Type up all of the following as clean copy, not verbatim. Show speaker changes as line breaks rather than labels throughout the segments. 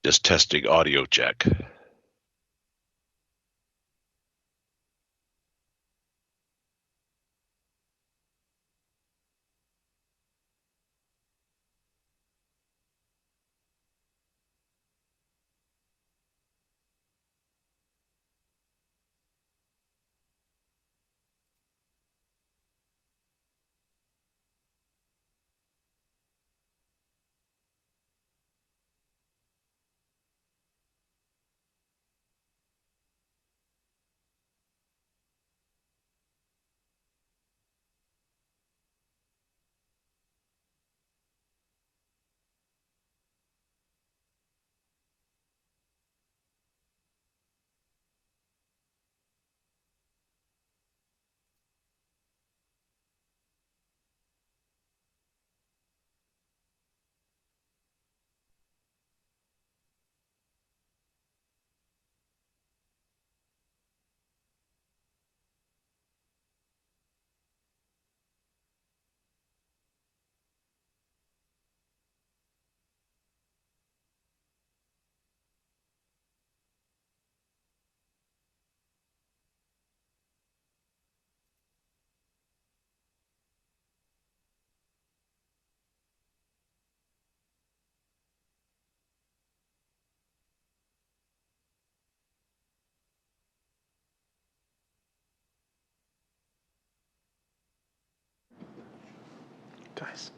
Just testing audio check.
Guys.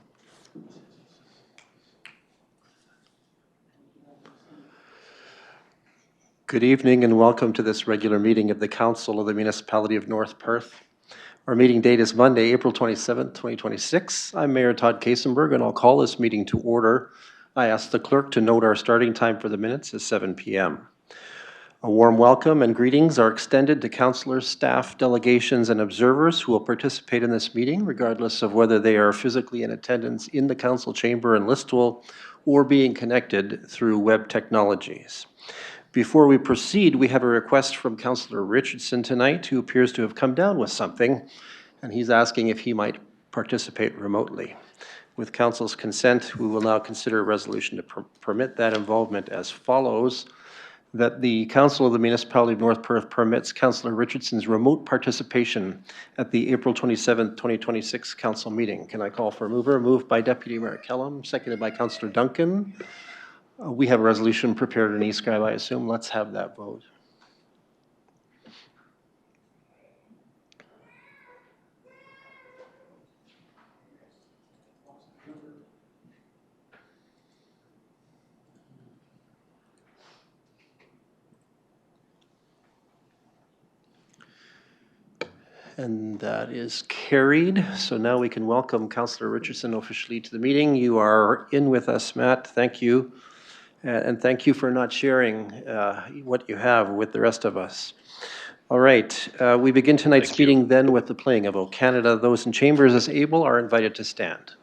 Good evening and welcome to this regular meeting of the Council of the Municipality of North Perth. Our meeting date is Monday, April 27th, 2026. I'm Mayor Todd Kasenberg and I'll call this meeting to order. I ask the clerk to note our starting time for the minutes is 7 p.m. A warm welcome and greetings are extended to councilors, staff, delegations, and observers who will participate in this meeting, regardless of whether they are physically in attendance in the council chamber in Listowel or being connected through web technologies. Before we proceed, we have a request from Councillor Richardson tonight, who appears to have come down with something, and he's asking if he might participate remotely. With Council's consent, we will now consider a resolution to permit that involvement as follows: that the Council of the Municipality of North Perth permits Councillor Richardson's remote participation at the April 27th, 2026 Council meeting. Can I call for a mover? Moved by Deputy Mayor Kellum, seconded by Councillor Duncan. We have a resolution prepared in e-scribe, I assume. Let's have that vote. And that is carried. So now we can welcome Councillor Richardson officially to the meeting. You are in with us, Matt. Thank you. And thank you for not sharing what you have with the rest of us. All right, we begin tonight's meeting then with the playing of O Canada. Those in chambers as able are invited to stand.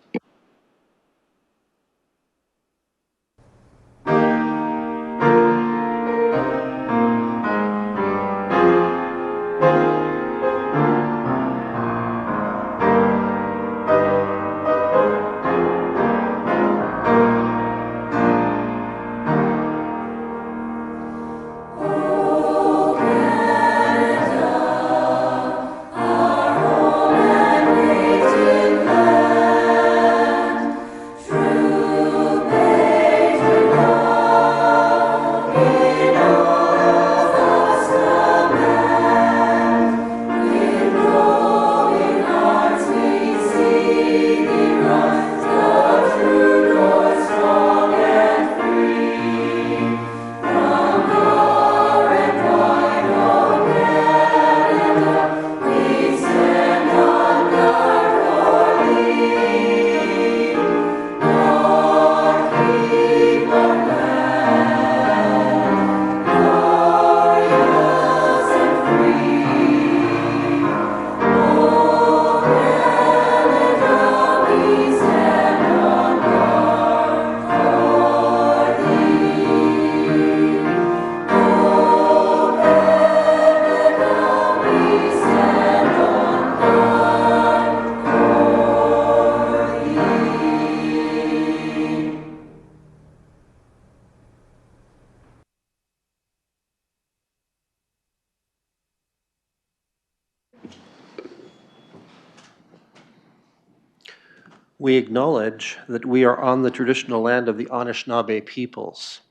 We acknowledge that we are on the traditional land of the Anishinaabe peoples.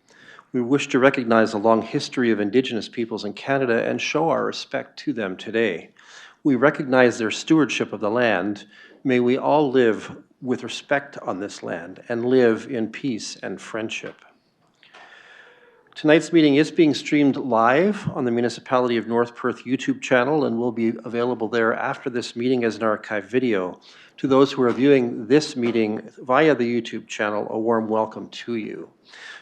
We wish to recognize the long history of Indigenous peoples in Canada and show our respect to them today. We recognize their stewardship of the land. May we all live with respect on this land and live in peace and friendship. Tonight's meeting is being streamed live on the Municipality of North Perth YouTube channel and will be available there after this meeting as an archive video. To those who are viewing this meeting via the YouTube channel, a warm welcome to you.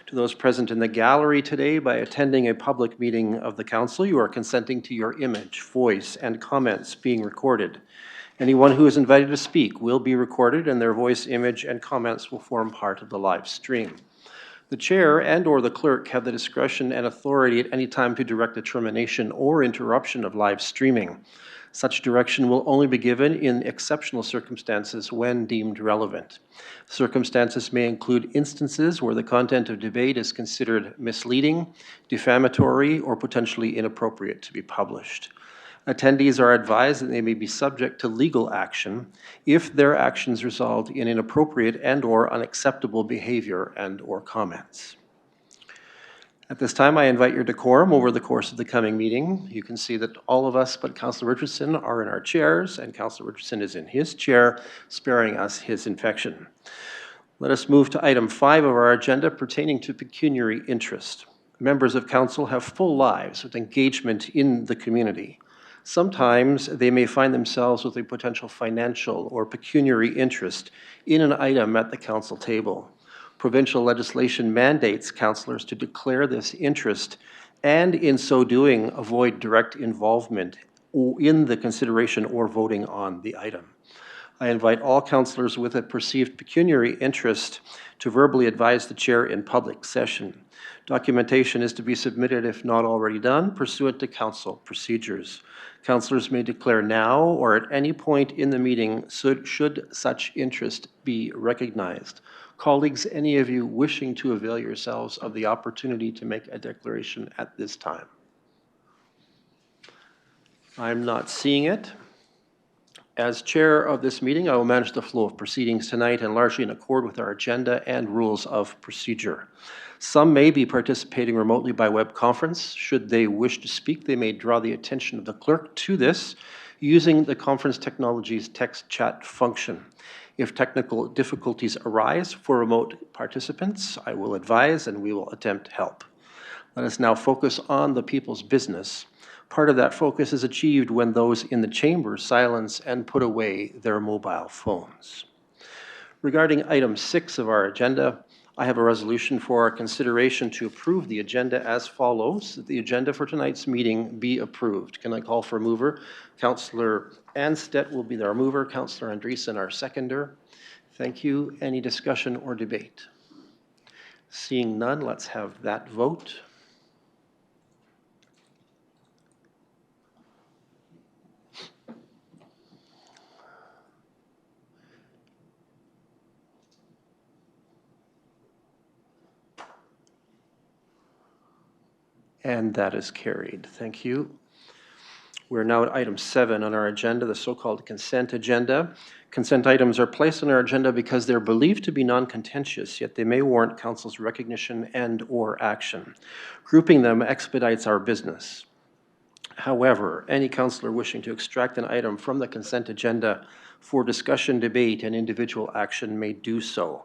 To those present in the gallery today, by attending a public meeting of the Council, you are consenting to your image, voice, and comments being recorded. Anyone who is invited to speak will be recorded, and their voice, image, and comments will form part of the live stream. The chair and/or the clerk have the discretion and authority at any time to direct the termination or interruption of live streaming. Such direction will only be given in exceptional circumstances when deemed relevant. Circumstances may include instances where the content of debate is considered misleading, defamatory, or potentially inappropriate to be published. Attendees are advised that they may be subject to legal action if their actions result in inappropriate and/or unacceptable behavior and/or comments. At this time, I invite your decorum over the course of the coming meeting. You can see that all of us but Councillor Richardson are in our chairs, and Councillor Richardson is in his chair, sparing us his infection. Let us move to item 5 of our agenda pertaining to pecuniary interest. Members of Council have full lives with engagement in the community. Sometimes they may find themselves with a potential financial or pecuniary interest in an item at the Council table. Provincial legislation mandates councillors to declare this interest and, in so doing, avoid direct involvement in the consideration or voting on the item. I invite all councillors with a perceived pecuniary interest to verbally advise the chair in public session. Documentation is to be submitted, if not already done, pursuant to council procedures. Councillors may declare now or at any point in the meeting should such interest be recognized. Colleagues, any of you wishing to avail yourselves of the opportunity to make a declaration at this time? I'm not seeing it. As chair of this meeting, I will manage the flow of proceedings tonight and largely in accord with our agenda and rules of procedure. Some may be participating remotely by web conference. Should they wish to speak, they may draw the attention of the clerk to this using the conference technology's text chat function. If technical difficulties arise for remote participants, I will advise and we will attempt help. Let us now focus on the people's business. Part of that focus is achieved when those in the chamber silence and put away their mobile phones. Regarding item 6 of our agenda, I have a resolution for our consideration to approve the agenda as follows. The agenda for tonight's meeting be approved. Can I call for a mover? Councillor Anstedt will be our mover, Councillor Andreessen our seconder. Thank you. Any discussion or debate? Seeing none, let's have that vote. And that is carried. Thank you. We're now at item 7 on our agenda, the so-called consent agenda. Consent items are placed on our agenda because they're believed to be non-contentious, yet they may warrant Council's recognition and/or action. Grouping them expedites our business. However, any councillor wishing to extract an item from the consent agenda for discussion, debate, and individual action may do so.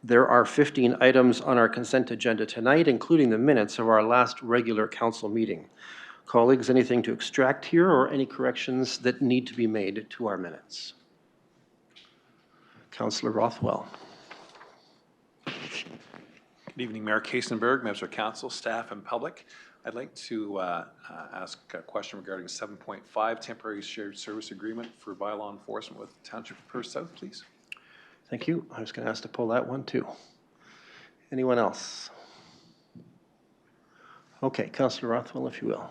There are 15 items on our consent agenda tonight, including the minutes of our last regular council meeting. Colleagues, anything to extract here or any corrections that need to be made to our minutes? Councillor Rothwell.
Good evening, Mayor Kasenberg, members of council, staff, and public. I'd like to ask a question regarding 7.5 temporary shared service agreement for bylaw enforcement with Township of Perth South, please.
Thank you. I was going to ask to pull that one too. Anyone else? Okay, Councillor Rothwell, if you will.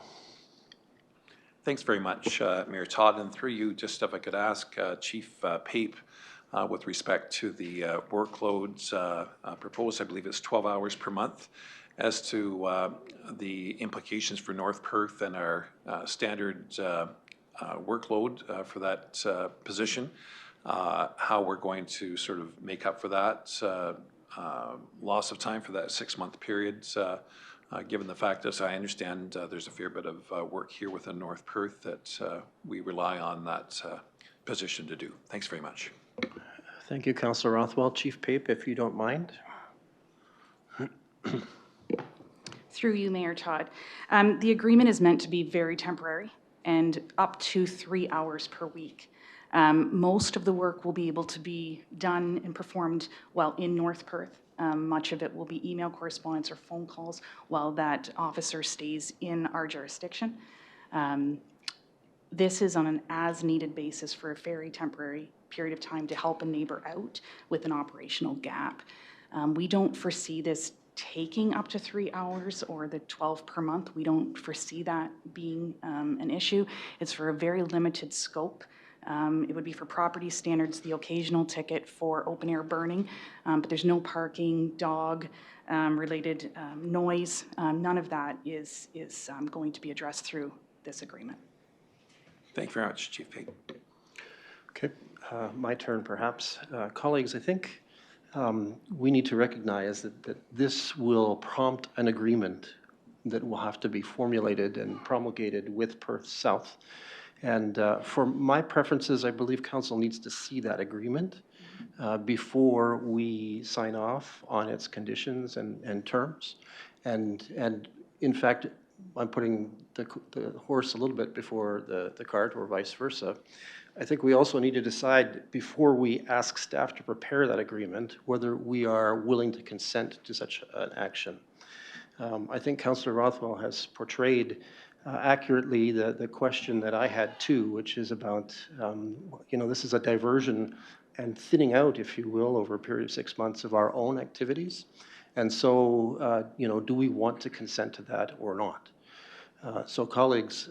Thanks very much, Mayor Todd. And through you, just if I could ask Chief Pape with respect to the workloads proposed, I believe it's 12 hours per month, as to the implications for North Perth and our standard workload for that position. how we're going to sort of make up for that loss of time for that 6-month period. Given the fact, as I understand, there's a fair bit of work here within North Perth that we rely on that position to do. Thanks very much.
Thank you, Councillor Rothwell. Chief Pape, if you don't mind.
Through you, Mayor Todd. The agreement is meant to be very temporary and up to 3 hours per week. Most of the work will be able to be done and performed while in North Perth. Much of it will be email correspondence or phone calls while that officer stays in our jurisdiction. This is on an as-needed basis for a very temporary period of time to help a neighbor out with an operational gap. We don't foresee this taking up to 3 hours or the 12 per month. We don't foresee that being an issue. It's for a very limited scope. It would be for property standards, the occasional ticket for open air burning, but there's no parking, dog related noise. None of that is going to be addressed through this agreement.
Thank you very much, Chief Pape.
Okay, my turn perhaps. Colleagues, I think we need to recognize that this will prompt an agreement that will have to be formulated and promulgated with Perth South. And for my preferences, I believe Council needs to see that agreement before we sign off on its conditions and terms. And in fact, I'm putting the horse a little bit before the cart, or vice versa. I think we also need to decide before we ask staff to prepare that agreement whether we are willing to consent to such an action. I think Councillor Rothwell has portrayed accurately the question that I had too, which is about, this is a diversion and thinning out, if you will, over a period of 6 months of our own activities. And so, do we want to consent to that or not? So colleagues,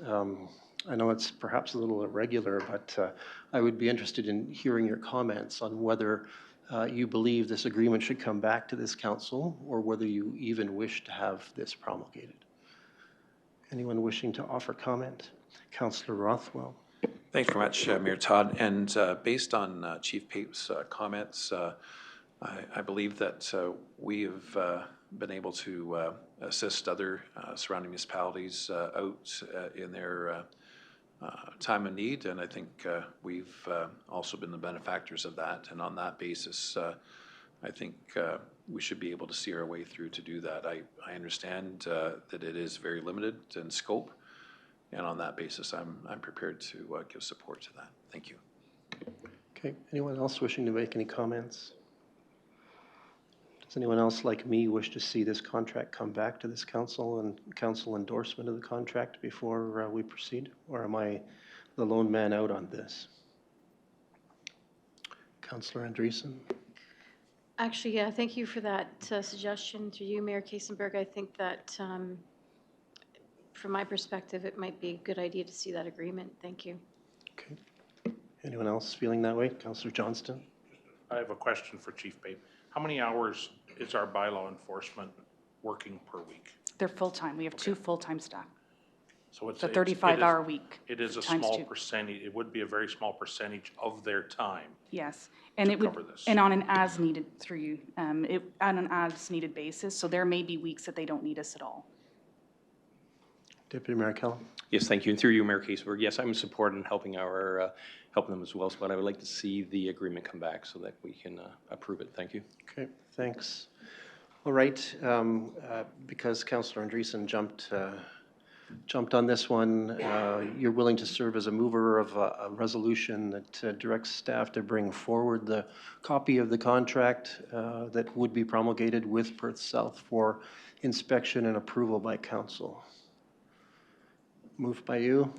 I know it's perhaps a little irregular, but I would be interested in hearing your comments on whether you believe this agreement should come back to this council or whether you even wish to have this promulgated. Anyone wishing to offer comment? Councillor Rothwell.
Thanks very much, Mayor Todd. And based on Chief Pape's comments, I believe that we have been able to assist other surrounding municipalities out in their time of need, and I think we've also been the benefactors of that. And on that basis, I think we should be able to see our way through to do that. I understand that it is very limited in scope, and on that basis, I'm prepared to give support to that. Thank you.
Okay. Anyone else wishing to make any comments? Does anyone else like me wish to see this contract come back to this council and council endorsement of the contract before we proceed? Or am I the lone man out on this? Councillor Andreessen.
Actually, yeah, thank you for that suggestion to you, Mayor Kaysenberg. I think that from my perspective, it might be a good idea to see that agreement. Thank you.
Okay. Anyone else feeling that way? Councillor Johnston.
I have a question for Chief Pape. How many hours is our bylaw enforcement working per week?
They're full-time. We have 2 full-time staff.
So it's
a 35-hour week.
It is a small percentage. It would be a very small percentage of their time.
Yes, and it would,
cover this.
and on an as-needed through you, on an as-needed basis. So there may be weeks that they don't need us at all.
Deputy Mayor Kellum.
Yes, thank you. And through you, Mayor Kaysenberg, yes, I'm in support in helping them as well. But I would like to see the agreement come back so that we can approve it. Thank you.
Okay, thanks. All right, because Councillor Andreessen jumped on this one, you're willing to serve as a mover of a resolution that directs staff to bring forward the copy of the contract that would be promulgated with Perth South for inspection and approval by council. Moved by you.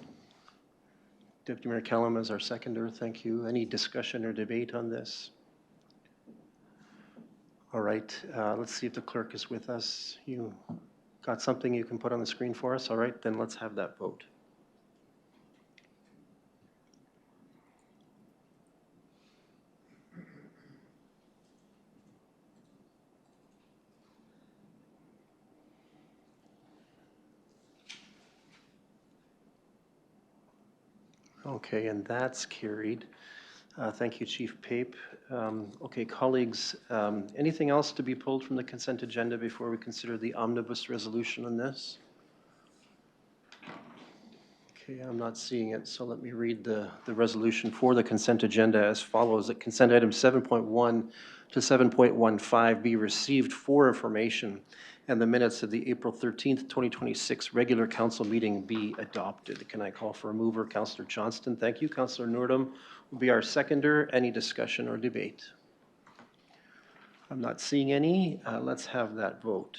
Deputy Mayor Kellum as our seconder, thank you. Any discussion or debate on this? All right, let's see if the clerk is with us. You got something you can put on the screen for us? All right, then let's have that vote. Okay, and that's carried. Thank you, Chief Pape. Okay, colleagues, anything else to be pulled from the consent agenda before we consider the omnibus resolution on this? Okay, I'm not seeing it, so let me read the resolution for the consent agenda as follows. That consent items 7.1 to 7.15 be received for information, and the minutes of the April 13th, 2026 regular council meeting be adopted. Can I call for a mover? Councillor Johnston. Thank you. Councillor Noordum will be our seconder. Any discussion or debate? I'm not seeing any. Let's have that vote.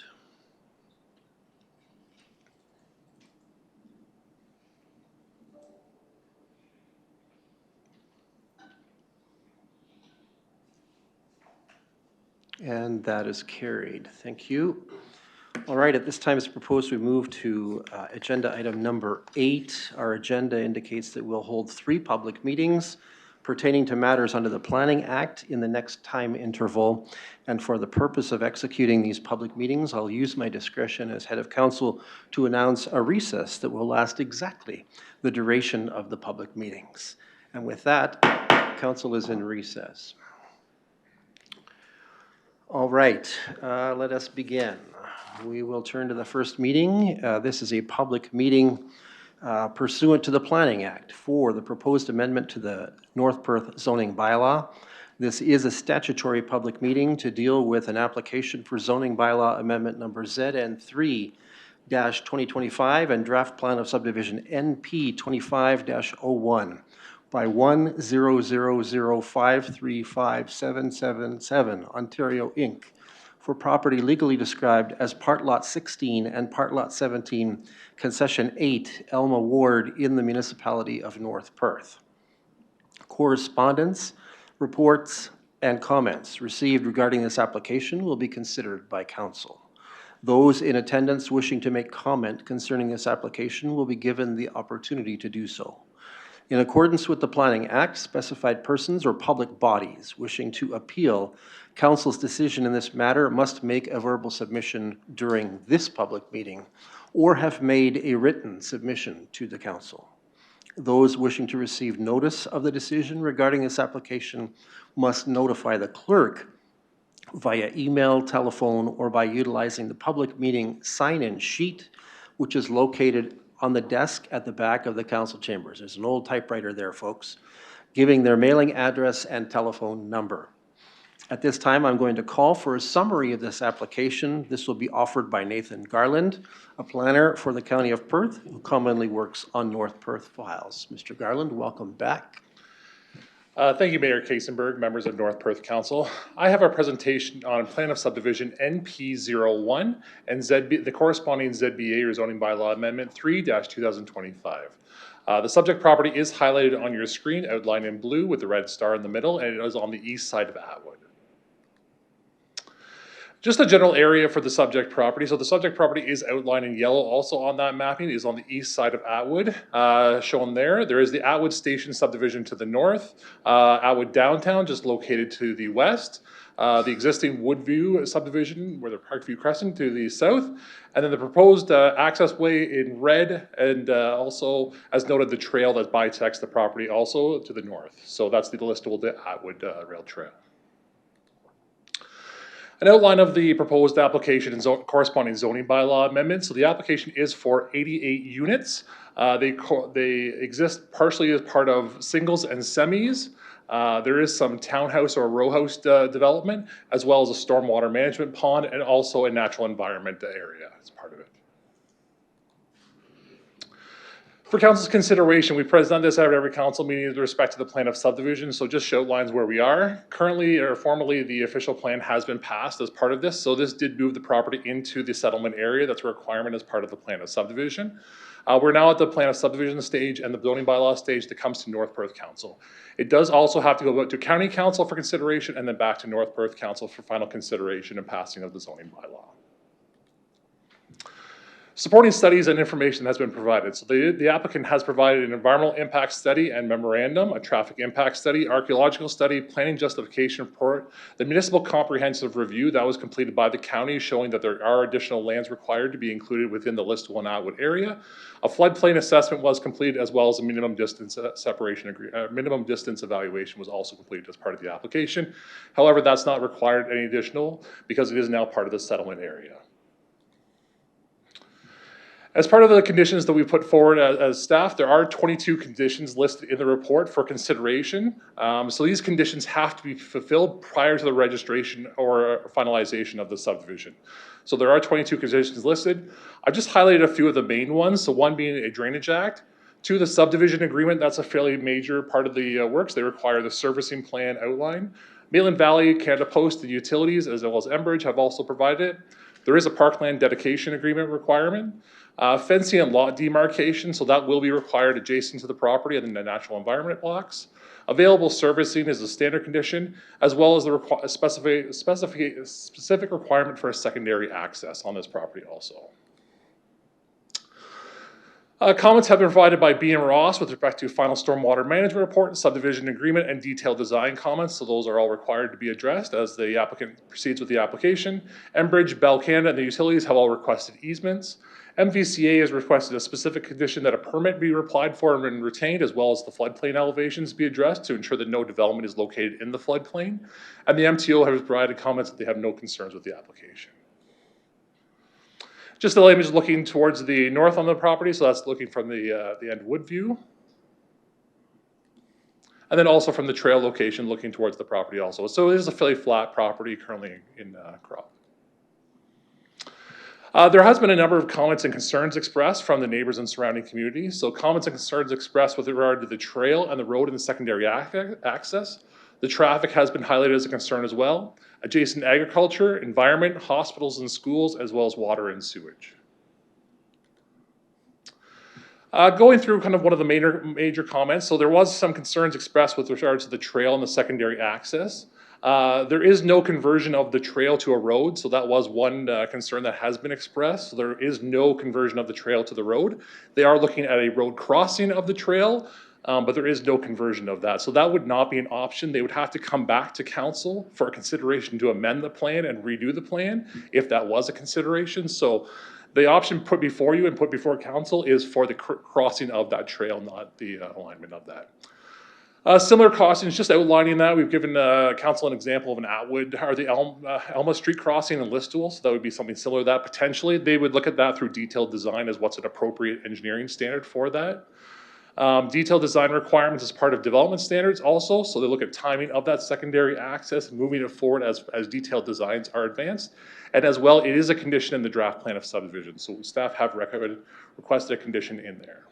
And that is carried. Thank you. All right, at this time it's proposed we move to agenda item number 8. Our agenda indicates that we'll hold 3 public meetings pertaining to matters under the Planning Act in the next time interval. And for the purpose of executing these public meetings, I'll use my discretion as head of council to announce a recess that will last exactly the duration of the public meetings. And with that, council is in recess. All right, let us begin. We will turn to the first meeting. This is a public meeting pursuant to the Planning Act for the proposed amendment to the North Perth zoning bylaw. This is a statutory public meeting to deal with an application for zoning bylaw amendment number ZN3-2025 and draft plan of subdivision NP 25-01 by 10005357777 Ontario Inc. for property legally described as Part Lot 16 and Part Lot 17, Concession 8, Elma Ward in the municipality of North Perth. Correspondence, reports, and comments received regarding this application will be considered by council. Those in attendance wishing to make comment concerning this application will be given the opportunity to do so. In accordance with the Planning Act, specified persons or public bodies wishing to appeal council's decision in this matter must make a verbal submission during this public meeting or have made a written submission to the council. Those wishing to receive notice of the decision regarding this application must notify the clerk via email, telephone, or by utilizing the public meeting sign-in sheet, which is located on the desk at the back of the council chambers. There's an old typewriter there, folks, giving their mailing address and telephone number. At this time, I'm going to call for a summary of this application. This will be offered by Nathan Garland, a planner for the County of Perth, who commonly works on North Perth files. Mr. Garland, welcome back.
Thank you, Mayor Kaysenberg, members of North Perth Council. I have a presentation on plan of subdivision NP01 and the corresponding ZBA or zoning bylaw amendment 3-2025. The subject property is highlighted on your screen, outlined in blue with the red star in the middle, and it is on the east side of Atwood. Just a general area for the subject property. So the subject property is outlined in yellow also on that mapping. It is on the east side of Atwood, shown there. There is the Atwood Station subdivision to the north, Atwood Downtown just located to the west, the existing Woodview subdivision where the Parkview Crescent to the south, and then the proposed access way in red, and also, as noted, the trail that bisects the property also to the north. So that's the listable Atwood Rail Trail. An outline of the proposed application and corresponding zoning bylaw amendments. So the application is for 88 units. They exist partially as part of singles and semis. There is some townhouse or row house development, as well as a stormwater management pond and also a natural environment area as part of it. For council's consideration, we present this at every council meeting with respect to the plan of subdivision, so just outlines where we are. Currently, or formally, the official plan has been passed as part of this, so this did move the property into the settlement area. That's a requirement as part of the plan of subdivision. We're now at the plan of subdivision stage and the zoning bylaw stage that comes to North Perth Council. It does also have to go to County Council for consideration and then back to North Perth Council for final consideration and passing of the zoning bylaw. Supporting studies and information has been provided. So the applicant has provided an environmental impact study and memorandum, a traffic impact study, archaeological study, planning justification report, the municipal comprehensive review that was completed by the county showing that there are additional lands required to be included within the List 1 Atwood area. A floodplain assessment was completed as well as a minimum distance minimum distance evaluation was also completed as part of the application. However, that's not required any additional because it is now part of the settlement area. As part of the conditions that we put forward as staff, there are 22 conditions listed in the report for consideration. So these conditions have to be fulfilled prior to the registration or finalization of the subdivision. So there are 22 conditions listed. I've just highlighted a few of the main ones. So one being a drainage act. 2, the subdivision agreement. That's a fairly major part of the works. They require the servicing plan outline. Maitland Valley, Canada Post, the utilities, as well as Enbridge have also provided it. There is a parkland dedication agreement requirement. Fencing and lot demarcation, so that will be required adjacent to the property and the natural environment blocks. Available servicing is a standard condition, as well as the specific requirement for a secondary access on this property also. Comments have been provided by B.M. Ross with respect to final stormwater management report, subdivision agreement, and detailed design comments. So those are all required to be addressed as the applicant proceeds with the application. Enbridge, Bell Canada, and the utilities have all requested easements. MVCA has requested a specific condition that a permit be applied for and retained, as well as the floodplain elevations be addressed to ensure that no development is located in the floodplain. And the MTO has provided comments that they have no concerns with the application. Just the image looking towards the north on the property, so that's looking from the end wood view. And then also from the trail location looking towards the property also. So it is a fairly flat property currently in crop. There has been a number of comments and concerns expressed from the neighbors and surrounding communities. So comments and concerns expressed with regard to the trail and the road and the secondary access. The traffic has been highlighted as a concern as well. Adjacent agriculture, environment, hospitals and schools, as well as water and sewage. Going through kind of one of the major comments, so there was some concerns expressed with regards to the trail and the secondary access. There is no conversion of the trail to a road, so that was one concern that has been expressed. So there is no conversion of the trail to the road. They are looking at a road crossing of the trail, but there is no conversion of that. So that would not be an option. They would have to come back to council for a consideration to amend the plan and redo the plan if that was a consideration. So the option put before you and put before council is for the crossing of that trail, not the alignment of that. Similar cautions, just outlining that. We've given council an example of an Atwood, or the Elma Street crossing in Listowel, so that would be something similar to that potentially. They would look at that through detailed design as what's an appropriate engineering standard for that. Detailed design requirements as part of development standards also, so they look at timing of that secondary access and moving it forward as detailed designs are advanced. And as well, it is a condition in the draft plan of subdivision, so staff have requested a condition in there.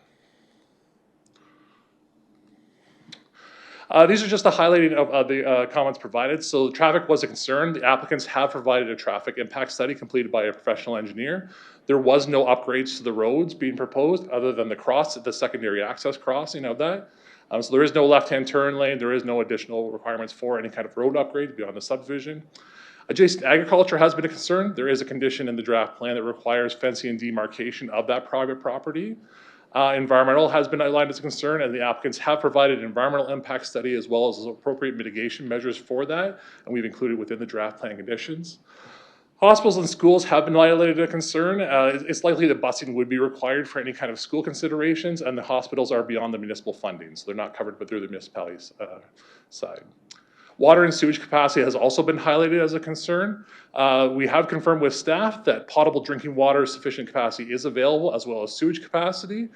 These are just a highlighting of the comments provided. So traffic was a concern. The applicants have provided a traffic impact study completed by a professional engineer. There was no upgrades to the roads being proposed other than the secondary access crossing of that. So there is no left-hand turn lane. There is no additional requirements for any kind of road upgrade beyond the subdivision. Adjacent agriculture has been a concern. There is a condition in the draft plan that requires fencing and demarcation of that private property. Environmental has been outlined as a concern, and the applicants have provided an environmental impact study as well as appropriate mitigation measures for that, and we've included within the draft plan conditions. Hospitals and schools have been highlighted a concern. It's likely that busing would be required for any kind of school considerations, and the hospitals are beyond the municipal funding, so they're not covered but through the municipality's side. Water and sewage capacity has also been highlighted as a concern. We have confirmed with staff that potable drinking water sufficient capacity is available, as well as sewage capacity.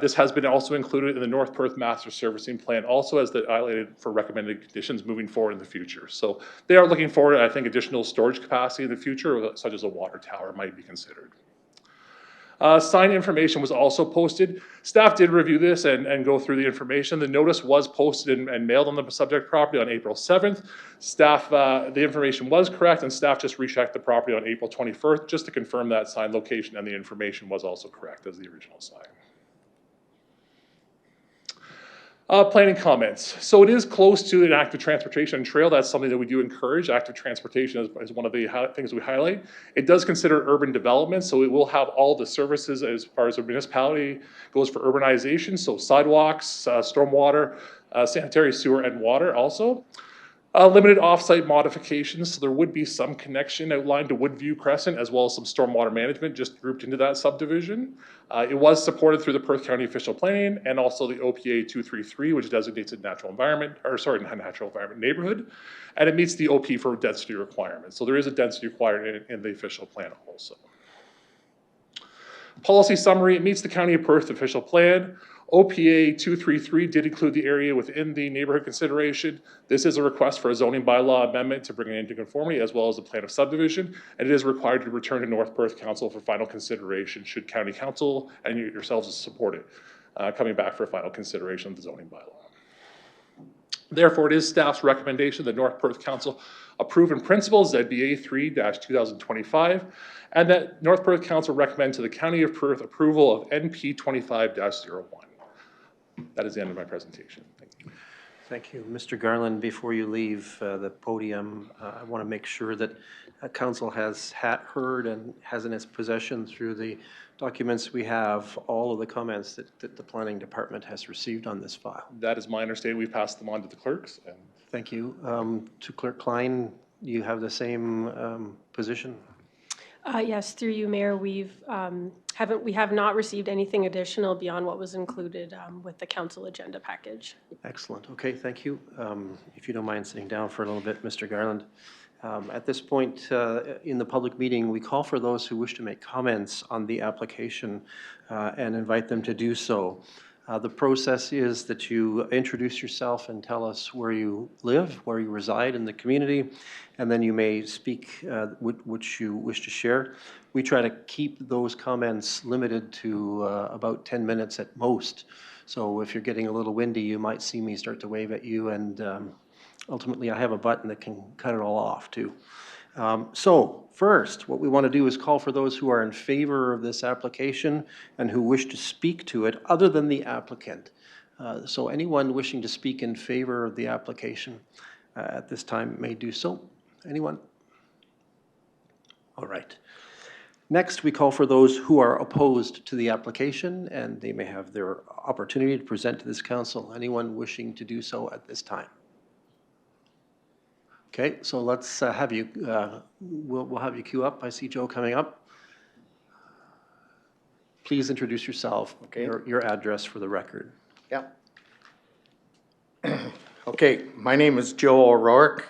This has been also included in the North Perth Master Servicing Plan, also as highlighted for recommended conditions moving forward in the future. So they are looking forward, I think, additional storage capacity in the future, such as a water tower might be considered. Sign information was also posted. Staff did review this and go through the information. The notice was posted and mailed on the subject property on April 7th. Staff, the information was correct, and staff just rechecked the property on April 21st just to confirm that sign location and the information was also correct as the original sign. Planning comments. So it is close to an active transportation trail. That's something that we do encourage. Active transportation is one of the things we highlight. It does consider urban development, so it will have all the services as far as the municipality goes for urbanization. So sidewalks, stormwater, sanitary sewer and water also. Limited off-site modifications, so there would be some connection outlined to Woodview Crescent as well as some stormwater management just grouped into that subdivision. It was supported through the Perth County Official Planning and also the OPA 233, which designates a natural environment, or sorry, not natural environment, neighborhood, and it meets the OP for density requirements. So there is a density required in the official plan also. Policy summary, it meets the County of Perth official plan. OPA 233 did include the area within the neighborhood consideration. This is a request for a zoning bylaw amendment to bring it into conformity as well as a plan of subdivision, and it is required to return to North Perth Council for final consideration should County Council and you yourselves support it, coming back for final consideration of the zoning bylaw. Therefore, it is staff's recommendation that North Perth Council approve in principle ZBA 3-2025 and that North Perth Council recommend to the County of Perth approval of NP 25-01. That is the end of my presentation. Thank you.
Thank you. Mr. Garland, before you leave the podium, I want to make sure that Council has heard and has in its possession through the documents we have all of the comments that the Planning Department has received on this file.
That is my understanding. We've passed them on to the clerks. And
thank you. To Clerk Klein, you have the same position?
Yes, through you, Mayor, we have not received anything additional beyond what was included with the council agenda package.
Excellent. Okay, thank you. If you don't mind sitting down for a little bit, Mr. Garland. At this point in the public meeting, we call for those who wish to make comments on the application and invite them to do so. The process is that you introduce yourself and tell us where you live, where you reside in the community, and then you may speak which you wish to share. We try to keep those comments limited to about 10 minutes at most. So if you're getting a little windy, you might see me start to wave at you, and ultimately I have a button that can cut it all off too. So first, what we want to do is call for those who are in favor of this application and who wish to speak to it other than the applicant. So anyone wishing to speak in favor of the application at this time may do so. Anyone? All right. Next, we call for those who are opposed to the application, and they may have their opportunity to present to this council. Anyone wishing to do so at this time? Okay, so let's have you, we'll have you queue up. I see Joe coming up. Please introduce yourself,
okay.
Your address for the record.
Yeah. Okay, my name is Joe O'Rourke.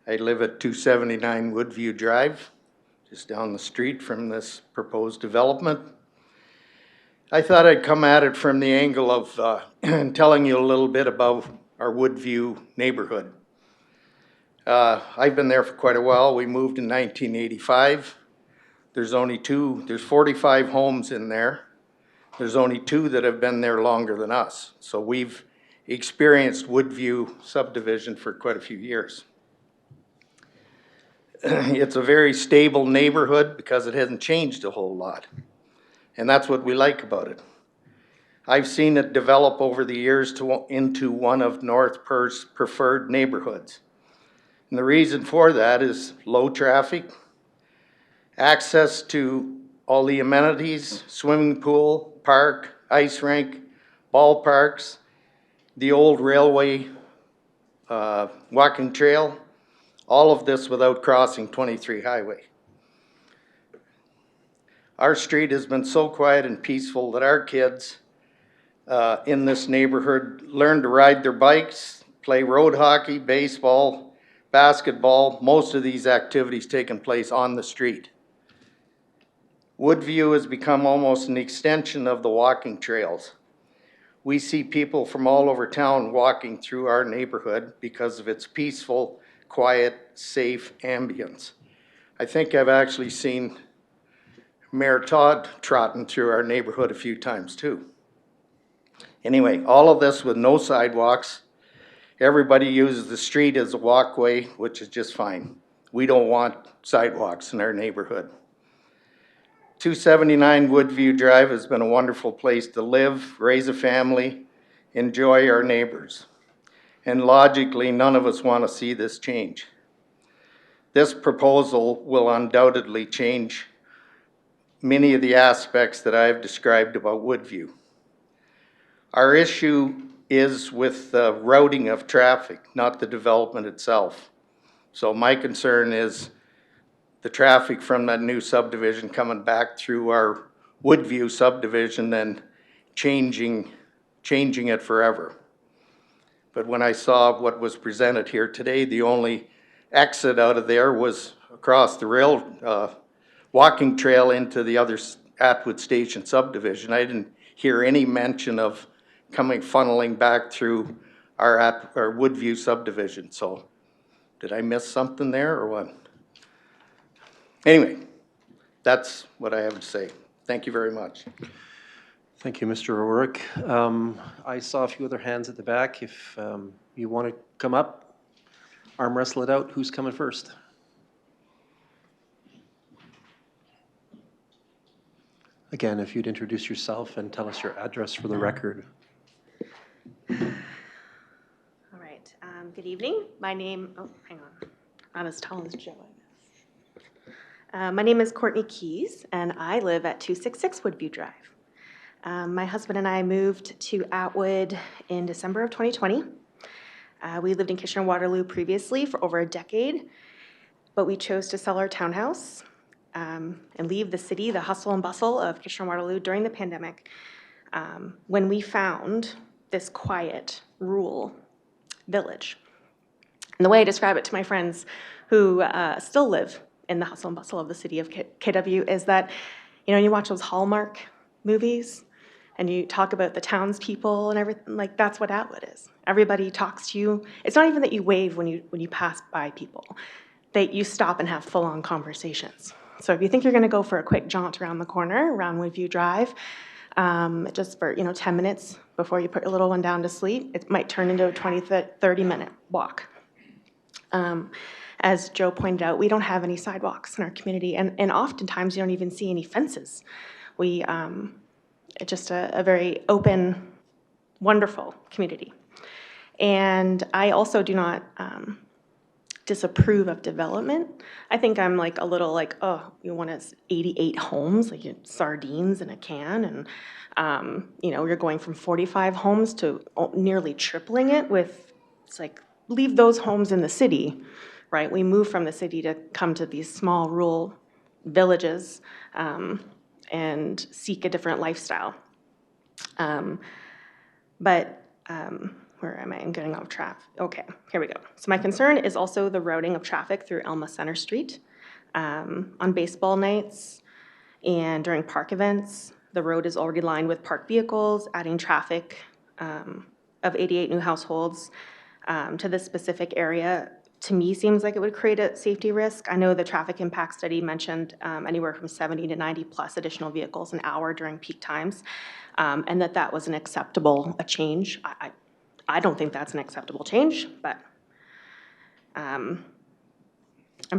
I live at 279 Woodview Drive, just down the street from this proposed development. I thought I'd come at it from the angle of telling you a little bit about our Woodview neighborhood. I've been there for quite a while. We moved in 1985. There's 45 homes in there. There's only 2 that have been there longer than us. So we've experienced Woodview subdivision for quite a few years. It's a very stable neighborhood because it hasn't changed a whole lot. And that's what we like about it. I've seen it develop over the years into one of North Perth's preferred neighborhoods. And the reason for that is low traffic, access to all the amenities, swimming pool, park, ice rink, ballparks, the old railway walking trail, all of this without crossing 23 highway. Our street has been so quiet and peaceful that our kids in this neighborhood learn to ride their bikes, play road hockey, baseball, basketball, most of these activities taking place on the street. Woodview has become almost an extension of the walking trails. We see people from all over town walking through our neighborhood because of its peaceful, quiet, safe ambience. I think I've actually seen Mayor Todd trotting through our neighborhood a few times too. Anyway, all of this with no sidewalks. Everybody uses the street as a walkway, which is just fine. We don't want sidewalks in our neighborhood. 279 Woodview Drive has been a wonderful place to live, raise a family, enjoy our neighbors. And logically, none of us want to see this change. This proposal will undoubtedly change many of the aspects that I've described about Woodview. Our issue is with the routing of traffic, not the development itself. So my concern is the traffic from that new subdivision coming back through our Woodview subdivision and changing it forever. But when I saw what was presented here today, the only exit out of there was across the walking trail into the other Atwood Station subdivision. I didn't hear any mention of funneling back through our Woodview subdivision. So did I miss something there or what? Anyway, that's what I have to say. Thank you very much.
Thank you, Mr. O'Rourke. I saw a few other hands at the back. If you want to come up, arm wrestle it out. Who's coming first? Again, if you'd introduce yourself and tell us your address for the record.
All right. Good evening. My name, oh, hang on. Not as tall as Joe, I guess. My name is Courtney Keys, and I live at 266 Woodview Drive. My husband and I moved to Atwood in December of 2020. We lived in Kitchener-Waterloo previously for over a decade, but we chose to sell our townhouse and leave the city, the hustle and bustle of Kitchener-Waterloo during the pandemic, when we found this quiet, rural village. And the way I describe it to my friends who still live in the hustle and bustle of the city of KW is that, you watch those Hallmark movies and you talk about the townspeople and everything, like that's what Atwood is. Everybody talks to you. It's not even that you wave when you pass by people. You stop and have full-on conversations. So if you think you're gonna go for a quick jaunt around the corner, around Woodview Drive, just for 10 minutes before you put your little one down to sleep, it might turn into a 20, 30-minute walk. As Joe pointed out, we don't have any sidewalks in our community, and oftentimes you don't even see any fences. It's just a very open, wonderful community. And I also do not disapprove of development. I think I'm like a little like, oh, you want us 88 homes, like sardines in a can, and you're going from 45 homes to nearly tripling it with, it's like, leave those homes in the city, right? We move from the city to come to these small rural villages and seek a different lifestyle. Where am I? I'm getting off track. Okay, here we go. So my concern is also the routing of traffic through Elma Center Street. On baseball nights and during park events, the road is already lined with parked vehicles, adding traffic of 88 new households to this specific area. To me, seems like it would create a safety risk. I know the traffic impact study mentioned anywhere from 70 to 90 plus additional vehicles an hour during peak times, and that was an acceptable change. I don't think that's an acceptable change, but I'm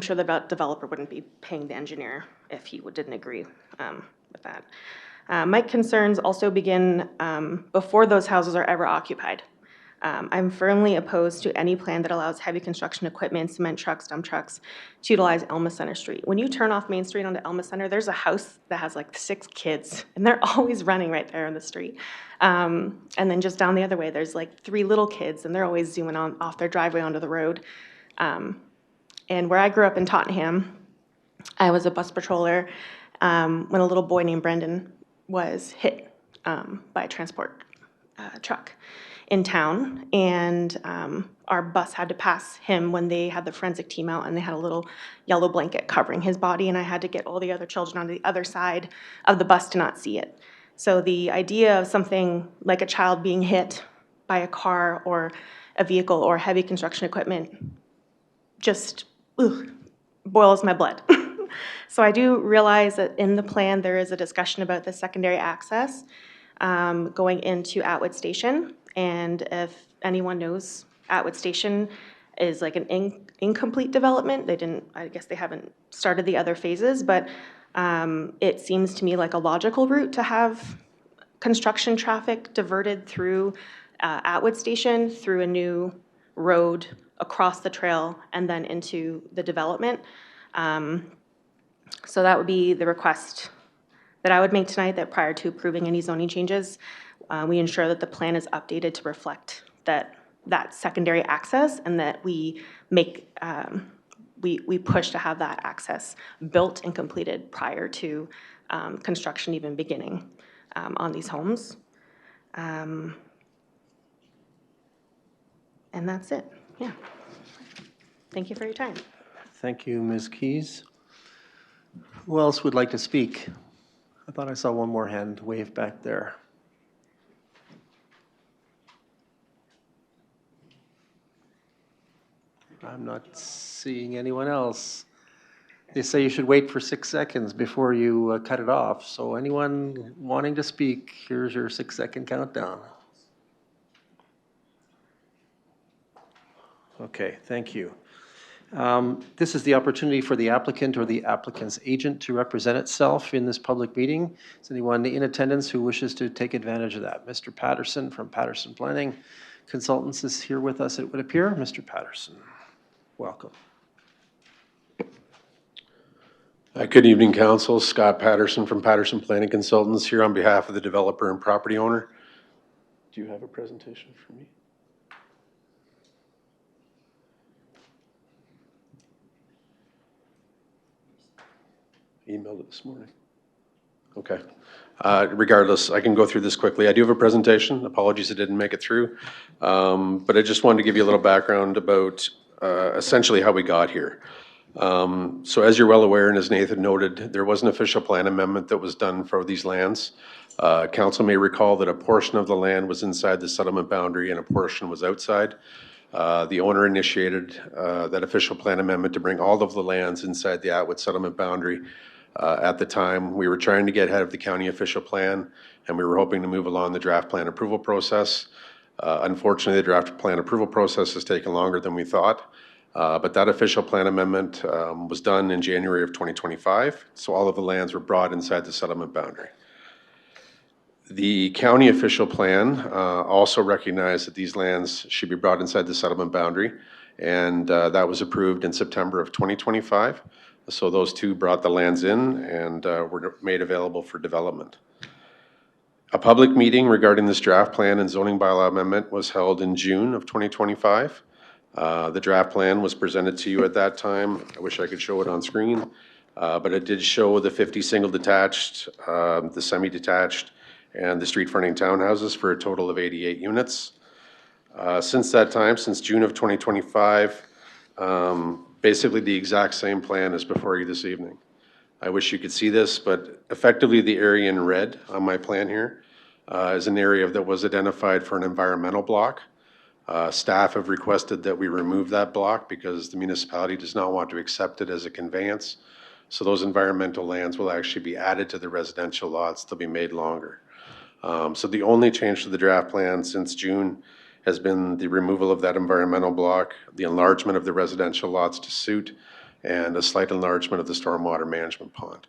sure the developer wouldn't be paying the engineer if he didn't agree with that. My concerns also begin before those houses are ever occupied. I'm firmly opposed to any plan that allows heavy construction equipment, cement trucks, dump trucks to utilize Elma Center Street. When you turn off Main Street onto Elma Center, there's a house that has like 6 kids, and they're always running right there in the street. And then just down the other way, there's like 3 little kids, and they're always zooming off their driveway onto the road. And where I grew up in Tottenham, I was a bus patroller when a little boy named Brendan was hit by a transport truck in town, and our bus had to pass him when they had the forensic team out, and they had a little yellow blanket covering his body, and I had to get all the other children on the other side of the bus to not see it. So the idea of something like a child being hit by a car or a vehicle or heavy construction equipment just boils my blood. So I do realize that in the plan there is a discussion about the secondary access going into Atwood Station. And if anyone knows, Atwood Station is like an incomplete development. I guess they haven't started the other phases, but it seems to me like a logical route to have construction traffic diverted through Atwood Station through a new road across the trail and then into the development. So that would be the request that I would make tonight, that prior to approving any zoning changes, we ensure that the plan is updated to reflect that secondary access, and that we make, we push to have that access built and completed prior to construction even beginning on these homes. And that's it, yeah. Thank you for your time.
Thank you, Ms. Keys. Who else would like to speak? I thought I saw one more hand wave back there. I'm not seeing anyone else. They say you should wait for 6 seconds before you cut it off. So anyone wanting to speak, here's your 6-second countdown. Okay, thank you. This is the opportunity for the applicant or the applicant's agent to represent itself in this public meeting. Is anyone in attendance who wishes to take advantage of that? Mr. Patterson from Patterson Planning Consultants is here with us, it would appear. Mr. Patterson, welcome.
Good evening, Council. Scott Patterson from Patterson Planning Consultants here on behalf of the developer and property owner. Do you have a presentation for me? Emailed it this morning. Okay. Regardless, I can go through this quickly. I do have a presentation. Apologies it didn't make it through. But I just wanted to give you a little background about essentially how we got here. So as you're well aware, and as Nathan noted, there was an official plan amendment that was done for these lands. Council may recall that a portion of the land was inside the settlement boundary and a portion was outside. The owner initiated that official plan amendment to bring all of the lands inside the Atwood settlement boundary. At the time, we were trying to get ahead of the county official plan, and we were hoping to move along the draft plan approval process. Unfortunately, the draft plan approval process has taken longer than we thought. But that official plan amendment was done in January of 2025, so all of the lands were brought inside the settlement boundary. The county official plan also recognized that these lands should be brought inside the settlement boundary, and that was approved in September of 2025. So those two brought the lands in and were made available for development. A public meeting regarding this draft plan and zoning bylaw amendment was held in June of 2025. The draft plan was presented to you at that time. I wish I could show it on screen, but it did show the 50 single detached, the semi-detached, and the street fronting townhouses for a total of 88 units. Since that time, since June of 2025, basically the exact same plan as before you this evening. I wish you could see this, but effectively the area in red on my plan here is an area that was identified for an environmental block. Staff have requested that we remove that block because the municipality does not want to accept it as a conveyance. So those environmental lands will actually be added to the residential lots. They'll be made longer. So the only change to the draft plan since June has been the removal of that environmental block, the enlargement of the residential lots to suit, and a slight enlargement of the stormwater management pond.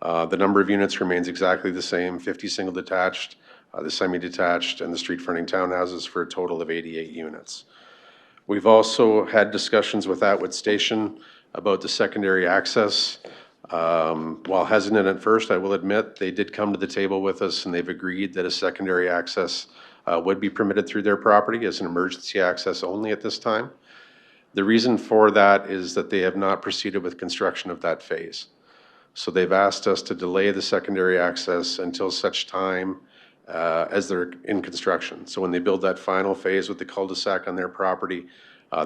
The number of units remains exactly the same, 50 single detached, the semi-detached, and the street fronting townhouses for a total of 88 units. We've also had discussions with Atwood Station about the secondary access. While hesitant at first, I will admit, they did come to the table with us and they've agreed that a secondary access would be permitted through their property as an emergency access only at this time. The reason for that is that they have not proceeded with construction of that phase. So they've asked us to delay the secondary access until such time as they're in construction. So when they build that final phase with the cul-de-sac on their property,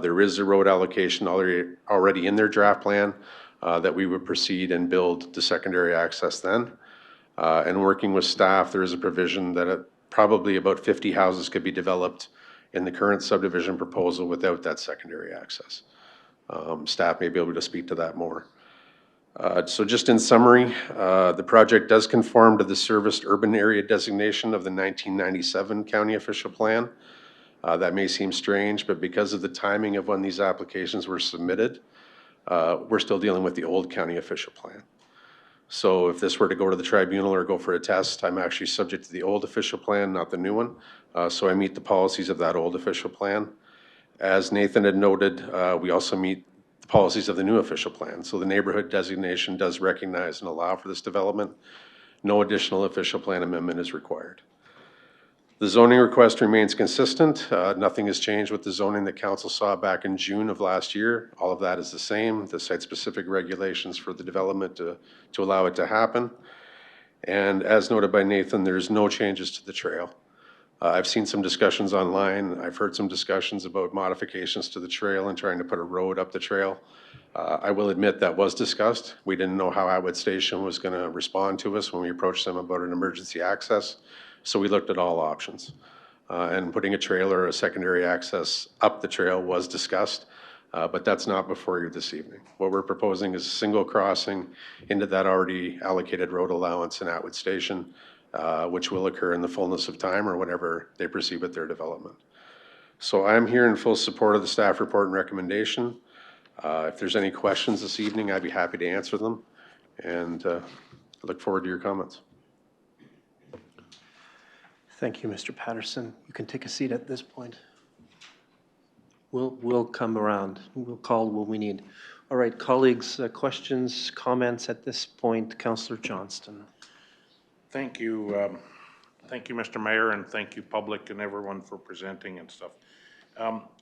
there is a road allocation already in their draft plan that we would proceed and build the secondary access then. And working with staff, there is a provision that probably about 50 houses could be developed in the current subdivision proposal without that secondary access. Staff may be able to speak to that more. So just in summary, the project does conform to the serviced urban area designation of the 1997 county official plan. That may seem strange, but because of the timing of when these applications were submitted, we're still dealing with the old county official plan. So if this were to go to the tribunal or go for a test, I'm actually subject to the old official plan, not the new one. So I meet the policies of that old official plan. As Nathan had noted, we also meet the policies of the new official plan. So the neighborhood designation does recognize and allow for this development. No additional official plan amendment is required. The zoning request remains consistent. Nothing has changed with the zoning that council saw back in June of last year. All of that is the same. The site-specific regulations for the development to allow it to happen. And as noted by Nathan, there's no changes to the trail. I've seen some discussions online. I've heard some discussions about modifications to the trail and trying to put a road up the trail. I will admit that was discussed. We didn't know how Atwood Station was going to respond to us when we approached them about an emergency access. So we looked at all options. And putting a trail or a secondary access up the trail was discussed, but that's not before you this evening. What we're proposing is a single crossing into that already allocated road allowance in Atwood Station, which will occur in the fullness of time or whenever they proceed with their development. So I'm here in full support of the staff report and recommendation. If there's any questions this evening, I'd be happy to answer them, and I look forward to your comments.
Thank you, Mr. Patterson. You can take a seat at this point. We'll come around. We'll call what we need. All right, colleagues, questions, comments at this point? Councillor Johnston.
Thank you. Thank you, Mr. Mayor, and thank you, public and everyone, for presenting and stuff.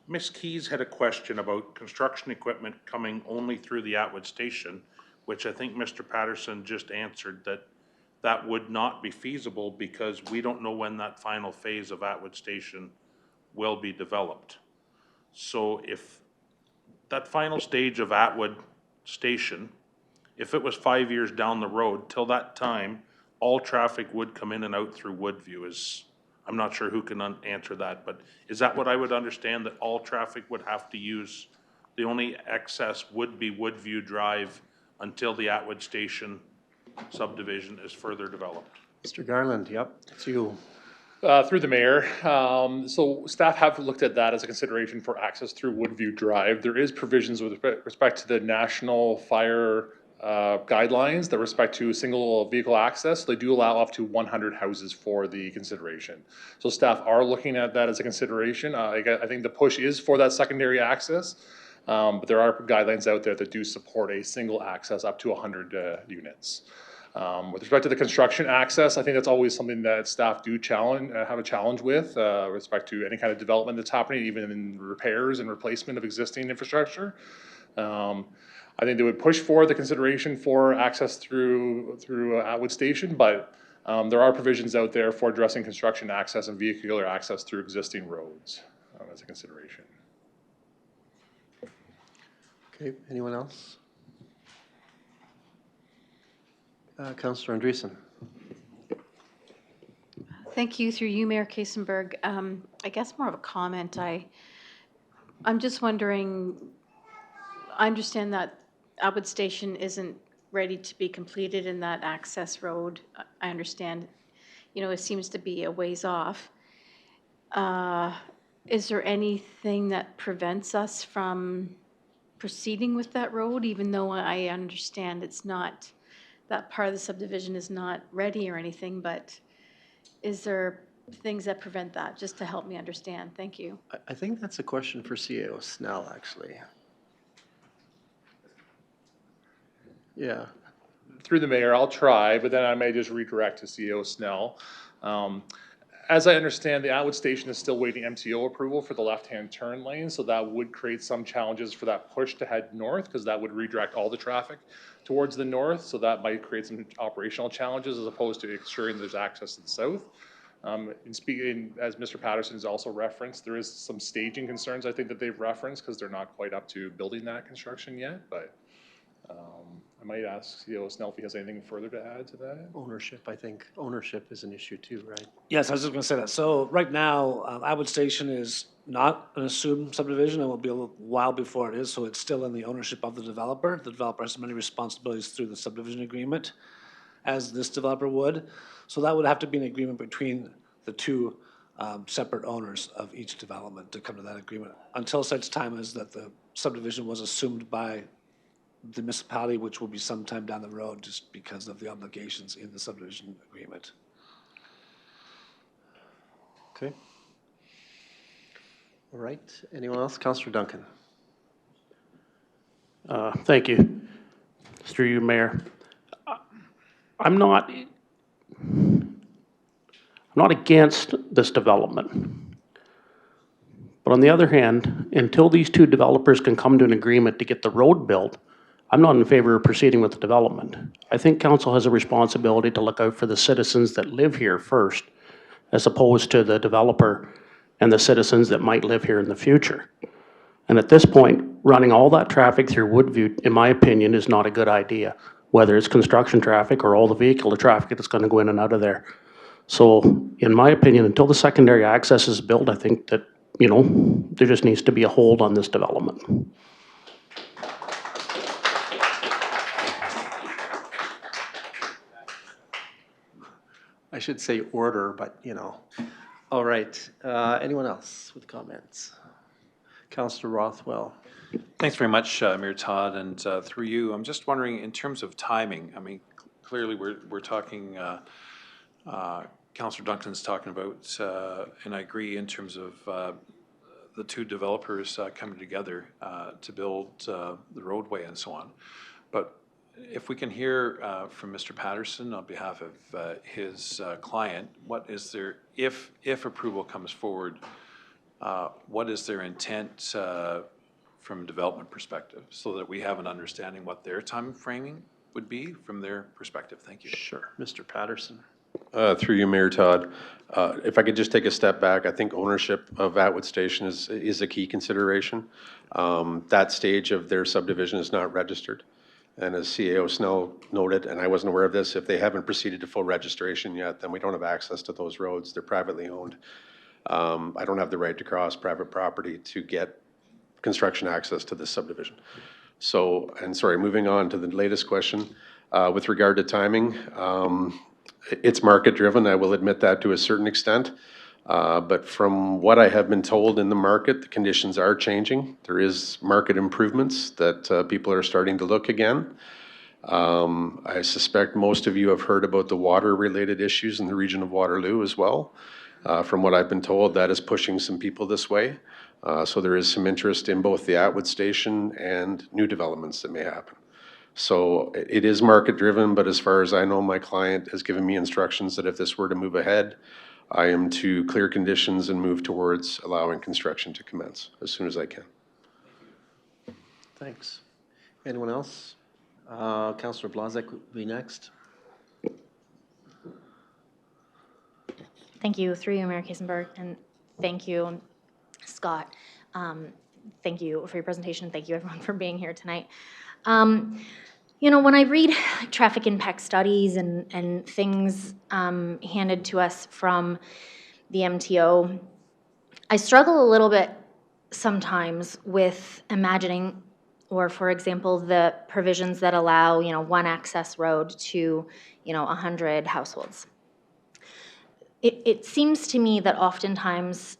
Ms. Keys had a question about construction equipment coming only through the Atwood Station, which I think Mr. Patterson just answered that would not be feasible because we don't know when that final phase of Atwood Station will be developed. So if that final stage of Atwood Station, if it was 5 years down the road, till that time, all traffic would come in and out through Woodview. I'm not sure who can answer that, but is that what I would understand, that all traffic would have to use, the only access would be Woodview Drive until the Atwood Station subdivision is further developed?
Mr. Garland, yep, it's you.
Through the mayor, so staff have looked at that as a consideration for access through Woodview Drive. There is provisions with respect to the national fire guidelines that respect to single vehicle access. They do allow up to 100 houses for the consideration. So staff are looking at that as a consideration. I think the push is for that secondary access, but there are guidelines out there that do support a single access up to 100 units. With respect to the construction access, I think that's always something that staff do have a challenge with respect to any kind of development that's happening, even in repairs and replacement of existing infrastructure. I think they would push for the consideration for access through Atwood Station, but there are provisions out there for addressing construction access and vehicular access through existing roads as a consideration.
Okay, anyone else? Councillor Andreessen.
Thank you. Through you, Mayor Kasenberg. I guess more of a comment. I'm just wondering, I understand that Atwood Station isn't ready to be completed in that access road. I understand, it seems to be a ways off. Is there anything that prevents us from proceeding with that road, even though I understand it's not, that part of the subdivision is not ready or anything, but is there things that prevent that, just to help me understand? Thank you.
I think that's a question for CAO Snell, actually. Yeah.
Through the mayor, I'll try, but then I may just redirect to CEO Snell. As I understand, the Atwood Station is still waiting MTO approval for the left-hand turn lane, so that would create some challenges for that push to head north, because that would redirect all the traffic towards the north, so that might create some operational challenges as opposed to ensuring there's access to the south. In speaking, as Mr. Patterson has also referenced, there is some staging concerns I think that they've referenced, because they're not quite up to building that construction yet, but I might ask CEO Snell if he has anything further to add to that.
Ownership, I think. Ownership is an issue too, right?
Yes, I was just going to say that. So right now, Atwood Station is not an assumed subdivision. It will be a little while before it is, so it's still in the ownership of the developer. The developer has many responsibilities through the subdivision agreement, as this developer would. So that would have to be an agreement between the two separate owners of each development to come to that agreement, until such time as that the subdivision was assumed by the municipality, which will be sometime down the road just because of the obligations in the subdivision agreement.
Okay. All right. Anyone else? Councillor Duncan.
Thank you. Through you, Mayor. I'm not against this development. But on the other hand, until these two developers can come to an agreement to get the road built, I'm not in favor of proceeding with the development. I think council has a responsibility to look out for the citizens that live here first, as opposed to the developer and the citizens that might live here in the future. And at this point, running all that traffic through Woodview, in my opinion, is not a good idea, whether it's construction traffic or all the vehicular traffic that's going to go in and out of there. So, in my opinion, until the secondary access is built, I think that, you know, there just needs to be a hold on this development.
I should say order, but you know. All right. Anyone else with comments? Councillor Rothwell.
Thanks very much, Mayor Todd, and through you, I'm just wondering in terms of timing. I mean, clearly we're talking. Councillor Duncan's talking about, and I agree in terms of the two developers coming together to build the roadway and so on. But if we can hear from Mr. Patterson on behalf of his client, what is their, if approval comes forward, what is their intent from a development perspective, so that we have an understanding what their time framing would be from their perspective? Thank you.
Sure. Mr. Patterson.
Through you, Mayor Todd, if I could just take a step back, I think ownership of Atwood Station is a key consideration. That stage of their subdivision is not registered. And as CAO Snell noted, and I wasn't aware of this, if they haven't proceeded to full registration yet, then we don't have access to those roads. They're privately owned. I don't have the right to cross private property to get construction access to this subdivision. So, and sorry, moving on to the latest question, with regard to timing, it's market driven. I will admit that to a certain extent. But from what I have been told in the market, the conditions are changing. There is market improvements that people are starting to look again. I suspect most of you have heard about the water-related issues in the region of Waterloo as well. From what I've been told, that is pushing some people this way. So there is some interest in both the Atwood Station and new developments that may happen. So it is market driven, but as far as I know, my client has given me instructions that if this were to move ahead, I am to clear conditions and move towards allowing construction to commence as soon as I can.
Thanks. Anyone else? Councillor Blazek will be next.
Thank you, through you, Mayor Kiesenberg, and thank you, Scott. Thank you for your presentation. Thank you, everyone, for being here tonight. You know, when I read traffic impact studies and things handed to us from the MTO, I struggle a little bit sometimes with imagining, or for example, the provisions that allow, you know, one access road to, you know, 100 households. It seems to me that oftentimes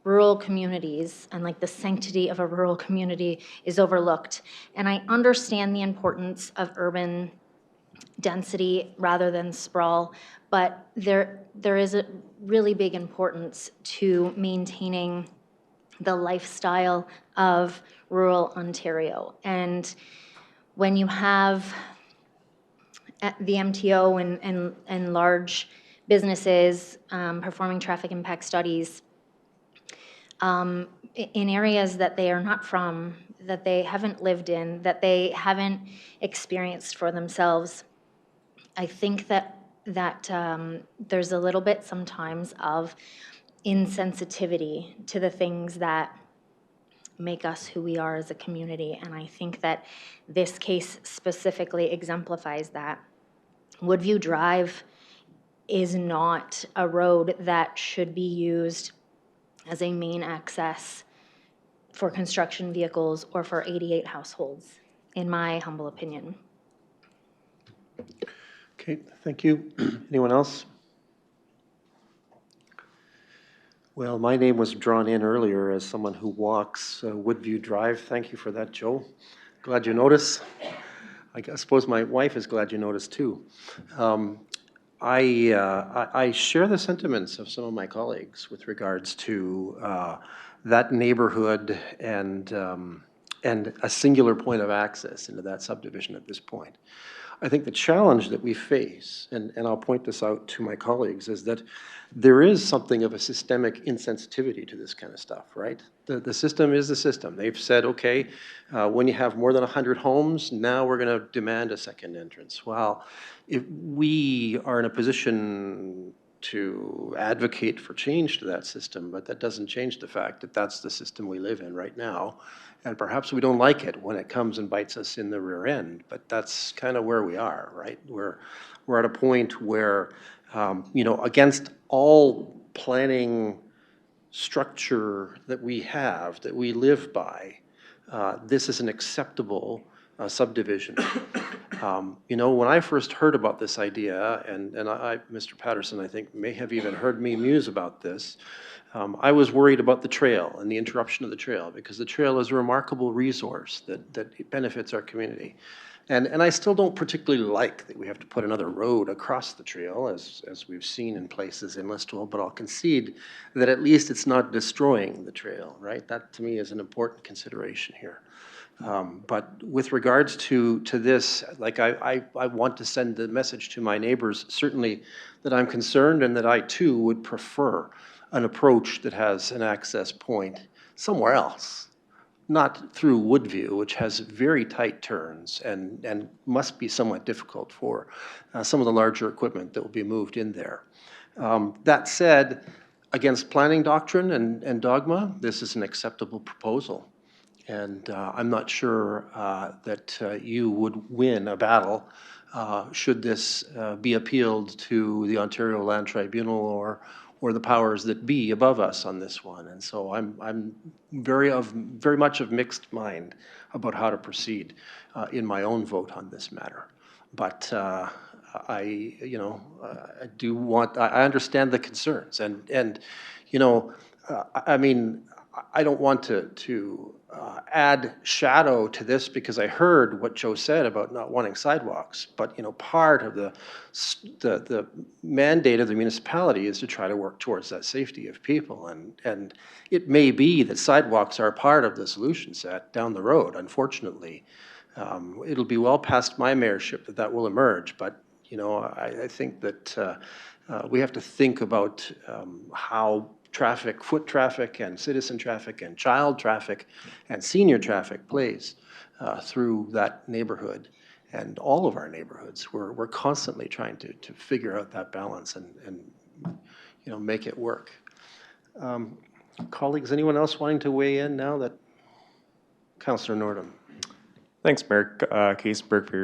rural communities and like the sanctity of a rural community is overlooked. And I understand the importance of urban density rather than sprawl, but there is a really big importance to maintaining the lifestyle of rural Ontario. And when you have the MTO and large businesses performing traffic impact studies in areas that they are not from, that they haven't lived in, that they haven't experienced for themselves, I think that there's a little bit sometimes of insensitivity to the things that make us who we are as a community. And I think that this case specifically exemplifies that. Woodview Drive is not a road that should be used as a main access for construction vehicles or for 88 households, in my humble opinion.
Okay, thank you. Anyone else? Well, my name was drawn in earlier as someone who walks Woodview Drive. Thank you for that, Joe. Glad you noticed. Suppose my wife is glad you noticed too. I share the sentiments of some of my colleagues with regards to that neighborhood and a singular point of access into that subdivision at this point. I think the challenge that we face, and I'll point this out to my colleagues, is that there is something of a systemic insensitivity to this kind of stuff, right? The system is the system. They've said, okay, when you have more than 100 homes, now we're going to demand a second entrance. Well, if we are in a position to advocate for change to that system, but that doesn't change the fact that that's the system we live in right now. And perhaps we don't like it when it comes and bites us in the rear end, but that's kind of where we are, right? We're at a point where, against all planning structure that we have, that we live by, this is an acceptable subdivision. When I first heard about this idea, and Mr. Patterson, I think, may have even heard me muse about this, I was worried about the trail and the interruption of the trail, because the trail is a remarkable resource that benefits our community. And I still don't particularly like that we have to put another road across the trail, as we've seen in places in Listowel, but I'll concede that at least it's not destroying the trail, right? That, to me, is an important consideration here. But with regards to this, like I want to send the message to my neighbors, certainly, that I'm concerned and that I too would prefer an approach that has an access point somewhere else, not through Woodview, which has very tight turns and must be somewhat difficult for some of the larger equipment that will be moved in there. That said, against planning doctrine and dogma, this is an acceptable proposal. And I'm not sure that you would win a battle should this be appealed to the Ontario Land Tribunal or the powers that be above us on this one. And so I'm very much of mixed mind about how to proceed in my own vote on this matter. But I understand the concerns, and I mean, I don't want to add shadow to this, because I heard what Joe said about not wanting sidewalks. But part of the mandate of the municipality is to try to work towards that safety of people, and it may be that sidewalks are part of the solution set down the road. Unfortunately, it'll be well past my mayorship that will emerge. But I think that we have to think about how traffic, foot traffic and citizen traffic and child traffic and senior traffic plays through that neighborhood and all of our neighborhoods. We're constantly trying to figure out that balance and make it work. Colleagues, anyone else wanting to weigh in now? That Councillor Nordham.
Thanks, Mayor Kiesenberg, for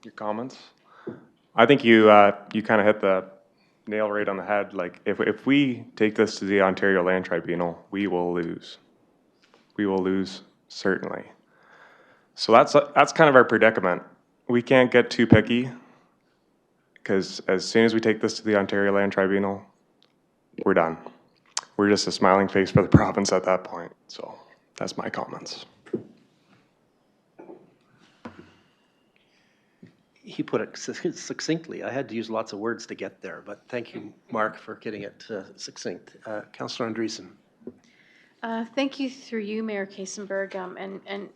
your comments. I think you kind of hit the nail right on the head. Like, if we take this to the Ontario Land Tribunal, we will lose. We will lose, certainly. So that's kind of our predicament. We can't get too picky, because as soon as we take this to the Ontario Land Tribunal, we're done. We're just a smiling face for the province at that point. So that's my comments.
He put it succinctly. I had to use lots of words to get there, but thank you, Mark, for getting it succinct. Councillor Andreessen.
Thank you, through you, Mayor Kiesenberg, and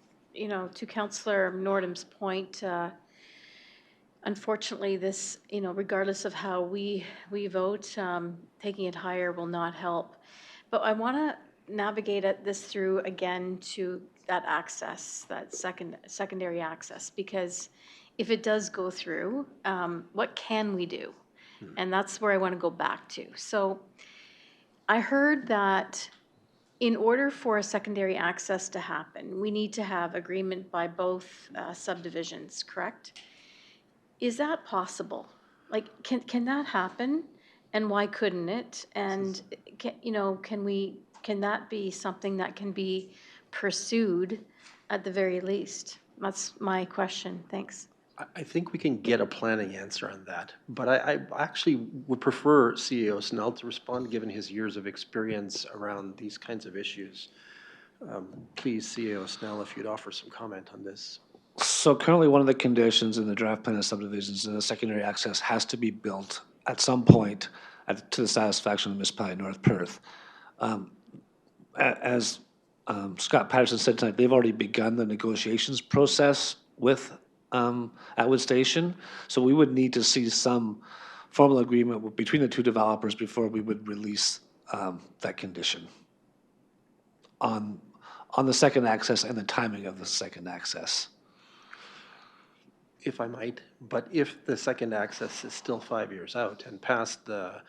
to Councillor Nordham's point, unfortunately, this, regardless of how we vote, taking it higher will not help. But I want to navigate this through again to that access, that secondary access, because if it does go through, what can we do? And that's where I want to go back to. So I heard that in order for a secondary access to happen, we need to have agreement by both subdivisions, correct? Is that possible? Like, can that happen? And why couldn't it? And can that be something that can be pursued at the very least? That's my question. Thanks.
I think we can get a planning answer on that, but I actually would prefer CEO Snell to respond, given his years of experience around these kinds of issues. Please, CEO Snell, if you'd offer some comment on this.
So currently, one of the conditions in the draft plan of subdivisions is the secondary access has to be built at some point to the satisfaction of the municipality of North Perth. As Scott Patterson said tonight, they've already begun the negotiations process with Atwood Station. So we would need to see some formal agreement between the two developers before we would release that condition on the second access and the timing of the second access.
If I might, but if the second access is still 5 years out and past the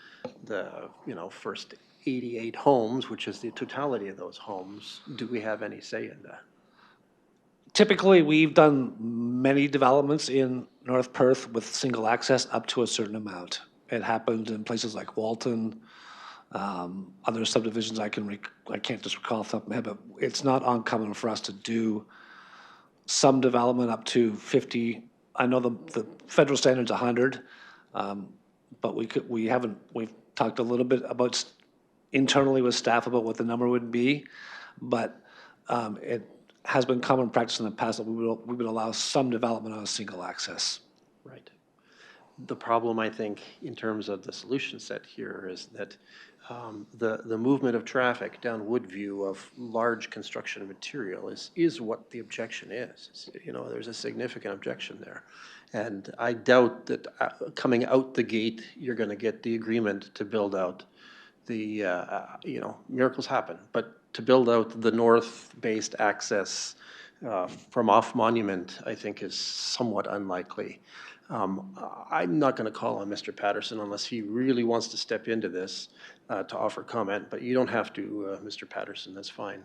first 88 homes, which is the totality of those homes, do we have any say in that?
Typically, we've done many developments in North Perth with single access up to a certain amount. It happened in places like Walton, other subdivisions I can't just recall off the top of my head, but it's not uncommon for us to do some development up to 50. I know the federal standard's 100, but we've talked a little bit about internally with staff about what the number would be, but it has been common practice in the past that we would allow some development on a single access.
Right. The problem, I think, in terms of the solution set here is that the movement of traffic down Woodview of large construction material is what the objection is. There's a significant objection there. And I doubt that coming out the gate, you're going to get the agreement to build out the, miracles happen, but to build out the north-based access from off Monument, I think is somewhat unlikely. I'm not going to call on Mr. Patterson unless he really wants to step into this to offer comment, but you don't have to, Mr. Patterson, that's fine.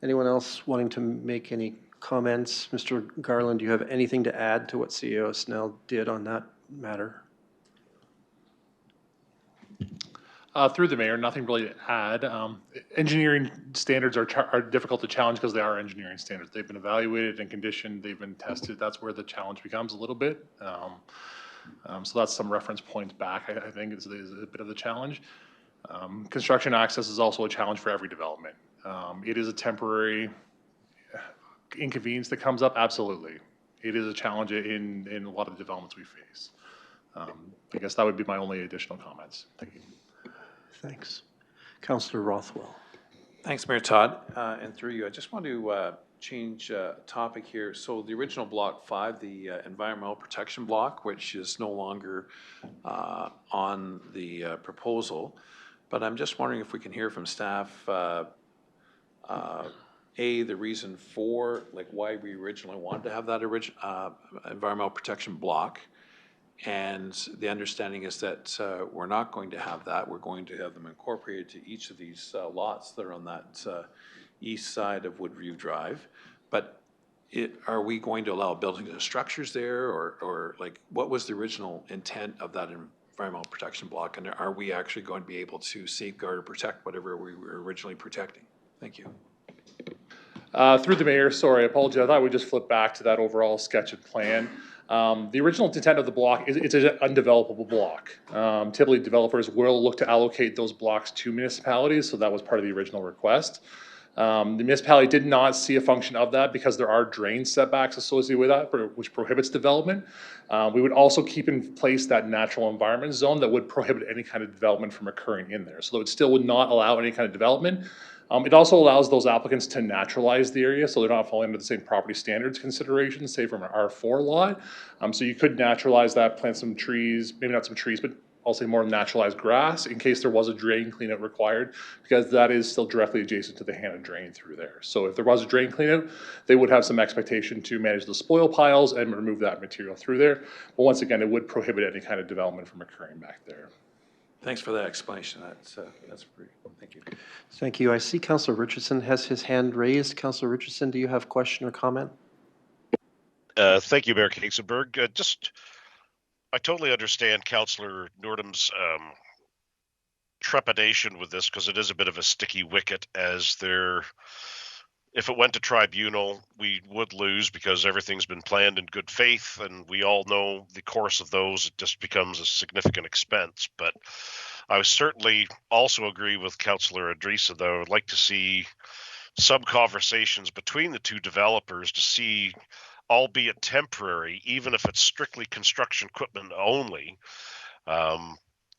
Anyone else wanting to make any comments? Mr. Garland, do you have anything to add to what CEO Snell did on that matter?
Through the mayor, nothing really to add. Engineering standards are difficult to challenge because they are engineering standards. They've been evaluated and conditioned, they've been tested. That's where the challenge becomes a little bit. So that's some reference points back, I think, is a bit of the challenge. Construction access is also a challenge for every development. It is a temporary inconvenience that comes up, absolutely. It is a challenge in a lot of the developments we face. I guess that would be my only additional comments. Thank you.
Thanks. Councillor Rothwell.
Thanks, Mayor Todd. And through you, I just want to change topic here. So the original Block 5, the environmental protection block, which is no longer on the proposal, but I'm just wondering if we can hear from staff, the reason for, why we originally wanted to have that environmental protection block. And the understanding is that we're not going to have that. We're going to have them incorporated to each of these lots that are on that east side of Woodview Drive. But are we going to allow buildings and structures there, or what was the original intent of that environmental protection block? And are we actually going to be able to safeguard or protect whatever we were originally protecting? Thank you.
Through the mayor, sorry, I apologize. I thought we'd just flip back to that overall sketch and plan. The original intent of the block is it's an undevelopable block. Typically, developers will look to allocate those blocks to municipalities, so that was part of the original request. The municipality did not see a function of that because there are drain setbacks associated with that, which prohibits development. We would also keep in place that natural environment zone that would prohibit any kind of development from occurring in there. So it still would not allow any kind of development. It also allows those applicants to naturalize the area, so they're not falling under the same property standards considerations, say from an R4 lot. So you could naturalize that, plant some trees, maybe not some trees, but I'll say more naturalized grass in case there was a drain cleanout required, because that is still directly adjacent to the Hannah drain through there. So if there was a drain cleanout, they would have some expectation to manage the spoil piles and remove that material through there. But once again, it would prohibit any kind of development from occurring back there.
Thanks for that explanation. That's pretty. Thank you.
Thank you. I see Councillor Richardson has his hand raised. Councillor Richardson, do you have a question or comment?
Thank you, Mayor Kiesenberg. I totally understand Councillor Nordham's trepidation with this because it is a bit of a sticky wicket, as if it went to tribunal, we would lose because everything's been planned in good faith, and we all know the course of those. It just becomes a significant expense. But I would certainly also agree with Councillor Adrisa, though. I would like to see some conversations between the two developers to see, albeit temporary, even if it's strictly construction equipment only,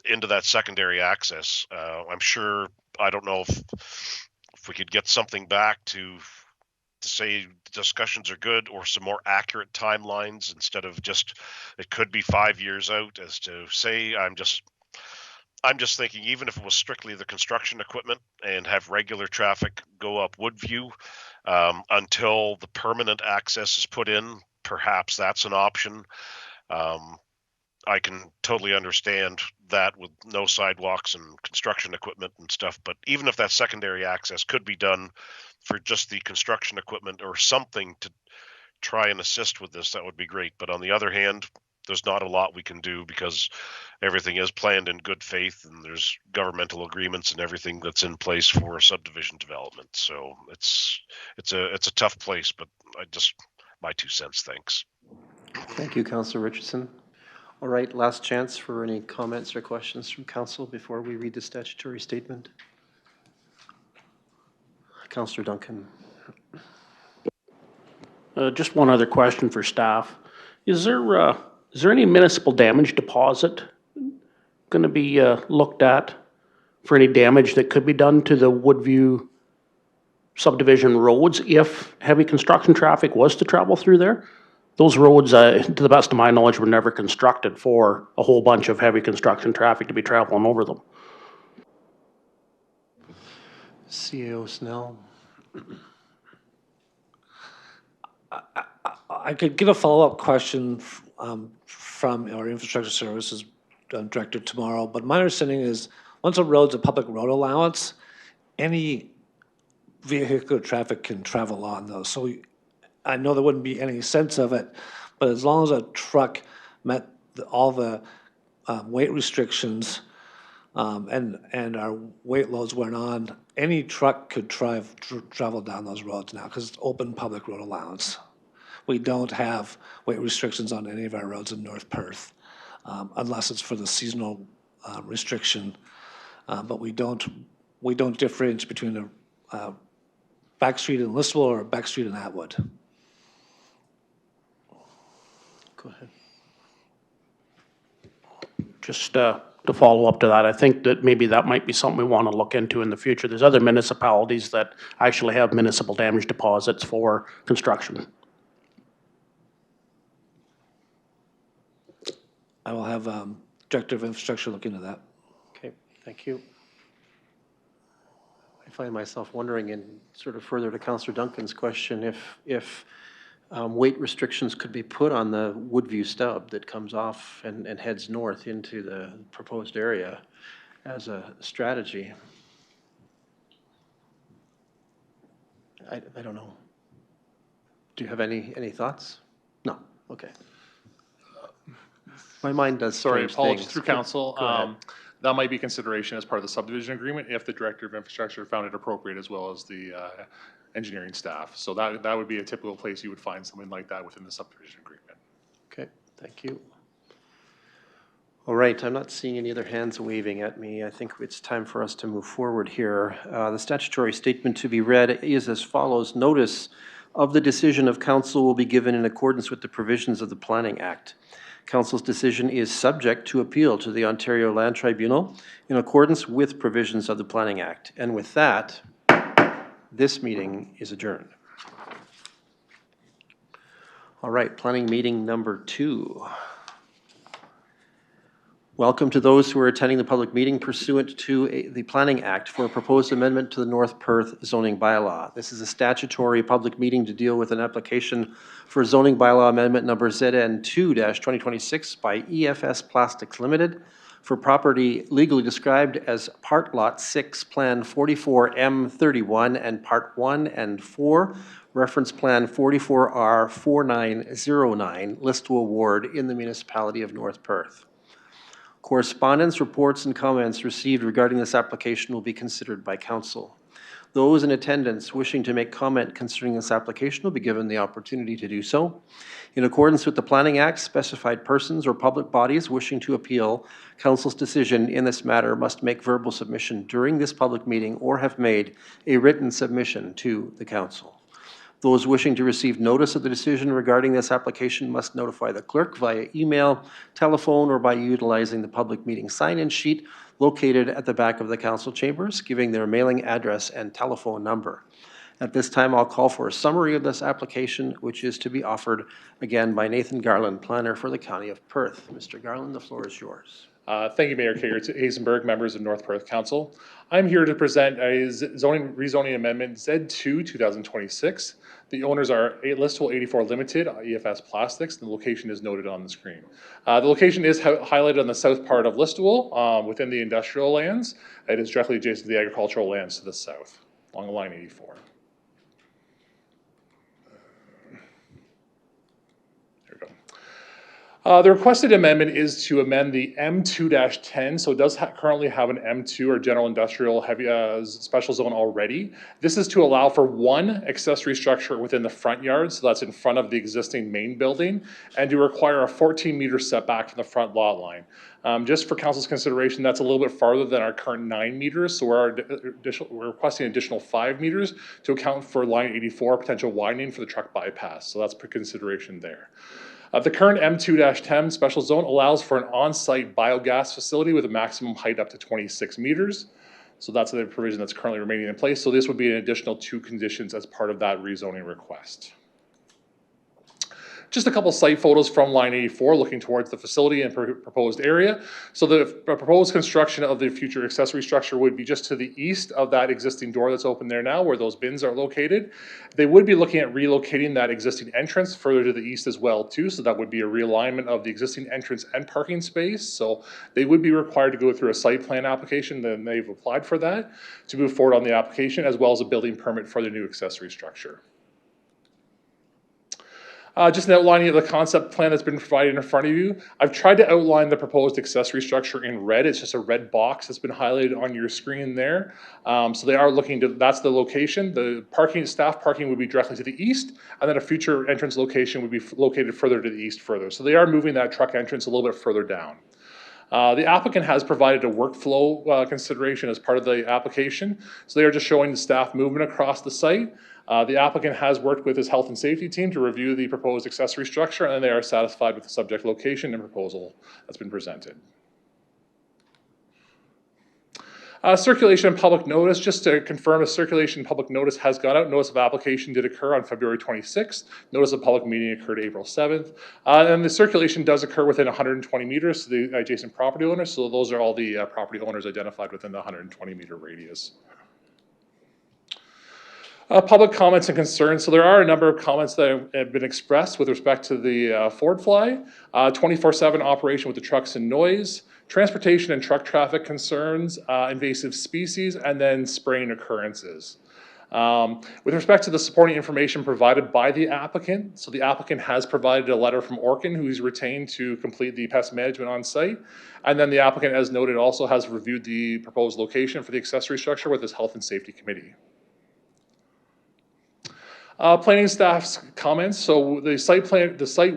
into that secondary access. I'm sure, I don't know if we could get something back to say discussions are good, or some more accurate timelines instead of just it could be 5 years out, as to say. I'm just thinking, even if it was strictly the construction equipment and have regular traffic go up Woodview until the permanent access is put in, perhaps that's an option. I can totally understand that with no sidewalks and construction equipment and stuff, but even if that secondary access could be done for just the construction equipment or something to try and assist with this, that would be great. But on the other hand, there's not a lot we can do because everything is planned in good faith, and there's governmental agreements and everything that's in place for subdivision development. So it's a tough place, but my 2 cents. Thanks.
Thank you, Councillor Richardson. All right, last chance for any comments or questions from council before we read the statutory statement. Councillor Duncan.
Just one other question for staff. Is there any municipal damage deposit going to be looked at for any damage that could be done to the Woodview subdivision roads if heavy construction traffic was to travel through there? Those roads, to the best of my knowledge, were never constructed for a whole bunch of heavy construction traffic to be traveling over them.
CAO Snell.
I could get a follow-up question from our infrastructure services director tomorrow, but my understanding is once a road's a public road allowance, any vehicular traffic can travel on those. So I know there wouldn't be any sense of it, but as long as a truck met all the weight restrictions and our weight loads went on, any truck could travel down those roads now because it's open public road allowance. We don't have weight restrictions on any of our roads in North Perth, unless it's for the seasonal restriction. But we don't differentiate between a back street in Listowel or a back street in Atwood.
Go ahead.
Just to follow up to that, I think that maybe that might be something we want to look into in the future. There's other municipalities that actually have municipal damage deposits for construction.
I will have Director of Infrastructure look into that.
Okay, thank you. I find myself wondering, and sort of further to Councillor Duncan's question, if weight restrictions could be put on the Woodview stub that comes off and heads north into the proposed area as a strategy. I don't know. Do you have any thoughts? No. Okay. My mind does
Sorry,
strange
apologies
things.
through council.
Go ahead.
That might be consideration as part of the subdivision agreement if the director of infrastructure found it appropriate, as well as the engineering staff. So that would be a typical place you would find something like that within the subdivision agreement.
Okay, thank you. All right, I'm not seeing any other hands waving at me. I think it's time for us to move forward here. The statutory statement to be read is as follows. Notice of the decision of council will be given in accordance with the provisions of the Planning Act. Council's decision is subject to appeal to the Ontario Land Tribunal in accordance with provisions of the Planning Act. And with that, this meeting is adjourned. All right, planning meeting number 2. Welcome to those who are attending the public meeting pursuant to the Planning Act for a proposed amendment to the North Perth zoning bylaw. This is a statutory public meeting to deal with an application for zoning bylaw amendment number ZN2-2026 by EFS Plastics Limited for property legally described as Part Lot 6, Plan 44M31 and Part 1 and 4, Reference Plan 44R4909, Listowel Ward in the municipality of North Perth. Correspondence, reports, and comments received regarding this application will be considered by council. Those in attendance wishing to make comment concerning this application will be given the opportunity to do so. In accordance with the Planning Act, specified persons or public bodies wishing to appeal council's decision in this matter must make verbal submission during this public meeting or have made a written submission to the council. Those wishing to receive notice of the decision regarding this application must notify the clerk via email, telephone, or by utilizing the public meeting sign-in sheet located at the back of the council chambers, giving their mailing address and telephone number. At this time, I'll call for a summary of this application, which is to be offered again by Nathan Garland, planner for the County of Perth. Mr. Garland, the floor is yours.
Thank you, Mayor Hazenberg, members of North Perth Council. I'm here to present a rezoning amendment Z2 2026. The owners are Listowel 84 Limited, EFS Plastics. The location is noted on the screen. The location is highlighted on the south part of Listowel within the industrial lands. It is directly adjacent to the agricultural lands to the south along line 84. The requested amendment is to amend the M2-10, so it does currently have an M2 or general industrial heavy special zone already. This is to allow for one accessory structure within the front yard, so that's in front of the existing main building, and to require a 14-meter setback from the front lot line. Just for council's consideration, that's a little bit farther than our current 9 meters, so we're requesting additional 5 meters to account for line 84 potential widening for the truck bypass, so that's for consideration there. The current M2-10 special zone allows for an on-site biogas facility with a maximum height up to 26 meters. So that's the provision that's currently remaining in place. So this would be an additional 2 conditions as part of that rezoning request. Just a couple site photos from line 84 looking towards the facility and proposed area. So the proposed construction of the future accessory structure would be just to the east of that existing door that's open there now where those bins are located. They would be looking at relocating that existing entrance further to the east as well too. So that would be a realignment of the existing entrance and parking space. So they would be required to go through a site plan application, then they've applied for that to move forward on the application as well as a building permit for the new accessory structure. Just an outlining of the concept plan that's been provided in front of you. I've tried to outline the proposed accessory structure in red. It's just a red box that's been highlighted on your screen there. So they are looking to, that's the location. The parking, staff parking would be directly to the east, and then a future entrance location would be located further to the east further. So they are moving that truck entrance a little bit further down. The applicant has provided a workflow consideration as part of the application. So they are just showing the staff movement across the site. The applicant has worked with his health and safety team to review the proposed accessory structure, and they are satisfied with the subject location and proposal that's been presented. Circulation and public notice, just to confirm, a circulation and public notice has gone out. Notice of application did occur on February 26th. Notice of public meeting occurred April 7th. And the circulation does occur within 120 meters to the adjacent property owners. So those are all the property owners identified within the 120 meter radius. Public comments and concerns. So there are a number of comments that have been expressed with respect to the Ford Fly, 24/7 operation with the trucks and noise, transportation and truck traffic concerns, invasive species, and then spraying occurrences. With respect to the supporting information provided by the applicant, so the applicant has provided a letter from Orkin, who is retained to complete the pest management on site. And then the applicant, as noted, also has reviewed the proposed location for the accessory structure with his health and safety committee. Planning staff's comments. So the site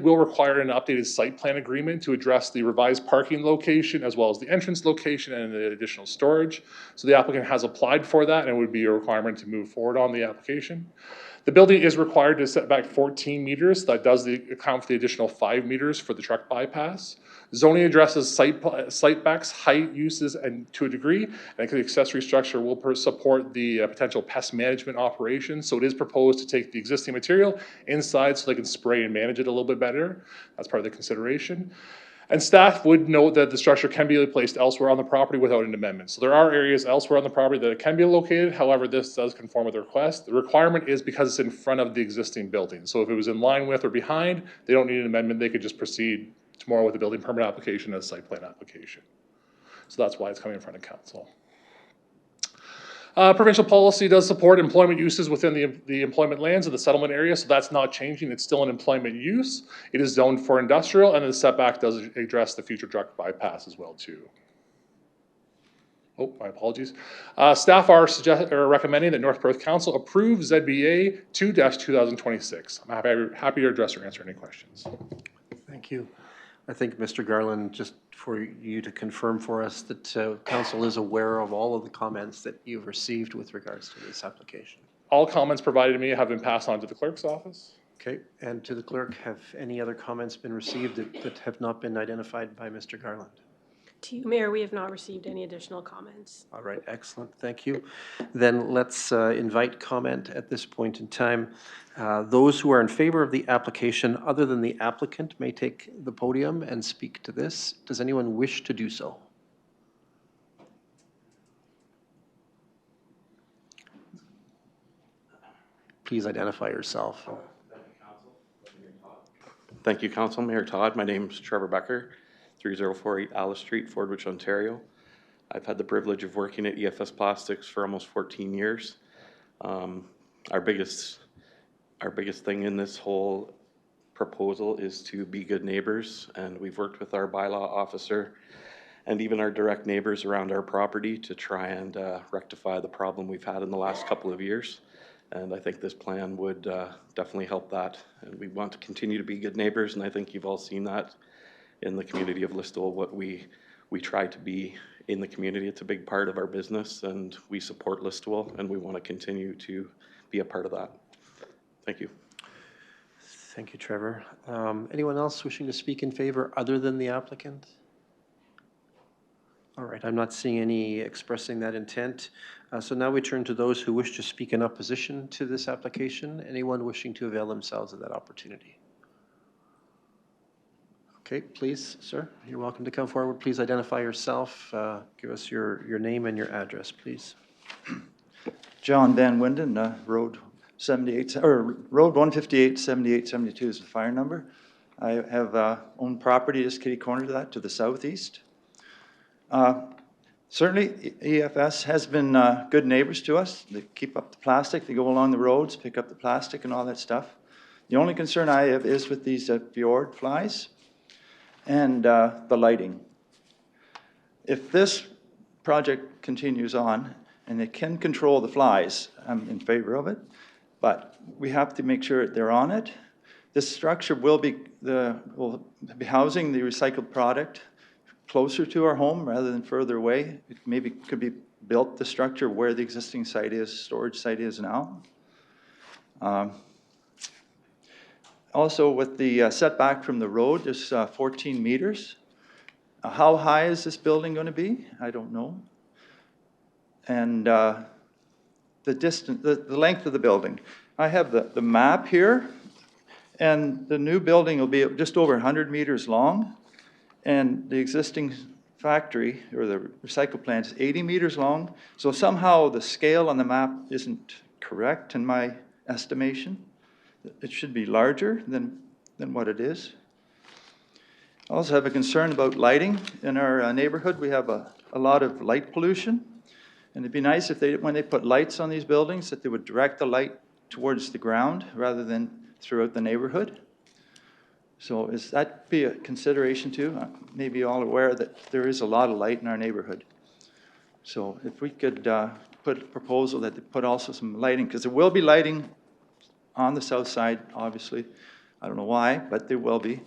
will require an updated site plan agreement to address the revised parking location as well as the entrance location and the additional storage. So the applicant has applied for that, and it would be a requirement to move forward on the application. The building is required to set back 14 meters. That does account for the additional 5 meters for the truck bypass. Zoning addresses site backs, height, uses, and to a degree, and the accessory structure will support the potential pest management operations. So it is proposed to take the existing material inside so they can spray and manage it a little bit better. That's part of the consideration. And staff would note that the structure can be placed elsewhere on the property without an amendment. So there are areas elsewhere on the property that it can be located. However, this does conform with the request. The requirement is because it's in front of the existing building. So if it was in line with or behind, they don't need an amendment. They could just proceed tomorrow with the building permit application as site plan application. So that's why it's coming in front of council. Provincial policy does support employment uses within the employment lands of the settlement area, so that's not changing. It's still an employment use. It is zoned for industrial, and the setback does address the future truck bypass as well too. Oh, my apologies. Staff are recommending that North Perth Council approve ZBA 2-2026. I'm happy to address or answer any questions.
Thank you. I think, Mr. Garland, just for you to confirm for us that council is aware of all of the comments that you've received with regards to this application.
All comments provided to me have been passed on to the clerk's office.
Okay, and to the clerk, have any other comments been received that have not been identified by Mr. Garland?
To you, Mayor, we have not received any additional comments.
All right, excellent, thank you. Then let's invite comment at this point in time. Those who are in favor of the application, other than the applicant, may take the podium and speak to this. Does anyone wish to do so? Please identify yourself.
Thank you, Council. Mayor Todd. My name is Trevor Becker, 3048 Alice Street, Fordwich, Ontario. I've had the privilege of working at EFS Plastics for almost 14 years. Our biggest thing in this whole proposal is to be good neighbors, and we've worked with our bylaw officer and even our direct neighbors around our property to try and rectify the problem we've had in the last couple of years. And I think this plan would definitely help that. And we want to continue to be good neighbors, and I think you've all seen that in the community of Listowel, what we try to be in the community. It's a big part of our business, and we support Listowel, and we want to continue to be a part of that. Thank you.
Thank you, Trevor. Anyone else wishing to speak in favor other than the applicant? All right, I'm not seeing any expressing that intent. So now we turn to those who wish to speak in opposition to this application. Anyone wishing to avail themselves of that opportunity? Okay, please, sir, you're welcome to come forward. Please identify yourself. Give us your name and your address, please.
John Van Winden, Road 78, or Road 158, 7872 is the fire number. I have owned property just kitty corner to that, to the southeast. Certainly, EFS has been good neighbors to us. They keep up the plastic. They go along the roads, pick up the plastic and all that stuff. The only concern I have is with these fjord flies and the lighting. If this project continues on and they can control the flies, I'm in favor of it, but we have to make sure they're on it. This structure will be housing the recycled product closer to our home rather than further away. It maybe could be built the structure where the existing site is, storage site is now. Also with the setback from the road, there's 14 meters. How high is this building going to be? I don't know. And the distance, the length of the building. I have the map here, and the new building will be just over 100 meters long. And the existing factory, or the recycle plant, is 80 meters long. So somehow the scale on the map isn't correct in my estimation. It should be larger than what it is. I also have a concern about lighting. In our neighborhood, we have a lot of light pollution. And it'd be nice if when they put lights on these buildings, that they would direct the light towards the ground rather than throughout the neighborhood. So is that be a consideration too? Maybe all aware that there is a lot of light in our neighborhood. So if we could put a proposal that they put also some lighting, because there will be lighting on the south side, obviously. I don't know why, but there will be.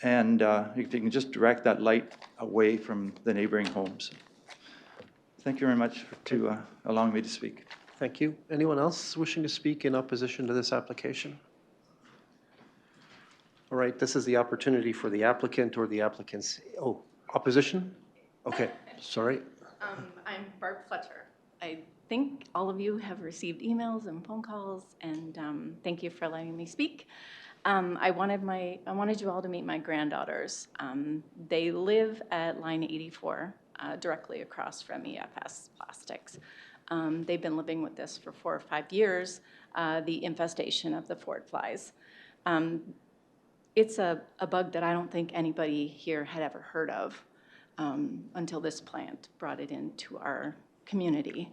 And if you can just direct that light away from the neighboring homes. Thank you very much for allowing me to speak.
Thank you. Anyone else wishing to speak in opposition to this application? All right, this is the opportunity for the applicant or the applicant's, opposition? Okay, sorry.
I'm Barb Fletcher. I think all of you have received emails and phone calls, and thank you for letting me speak. I wanted you all to meet my granddaughters. They live at line 84, directly across from EFS Plastics. They've been living with this for 4 or 5 years, the infestation of the Ford flies. It's a bug that I don't think anybody here had ever heard of until this plant brought it into our community.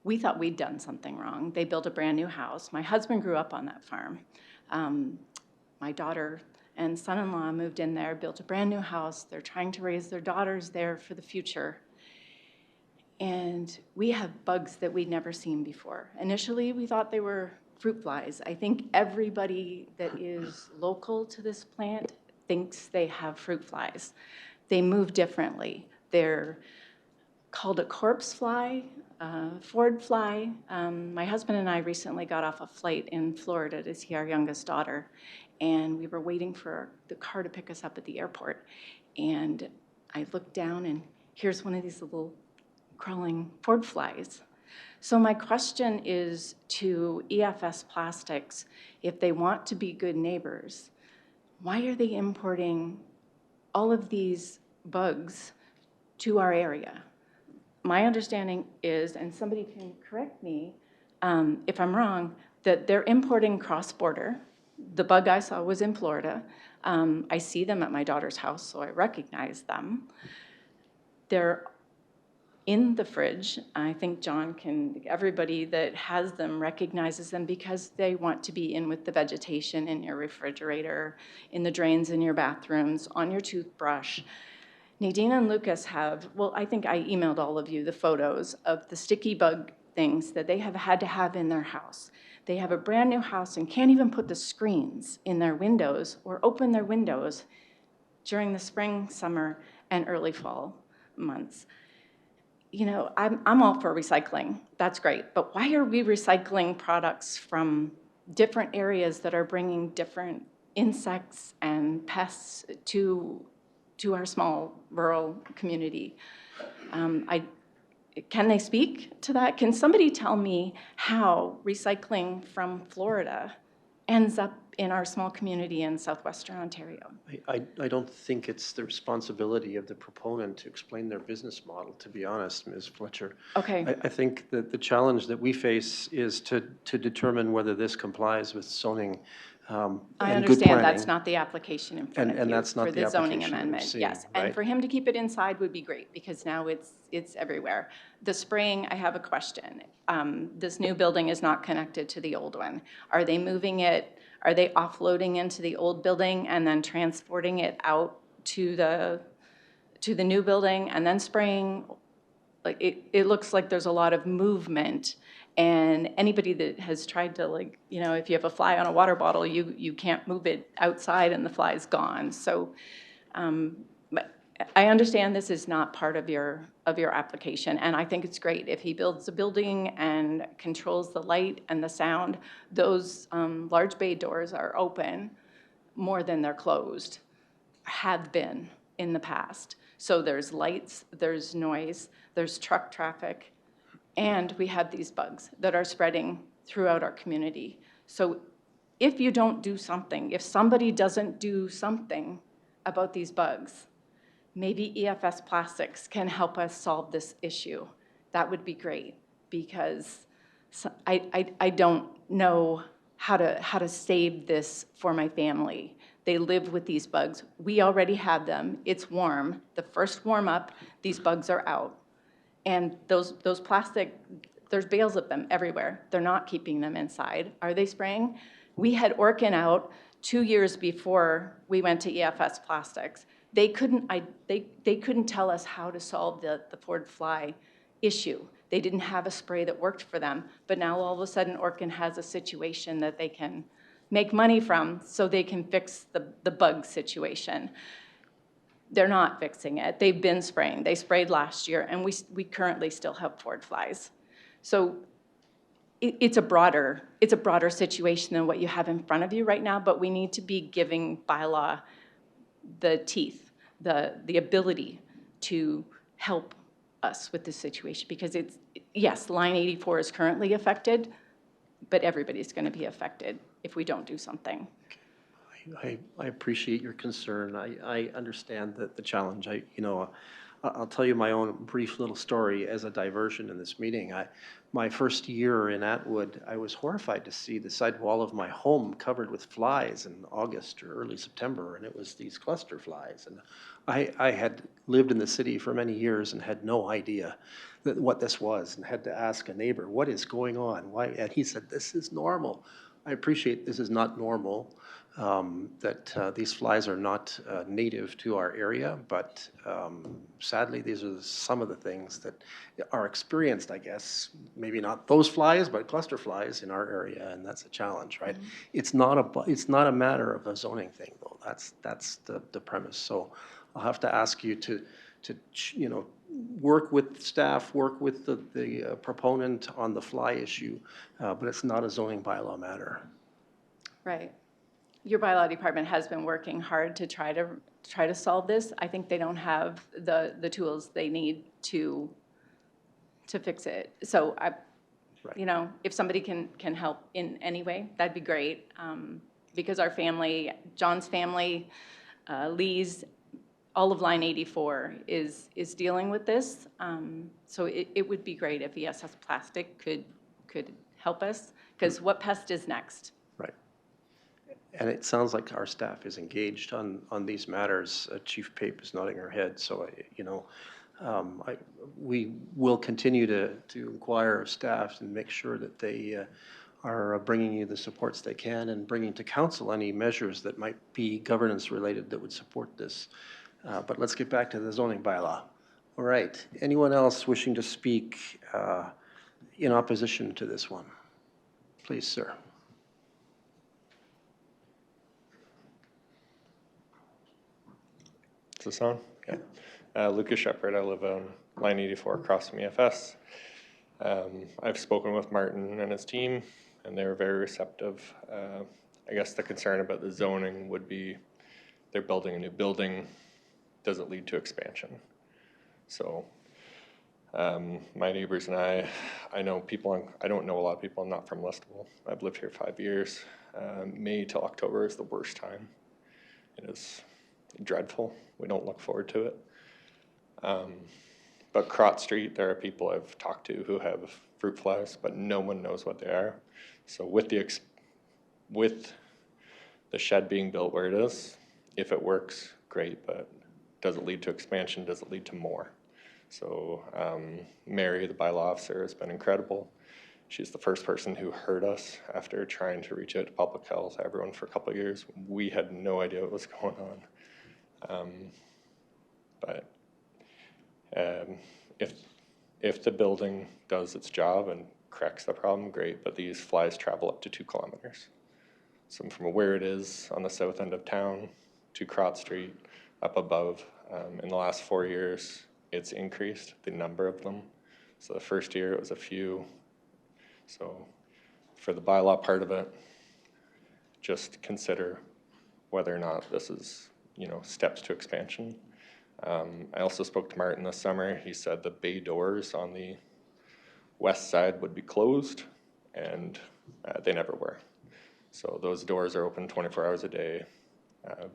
We thought we'd done something wrong. They built a brand new house. My husband grew up on that farm. My daughter and son-in-law moved in there, built a brand new house. They're trying to raise their daughters there for the future. And we have bugs that we'd never seen before. Initially, we thought they were fruit flies. I think everybody that is local to this plant thinks they have fruit flies. They move differently. They're called a corpse fly, Ford fly. My husband and I recently got off a flight in Florida to see our youngest daughter, and we were waiting for the car to pick us up at the airport. And I looked down, and here's one of these little crawling Ford flies. So my question is to EFS Plastics, if they want to be good neighbors, why are they importing all of these bugs to our area? My understanding is, and somebody can correct me if I'm wrong, that they're importing cross-border. The bug I saw was in Florida. I see them at my daughter's house, so I recognize them. They're in the fridge. I think John can, everybody that has them recognizes them because they want to be in with the vegetation in your refrigerator, in the drains in your bathrooms, on your toothbrush. Nadine and Lucas have, well, I think I emailed all of you the photos of the sticky bug things that they have had to have in their house. They have a brand new house and can't even put the screens in their windows or open their windows during the spring, summer, and early fall months. You know, I'm all for recycling. That's great. But why are we recycling products from different areas that are bringing different insects and pests to our small rural community? Can they speak to that? Can somebody tell me how recycling from Florida ends up in our small community in southwestern Ontario?
I don't think it's the responsibility of the proponent to explain their business model, to be honest, Ms. Fletcher.
Okay.
I think that the challenge that we face is to determine whether this complies with zoning
I
and good
understand
planning.
that's not the application in front of
And
you
that's not
for
the
the zoning
application that we're
amendment.
seeing,
Yes, and
right?
for him to keep it inside would be great because now it's everywhere. The spraying, I have a question. This new building is not connected to the old one. Are they moving it? Are they offloading into the old building and then transporting it out to the new building and then spraying? Like it looks like there's a lot of movement, and anybody that has tried to, like, you know, if you have a fly on a water bottle, you can't move it outside and the fly's gone. So but I understand this is not part of your application, and I think it's great. If he builds a building and controls the light and the sound, those large bay doors are open more than they're closed, have been in the past. So there's lights, there's noise, there's truck traffic, and we have these bugs that are spreading throughout our community. So if you don't do something, if somebody doesn't do something about these bugs, maybe EFS Plastics can help us solve this issue. That would be great, because I don't know how to save this for my family. They live with these bugs. We already have them. It's warm. The first warm up, these bugs are out. And those plastic, there's bales of them everywhere. They're not keeping them inside. Are they spraying? We had Orkin out 2 years before we went to EFS Plastics. They couldn't tell us how to solve the Ford fly issue. They didn't have a spray that worked for them. But now all of a sudden Orkin has a situation that they can make money from so they can fix the bug situation. They're not fixing it. They've been spraying. They sprayed last year, and we currently still have Ford flies. So it's a broader situation than what you have in front of you right now, but we need to be giving bylaw the teeth, the ability to help us with this situation, because it's, yes, line 84 is currently affected, but everybody's going to be affected if we don't do something.
I appreciate your concern. I understand the challenge. I'll tell you my own brief little story as a diversion in this meeting. My first year in Atwood, I was horrified to see the side wall of my home covered with flies in August or early September, and it was these cluster flies. And I had lived in the city for many years and had no idea what this was, and had to ask a neighbor, what is going on? Why? And he said, this is normal. I appreciate this is not normal, that these flies are not native to our area, but sadly, these are some of the things that are experienced, I guess, maybe not those flies, but cluster flies in our area, and that's a challenge, right? It's not a matter of a zoning thing, though. That's the premise. So I'll have to ask you to you know, work with staff, work with the proponent on the fly issue, but it's not a zoning bylaw matter.
Right. Your bylaw department has been working hard to try to solve this. I think they don't have the tools they need to fix it. So you know, if somebody can help in any way, that'd be great. Because our family, John's family, Lee's, all of line 84 is dealing with this. So it would be great if ESS Plastic could help us, because what pest is next?
Right. And it sounds like our staff is engaged on these matters. Chief Pape is nodding her head, so you know, we will continue to inquire of staff and make sure that they are bringing you the supports they can and bringing to council any measures that might be governance related that would support this. But let's get back to the zoning bylaw. All right. Anyone else wishing to speak in opposition to this one? Please, sir.
Is this on? Okay. Lucas Shepard. I live on line 84 across from EFS. I've spoken with Martin and his team, and they were very receptive. I guess the concern about the zoning would be they're building a new building. Does it lead to expansion? So my neighbors and I know people, I don't know a lot of people, I'm not from Listowel. I've lived here 5 years. May till October is the worst time. It is dreadful. We don't look forward to it. But Crott Street, there are people I've talked to who have fruit flies, but no one knows what they are. So with the shed being built where it is, if it works, great, but does it lead to expansion? Does it lead to more? So Mary, the bylaw officer, has been incredible. She's the first person who heard us after trying to reach out to public health, everyone for a couple of years. We had no idea what was going on. But if the building does its job and corrects the problem, great, but these flies travel up to 2 kilometers. So from where it is on the south end of town to Crott Street, up above, in the last 4 years, it's increased the number of them. So the first year it was a few. So for the bylaw part of it, just consider whether or not this is, you know, steps to expansion. I also spoke to Martin this summer. He said the bay doors on the west side would be closed, and they never were. So those doors are open 24 hours a day,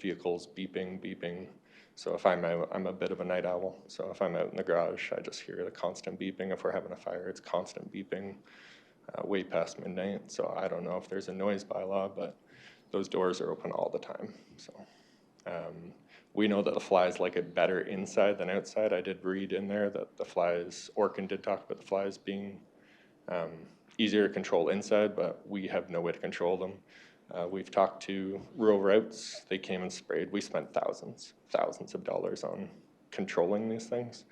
vehicles beeping. So if I'm a bit of a night owl, so if I'm out in the garage, I just hear the constant beeping. If we're having a fire, it's constant beeping way past midnight. So I don't know if there's a noise bylaw, but those doors are open all the time. So we know that the flies like it better inside than outside. I did read in there that the flies, Orkin did talk about the flies being easier to control inside, but we have no way to control them. We've talked to rural routes. They came and sprayed. We spent thousands of dollars on controlling these things.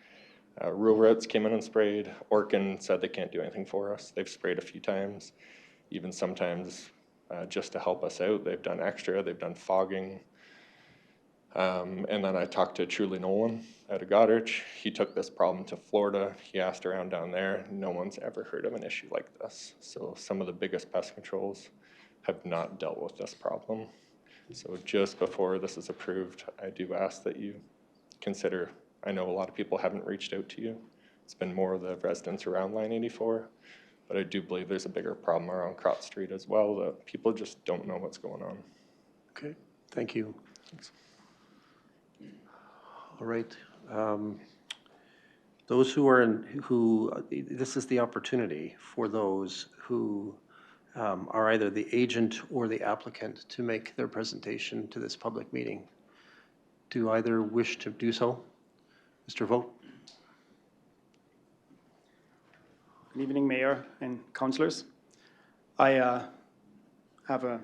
Rural routes came in and sprayed. Orkin said they can't do anything for us. They've sprayed a few times, even sometimes just to help us out. They've done extra. They've done fogging. And then I talked to Truly Nolan out of Goderich. He took this problem to Florida. He asked around down there. No one's ever heard of an issue like this. So some of the biggest pest controls have not dealt with this problem. So just before this is approved, I do ask that you consider, I know a lot of people haven't reached out to you. It's been more of the residents around line 84, but I do believe there's a bigger problem around Crott Street as well that people just don't know what's going on.
Okay, thank you.
Thanks.
All right. Those this is the opportunity for those who are either the agent or the applicant to make their presentation to this public meeting. Do either wish to do so? Mr. Vogt?
Good evening, Mayor and councillors. I have a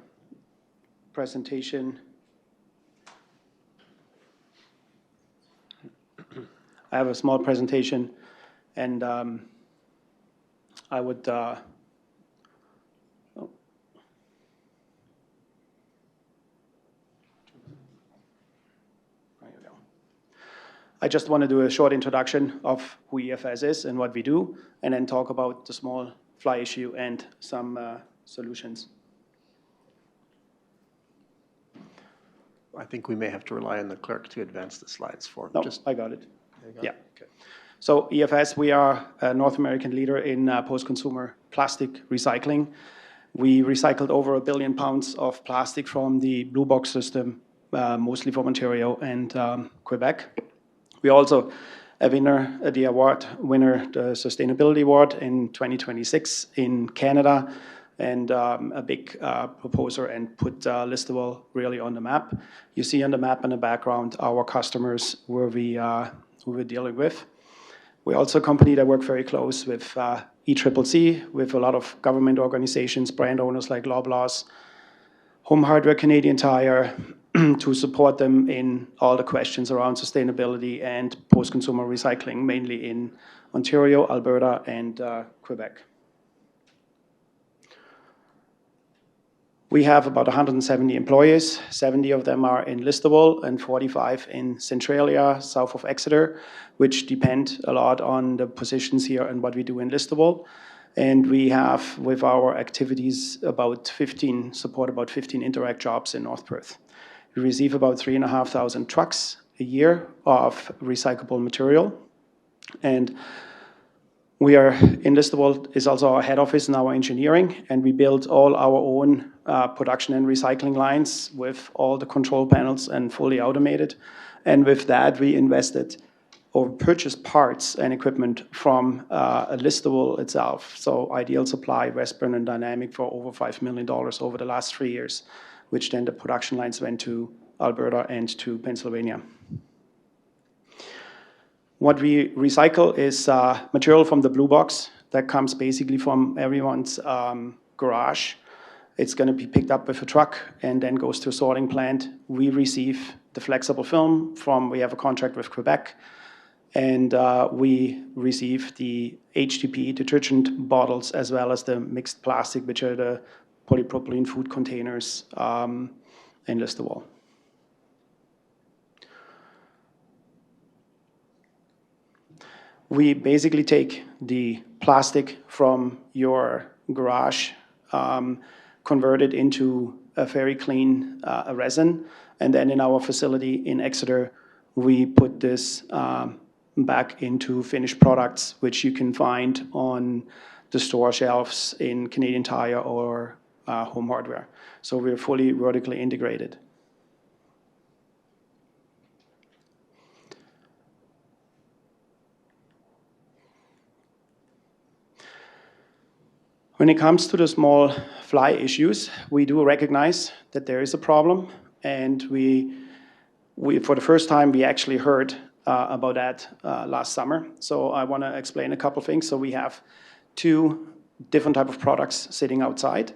presentation. I have a small presentation, and I would I just want to do a short introduction of who EFS is and what we do, and then talk about the small fly issue and some solutions.
I think we may have to rely on the clerk to advance the slides for.
No, I got it. Yeah. Okay. So EFS, we are a North American leader in post-consumer plastic recycling. We recycled over 1 billion pounds of plastic from the Blue Box system, mostly from Ontario and Quebec. We also the award winner, the Sustainability Award in 2026 in Canada, and a big proposer and put Listowel really on the map. You see on the map in the background our customers who we're dealing with. We're also a company that work very close with ECCC, with a lot of government organizations, brand owners like Loblaws, Home Hardware, Canadian Tire, to support them in all the questions around sustainability and post-consumer recycling, mainly in Ontario, Alberta, and Quebec. We have about 170 employees. 70 of them are in Listowel and 45 in Centralia, south of Exeter, which depend a lot on the positions here and what we do in Listowel. And we have, with our activities, support about 15 indirect jobs in North Perth. We receive about 3,500 trucks a year of recyclable material. And we are in Listowel is also our head office in our engineering, and we build all our own production and recycling lines with all the control panels and fully automated. And with that, we invested or purchased parts and equipment from Listowel itself. So Ideal Supply, Westburn, and Dynamic for over $5 million over the last 3 years, which then the production lines went to Alberta and to Pennsylvania. What we recycle is material from the Blue Box that comes basically from everyone's garage. It's going to be picked up with a truck and then goes to a sorting plant. We receive the flexible film we have a contract with Quebec, and we receive the HDPE detergent bottles as well as the mixed plastic, which are the polypropylene food containers in Listowel. We basically take the plastic from your garage, convert it into a very clean resin, and then in our facility in Exeter, we put this back into finished products, which you can find on the store shelves in Canadian Tire or Home Hardware. So we're fully vertically integrated. When it comes to the small fly issues, we do recognize that there is a problem, and we for the first time, we actually heard about that last summer. So I want to explain a couple things. So we have 2 different type of products sitting outside.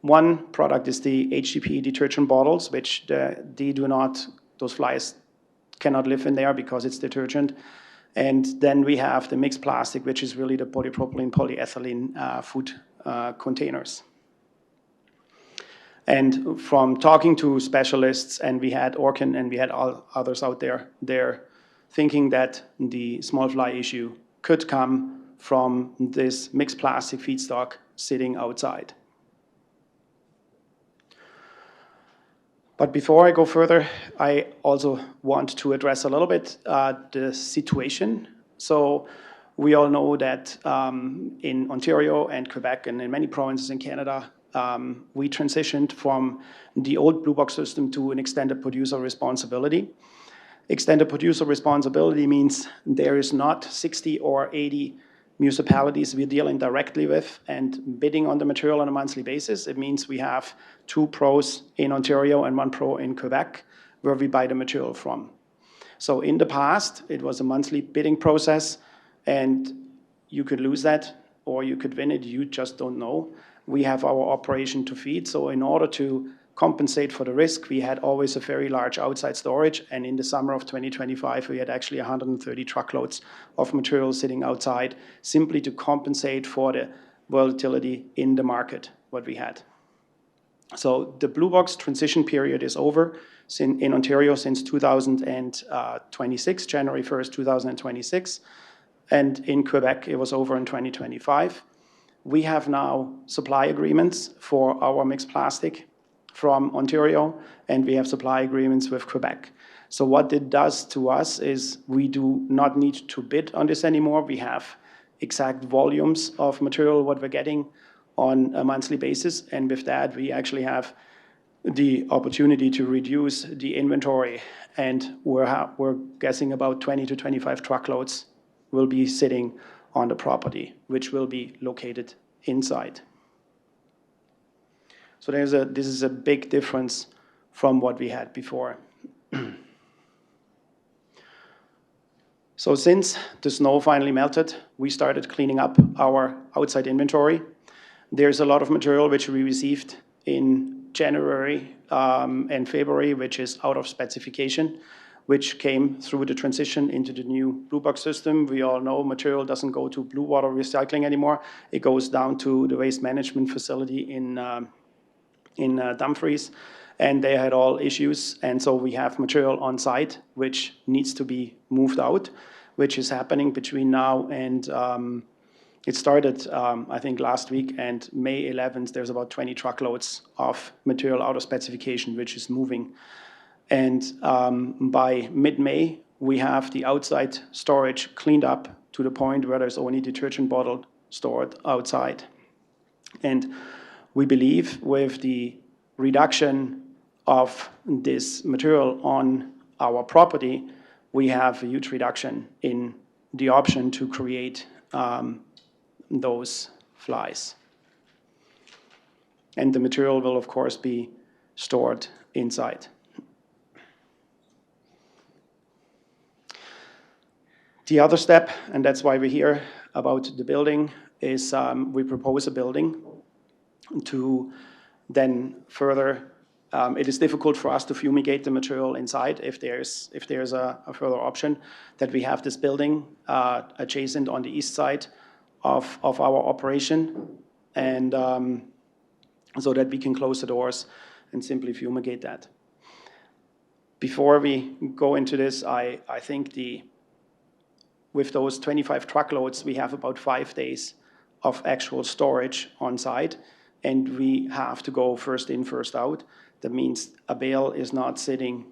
One product is the HDPE detergent bottles, which those flies cannot live in there because it's detergent. And then we have the mixed plastic, which is really the polypropylene, polyethylene food containers. And from talking to specialists, and we had Orkin and we had all others out there, they're thinking that the small fly issue could come from this mixed plastic feedstock sitting outside. But before I go further, I also want to address a little bit the situation. So we all know that in Ontario and Quebec and in many provinces in Canada, we transitioned from the old Blue Box system to an extended producer responsibility. Extended producer responsibility means there is not 60 or 80 municipalities we're dealing directly with and bidding on the material on a monthly basis. It means we have 2 pros in Ontario and 1 pro in Quebec where we buy the material from. So in the past, it was a monthly bidding process, and you could lose that or you could win it, you just don't know. we have our operation to feed. So in order to compensate for the risk, we had always a very large outside storage. And in the summer of 2025, we had actually 130 truckloads of material sitting outside, simply to compensate for the volatility in the market, what we had. So the Blue Box transition period is over in Ontario since 2026, January 1st, 2026. And in Quebec, it was over in 2025. We have now supply agreements for our mixed plastic from Ontario, and we have supply agreements with Quebec. So what it does to us is we do not need to bid on this anymore. We have exact volumes of material, what we're getting on a monthly basis. And with that, we actually have the opportunity to reduce the inventory. And we're guessing about 20 to 25 truckloads will be sitting on the property, which will be located inside. So this is a big difference from what we had before. So since the snow finally melted, we started cleaning up our outside inventory. There's a lot of material which we received in January and February, which is out of specification, which came through the transition into the new Blue Box system. We all know material doesn't go to blue water recycling anymore. It goes down to the waste management facility in Dumfries, and they had all issues. And so we have material on site which needs to be moved out, which is happening between now and it started, I think, last week, and May 11th, there's about 20 truckloads of material out of specification, which is moving. And by mid-May, we have the outside storage cleaned up to the point where there's only detergent bottle stored outside. And we believe with the reduction of this material on our property, we have a huge reduction in the option to create those flies. And the material will, of course, be stored inside. The other step, and that's why we're here about the building, is we propose a building to then further, it is difficult for us to fumigate the material inside if there's a further option, that we have this building adjacent on the east side of our operation, and so that we can close the doors and simply fumigate that. Before we go into this, I think with those 25 truckloads, we have about 5 days of actual storage on site, and we have to go first in, first out. That means a bale is not sitting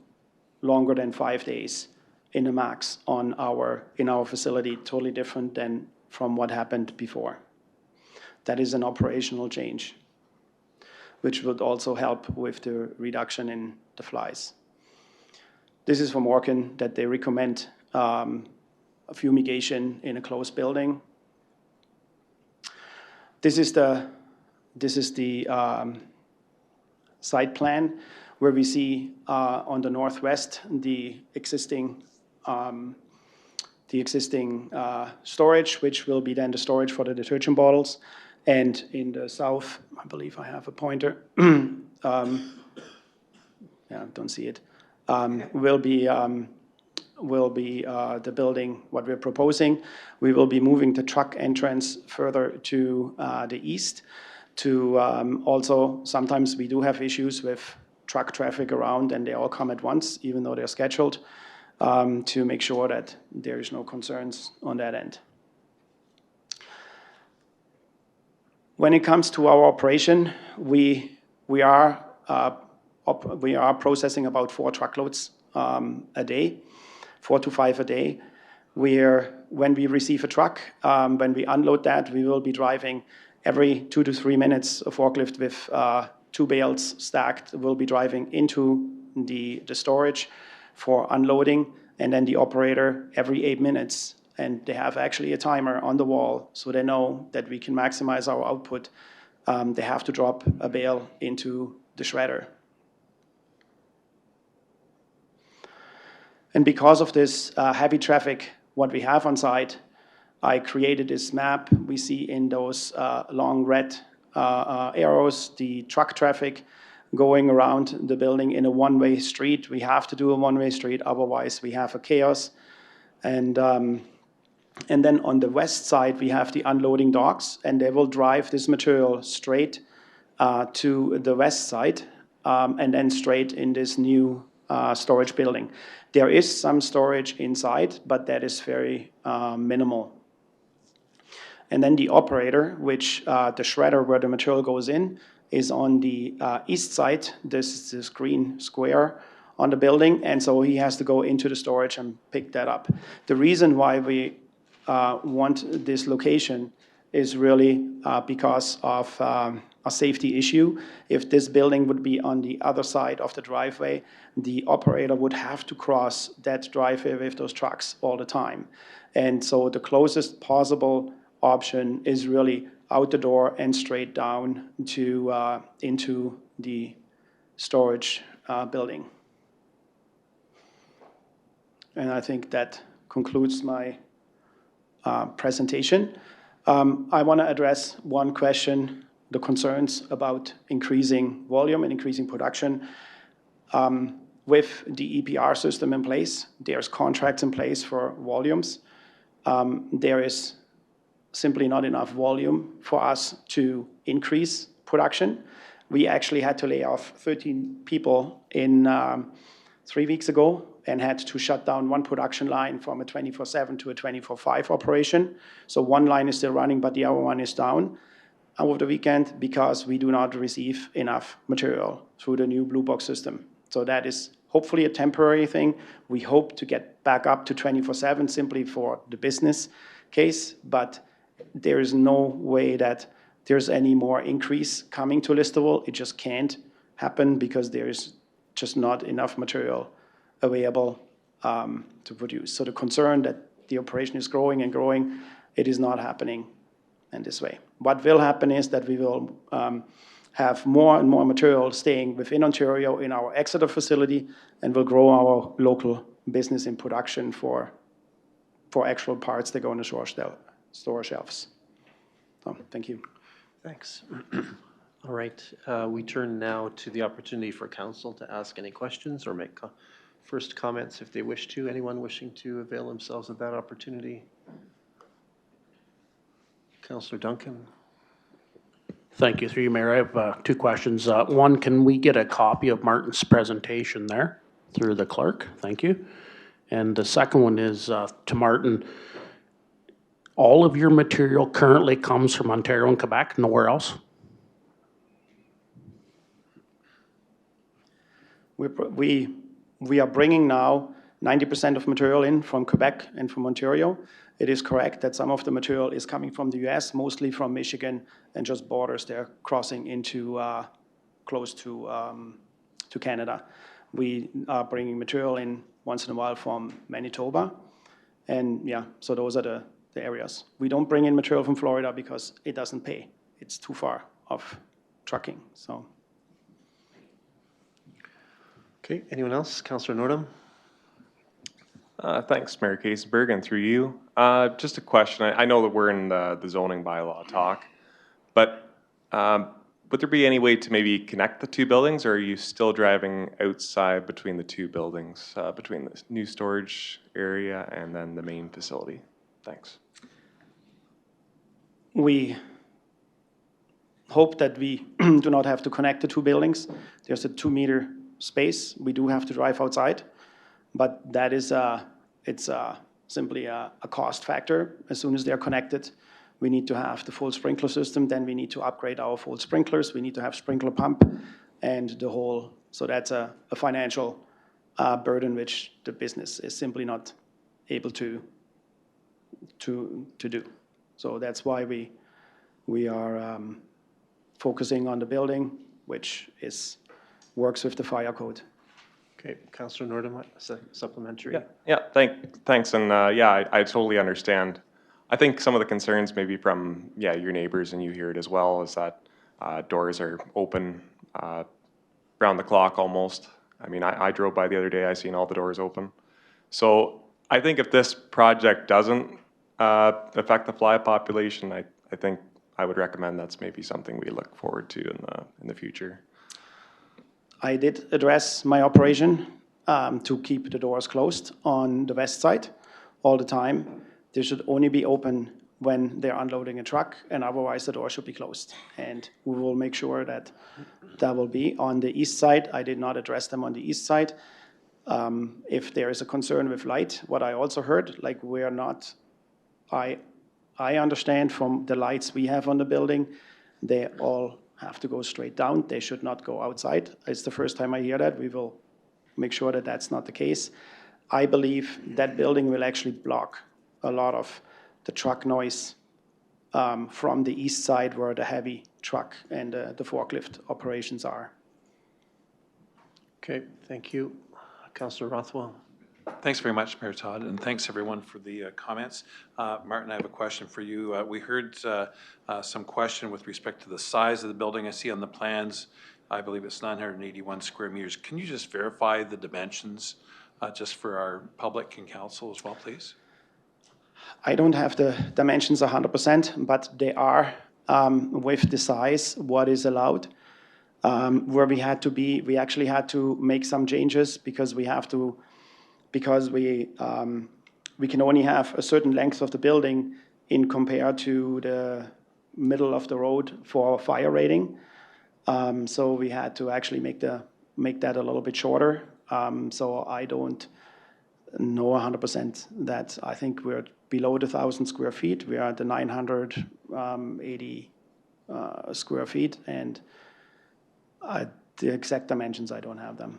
longer than 5 days in a max in our facility, totally different than from what happened before. That is an operational change, which would also help with the reduction in the flies. This is from Orkin, that they recommend a fumigation in a closed building. This is the site plan, where we see on the northwest the existing storage, which will be then the storage for the detergent bottles. And in the south, I believe I have a pointer. Yeah, don't see it. Will be the building, what we're proposing. We will be moving the truck entrance further to the east. Also, sometimes we do have issues with truck traffic around, and they all come at once, even though they're scheduled, to make sure that there is no concerns on that end. When it comes to our operation, we are processing about 4 truckloads a day, 4 to 5 a day. When we receive a truck, when we unload that, we will be driving every 2 to 3 minutes. A forklift with 2 bales stacked will be driving into the storage for unloading, and then the operator every 8 minutes. And they have actually a timer on the wall, so they know that we can maximize our output. They have to drop a bale into the shredder. And because of this heavy traffic, what we have on site, I created this map we see in those long red arrows, the truck traffic going around the building in a one-way street. We have to do a one-way street, otherwise we have a chaos. And then on the west side, we have the unloading docks, and they will drive this material straight to the west side, and then straight in this new storage building. There is some storage inside, but that is very minimal. And then the operator, which the shredder where the material goes in, is on the east side. This green square on the building, and so he has to go into the storage and pick that up. The reason why we want this location is really because of a safety issue. If this building would be on the other side of the driveway, the operator would have to cross that driveway with those trucks all the time. And so the closest possible option is really out the door and straight down to into the storage building. And I think that concludes my presentation. I want to address one question, the concerns about increasing volume and increasing production. With the EPR system in place, there's contracts in place for volumes. There is simply not enough volume for us to increase production. We actually had to lay off 13 people in 3 weeks ago and had to shut down one production line from a 24/7 to a 24/5 operation. So one line is still running, but the other one is down over the weekend because we do not receive enough material through the new Blue Box system. So that is hopefully a temporary thing. We hope to get back up to 24/7 simply for the business case, but there is no way that there's any more increase coming to Listowel. It just can't happen because there is just not enough material available to produce. So the concern that the operation is growing and growing, it is not happening in this way. What will happen is that we will have more and more material staying within Ontario in our Exeter facility, and will grow our local business in production for actual parts that go on the store shelves. So, thank you.
Thanks. All right, we turn now to the opportunity for council to ask any questions or make first comments if they wish to. Anyone wishing to avail themselves of that opportunity? Councillor Duncan.
Thank you, through you, Mayor. I have two questions. One, can we get a copy of Martin's presentation there through the clerk? Thank you. And the second one is to Martin. All of your material currently comes from Ontario and Quebec, nowhere else?
We are bringing now 90% of material in from Quebec and from Ontario. It is correct that some of the material is coming from the US, mostly from Michigan, and just borders there crossing into close to Canada. We are bringing material in once in a while from Manitoba. And yeah, so those are the areas. We don't bring in material from Florida because it doesn't pay. It's too far of trucking, so.
Okay, anyone else? Councillor Nordham.
Thanks, Mayor Kasenberg, and through you. Just a question. I know that we're in the zoning bylaw talk, but would there be any way to maybe connect the two buildings, or are you still driving outside between the two buildings, between the new storage area and then the main facility? Thanks.
We hope that we do not have to connect the two buildings. There's a 2-meter space. We do have to drive outside, but that is it's simply a cost factor. As soon as they're connected, we need to have the full sprinkler system. Then we need to upgrade our full sprinklers. We need to have sprinkler pump and the whole. So that's a financial burden which the business is simply not able to do. So that's why we are focusing on the building, which works with the fire code.
Okay, Councillor Nordham, supplementary.
Yeah, thanks, and yeah, I totally understand. I think some of the concerns maybe from, your neighbors, and you hear it as well, is that doors are open round the clock almost. I mean, I drove by the other day, I seen all the doors open. So I think if this project doesn't affect the fly population, I think I would recommend that's maybe something we look forward to in the future.
I did address my operation to keep the doors closed on the west side all the time. They should only be open when they're unloading a truck, and otherwise the door should be closed. And we will make sure that that will be. On the east side, I did not address them on the east side. If there is a concern with light, what I also heard, like we're not, I understand from the lights we have on the building, they all have to go straight down. They should not go outside. It's the first time I hear that. We will make sure that that's not the case. I believe that building will actually block a lot of the truck noise from the east side where the heavy truck and the forklift operations are.
Okay, thank you. Councillor Rothwell.
Thanks very much, Mayor Todd, and thanks everyone for the comments. Martin, I have a question for you. We heard some question with respect to the size of the building. I see on the plans, I believe it's 981 square meters. Can you just verify the dimensions just for our public and council as well, please?
I don't have the dimensions 100%, but they are with the size, what is allowed. Where we actually had to make some changes because we can only have a certain length of the building in compared to the middle of the road for fire rating. So we had to actually make that a little bit shorter. So I don't know 100% that. I think we're below the 1,000 square feet. We are at the 980 square feet, and the exact dimensions, I don't have them.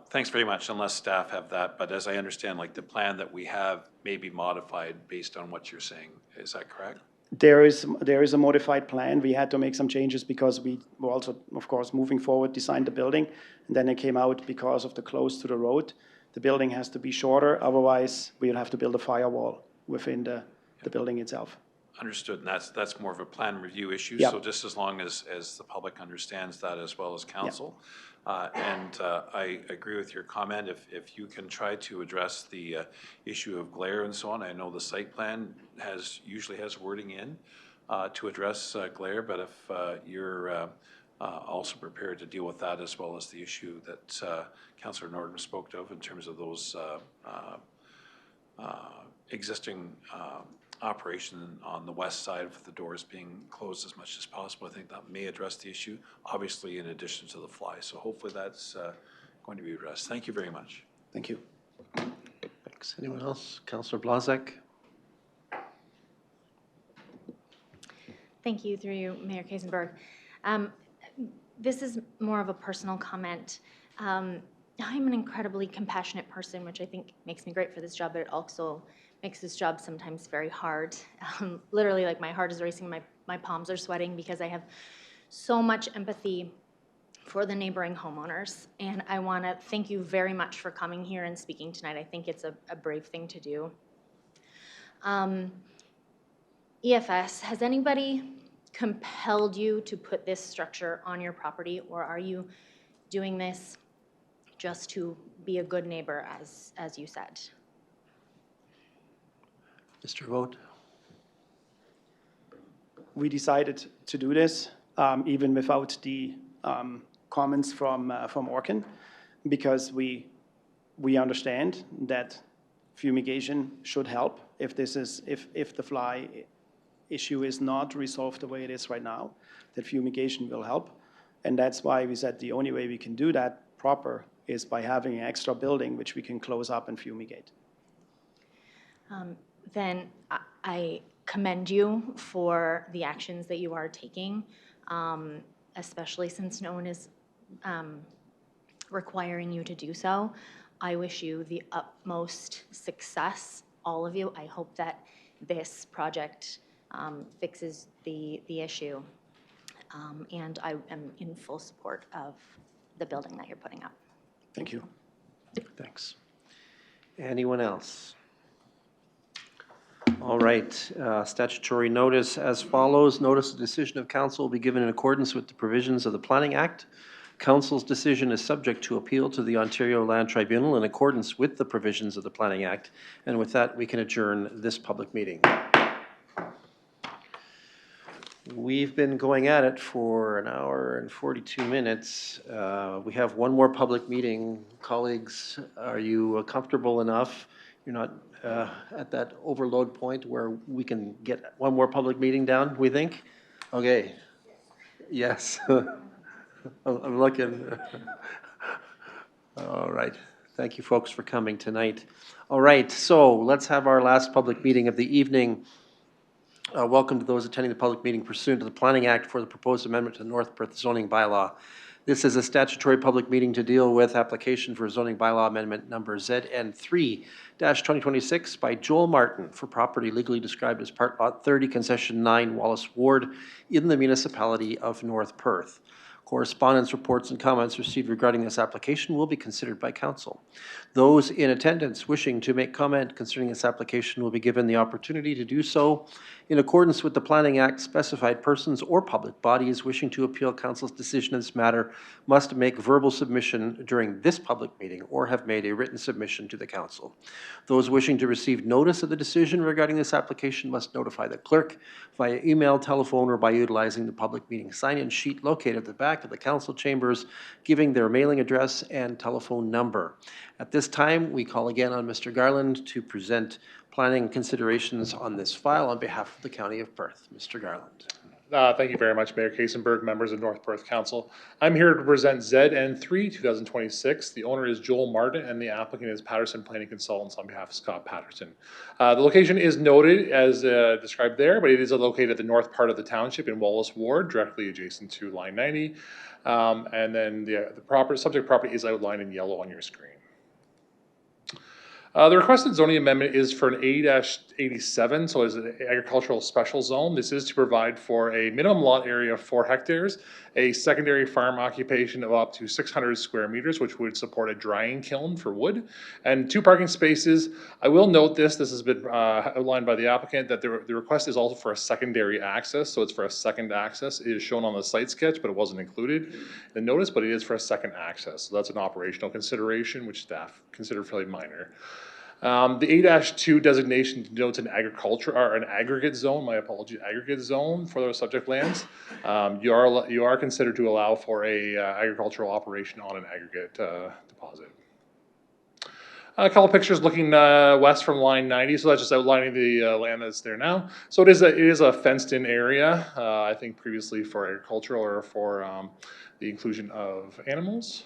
Thanks very much, unless staff have that. But as I understand, like the plan that we have may be modified based on what you're saying. Is that correct?
There is a modified plan. We had to make some changes because we were also, of course, moving forward, designed the building. And then it came out because of the close to the road. The building has to be shorter. Otherwise, we'll have to build a firewall within the building itself.
Understood, and that's more of a plan review issue.
Yep.
So just as long as the public understands that as well as council. Yep. I agree with your comment. If you can try to address the issue of glare and so on. I know the site plan usually has wording in to address glare, but if you're also prepared to deal with that as well as the issue that Councillor Norton spoke of in terms of those existing operation on the west side with the doors being closed as much as possible. I think that may address the issue, obviously in addition to the fly. So hopefully that's going to be addressed. Thank you very much.
Thank you.
Thanks. Anyone else? Councillor Blazek.
Thank you, through you, Mayor Kaysenberg. This is more of a personal comment. I'm an incredibly compassionate person, which I think makes me great for this job, but it also makes this job sometimes very hard. Literally, like my heart is racing, my palms are sweating because I have so much empathy for the neighboring homeowners. And I want to thank you very much for coming here and speaking tonight. I think it's a brave thing to do. EFS, has anybody compelled you to put this structure on your property, or are you doing this just to be a good neighbor, as you said?
Mr. Vogt.
We decided to do this even without the comments from Orkin, because we understand that fumigation should help if the fly issue is not resolved the way it is right now, that fumigation will help. And that's why we said the only way we can do that proper is by having an extra building which we can close up and fumigate.
Then I commend you for the actions that you are taking, especially since no one is requiring you to do so. I wish you the utmost success, all of you. I hope that this project fixes the issue. And I am in full support of the building that you're putting up.
Thank you.
Thanks. Anyone else? All right, statutory notice as follows. Notice the decision of council will be given in accordance with the provisions of the Planning Act. Council's decision is subject to appeal to the Ontario Land Tribunal in accordance with the provisions of the Planning Act. And with that, we can adjourn this public meeting. We've been going at it for an hour and 42 minutes. We have one more public meeting. Colleagues, are you comfortable enough? You're not at that overload point where we can get one more public meeting down, we think? Okay. Yes. I'm looking. All right. Thank you, folks, for coming tonight. All right, so let's have our last public meeting of the evening. Welcome to those attending the public meeting pursuant to the Planning Act for the proposed amendment to the North Perth zoning bylaw. This is a statutory public meeting to deal with application for zoning bylaw amendment number ZN3-2026 by Joel Martin for property legally described as Part Lot 30, Concession 9, Wallace Ward, in the municipality of North Perth. Correspondence, reports, and comments received regarding this application will be considered by council. Those in attendance wishing to make comment concerning this application will be given the opportunity to do so. In accordance with the Planning Act, specified persons or public bodies wishing to appeal council's decision in this matter must make verbal submission during this public meeting or have made a written submission to the council. Those wishing to receive notice of the decision regarding this application must notify the clerk via email, telephone, or by utilizing the public meeting sign-in sheet located at the back of the council chambers, giving their mailing address and telephone number. At this time, we call again on Mr. Garland to present planning considerations on this file on behalf of the County of Perth. Mr. Garland.
Thank you very much, Mayor Kasenberg, members of North Perth Council. I'm here to present ZN3 2026. The owner is Joel Martin and the applicant is Patterson Planning Consultants on behalf of Scott Patterson. The location is noted as described there, but it is located at the north part of the township in Wallace Ward, directly adjacent to Line 90. And then the subject property is outlined in yellow on your screen. The requested zoning amendment is for an A-87, so it's an agricultural special zone. This is to provide for a minimum lot area of 4 hectares, a secondary farm occupation of up to 600 square meters, which would support a drying kiln for wood, and 2 parking spaces. I will note this has been outlined by the applicant, that the request is also for a secondary access, so it's for a second access. It is shown on the site sketch, but it wasn't included in the notice, but it is for a second access. So that's an operational consideration, which staff consider fairly minor. The A-2 designation denotes an agriculture or an aggregate zone, aggregate zone for those subject lands. You are considered to allow for a agricultural operation on an aggregate deposit. A couple pictures looking west from line 90, so that's just outlining the land that's there now. So it is a fenced-in area, I think previously for agricultural or for the inclusion of animals.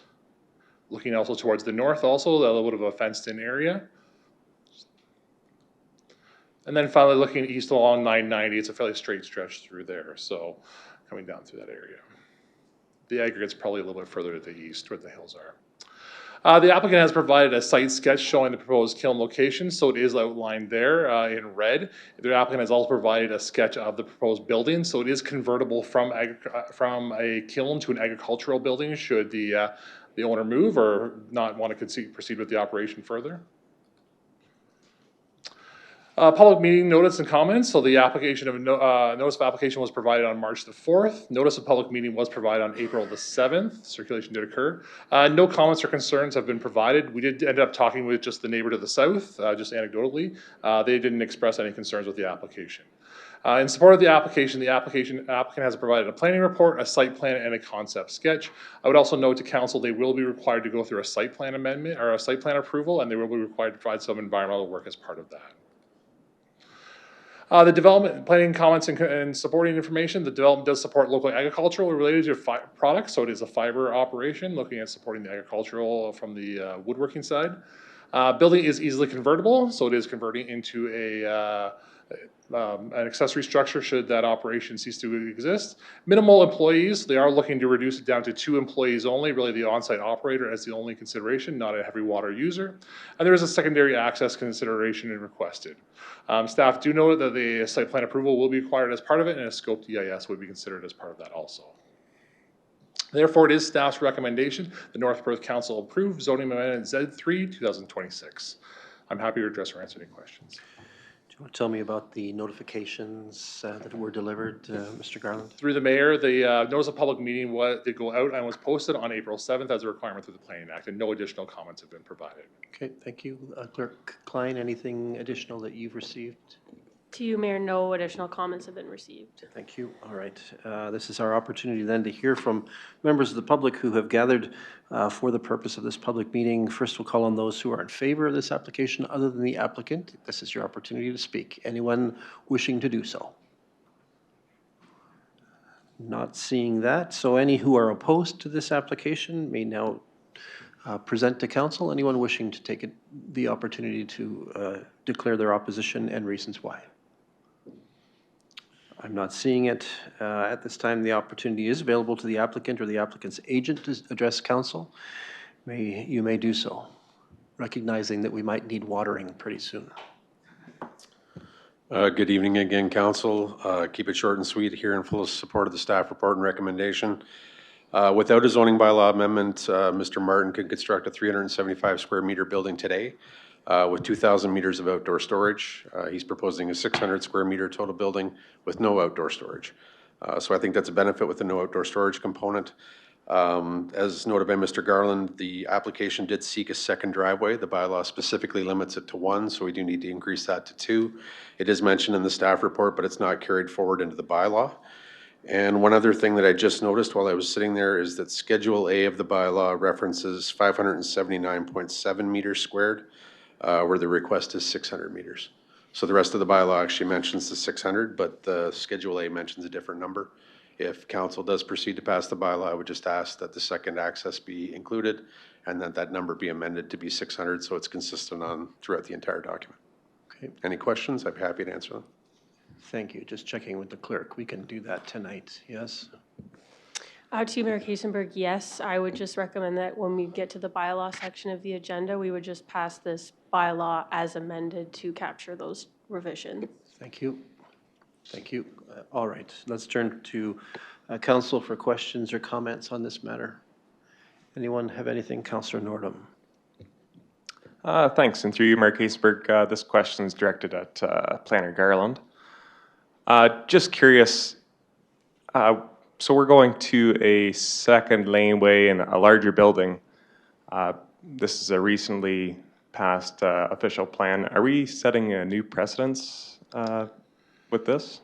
Looking also towards the north, also a little bit of a fenced-in area. And then finally looking east along 990, it's a fairly straight stretch through there, so coming down through that area. The aggregate's probably a little bit further to the east where the hills are. The applicant has provided a site sketch showing the proposed kiln location, so it is outlined there in red. The applicant has also provided a sketch of the proposed building, so it is convertible from a kiln to an agricultural building should the owner move or not want to proceed with the operation further. Public meeting notice and comments. So the application of notice of application was provided on March the 4th. Notice of public meeting was provided on April the 7th. Circulation did occur. No comments or concerns have been provided. We did end up talking with just the neighbor to the south, just anecdotally. They didn't express any concerns with the application. In support of the application applicant has provided a planning report, a site plan, and a concept sketch. I would also note to council they will be required to go through a site plan amendment or a site plan approval, and they will be required to provide some environmental work as part of that. The development, planning comments and supporting information. The development does support local agricultural related to products, so it is a fiber operation looking at supporting the agricultural from the woodworking side. Building is easily convertible, so it is converting into an accessory structure should that operation cease to exist. Minimal employees, they are looking to reduce it down to 2 employees only, really the on-site operator as the only consideration, not a heavy water user. And there is a secondary access consideration requested. Staff do note that the site plan approval will be required as part of it, and a scoped EIS would be considered as part of that also. Therefore, it is staff's recommendation the North Perth Council approve zoning amendment Z3 2026. I'm happy to address or answer any questions.
Do you want to tell me about the notifications that were delivered, Mr. Garland?
Through the mayor, the notice of public meeting did go out and was posted on April 7th as a requirement through the Planning Act, and no additional comments have been provided.
Okay, thank you. Clerk Klein, anything additional that you've received?
To you, Mayor, no additional comments have been received.
Thank you. All right. This is our opportunity then to hear from members of the public who have gathered for the purpose of this public meeting. First, we'll call on those who are in favor of this application other than the applicant. This is your opportunity to speak. Anyone wishing to do so? Not seeing that. So any who are opposed to this application may now present to council. Anyone wishing to take the opportunity to declare their opposition and reasons why? I'm not seeing it. At this time, the opportunity is available to the applicant or the applicant's agent to address council. You may do so, recognizing that we might need watering pretty soon.
Good evening again, council. Keep it short and sweet here in full support of the staff report and recommendation. Without a zoning bylaw amendment, Mr. Martin could construct a 375 square meter building today with 2,000 meters of outdoor storage. He's proposing a 600 square meter total building with no outdoor storage. So I think that's a benefit with the no outdoor storage component. As noted by Mr. Garland, the application did seek a second driveway. The bylaw specifically limits it to one, so we do need to increase that to two. It is mentioned in the staff report, but it's not carried forward into the bylaw. And one other thing that I just noticed while I was sitting there is that Schedule A of the bylaw references 579.7 meters squared, where the request is 600 meters. So the rest of the bylaw actually mentions the 600, but the Schedule A mentions a different number. If council does proceed to pass the bylaw, I would just ask that the second access be included and that that number be amended to be 600 so it's consistent on throughout the entire document.
Okay.
Any questions? I'd be happy to answer them.
Thank you. Just checking with the clerk. We can do that tonight. Yes?
To you, Mayor Kaysenberg, yes. I would just recommend that when we get to the bylaw section of the agenda, we would just pass this bylaw as amended to capture those revisions.
Thank you. Thank you. All right. Let's turn to council for questions or comments on this matter. Anyone have anything? Councillor Nordum.
Thanks. And through you, Mayor Kaysenberg, this question is directed at Planner Garland. Just curious, so we're going to a second laneway in a larger building. This is a recently passed official plan. Are we setting a new precedence with this?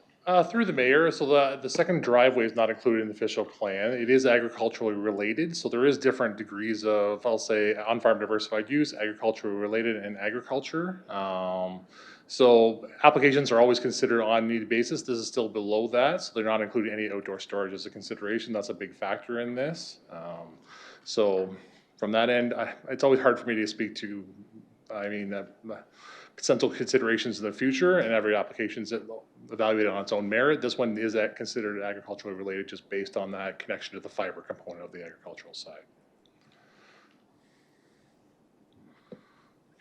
Through the mayor, so the second driveway is not included in the official plan. It is agriculturally related, so there is different degrees of, I'll say, on-farm diversified use, agriculturally related, and agriculture. So applications are always considered on need basis. This is still below that, so they're not including any outdoor storage as a consideration. That's a big factor in this. So from that end, it's always hard for me to speak to, potential considerations in the future, and every application is evaluated on its own merit. This one is considered agriculturally related just based on that connection to the fiber component of the agricultural side.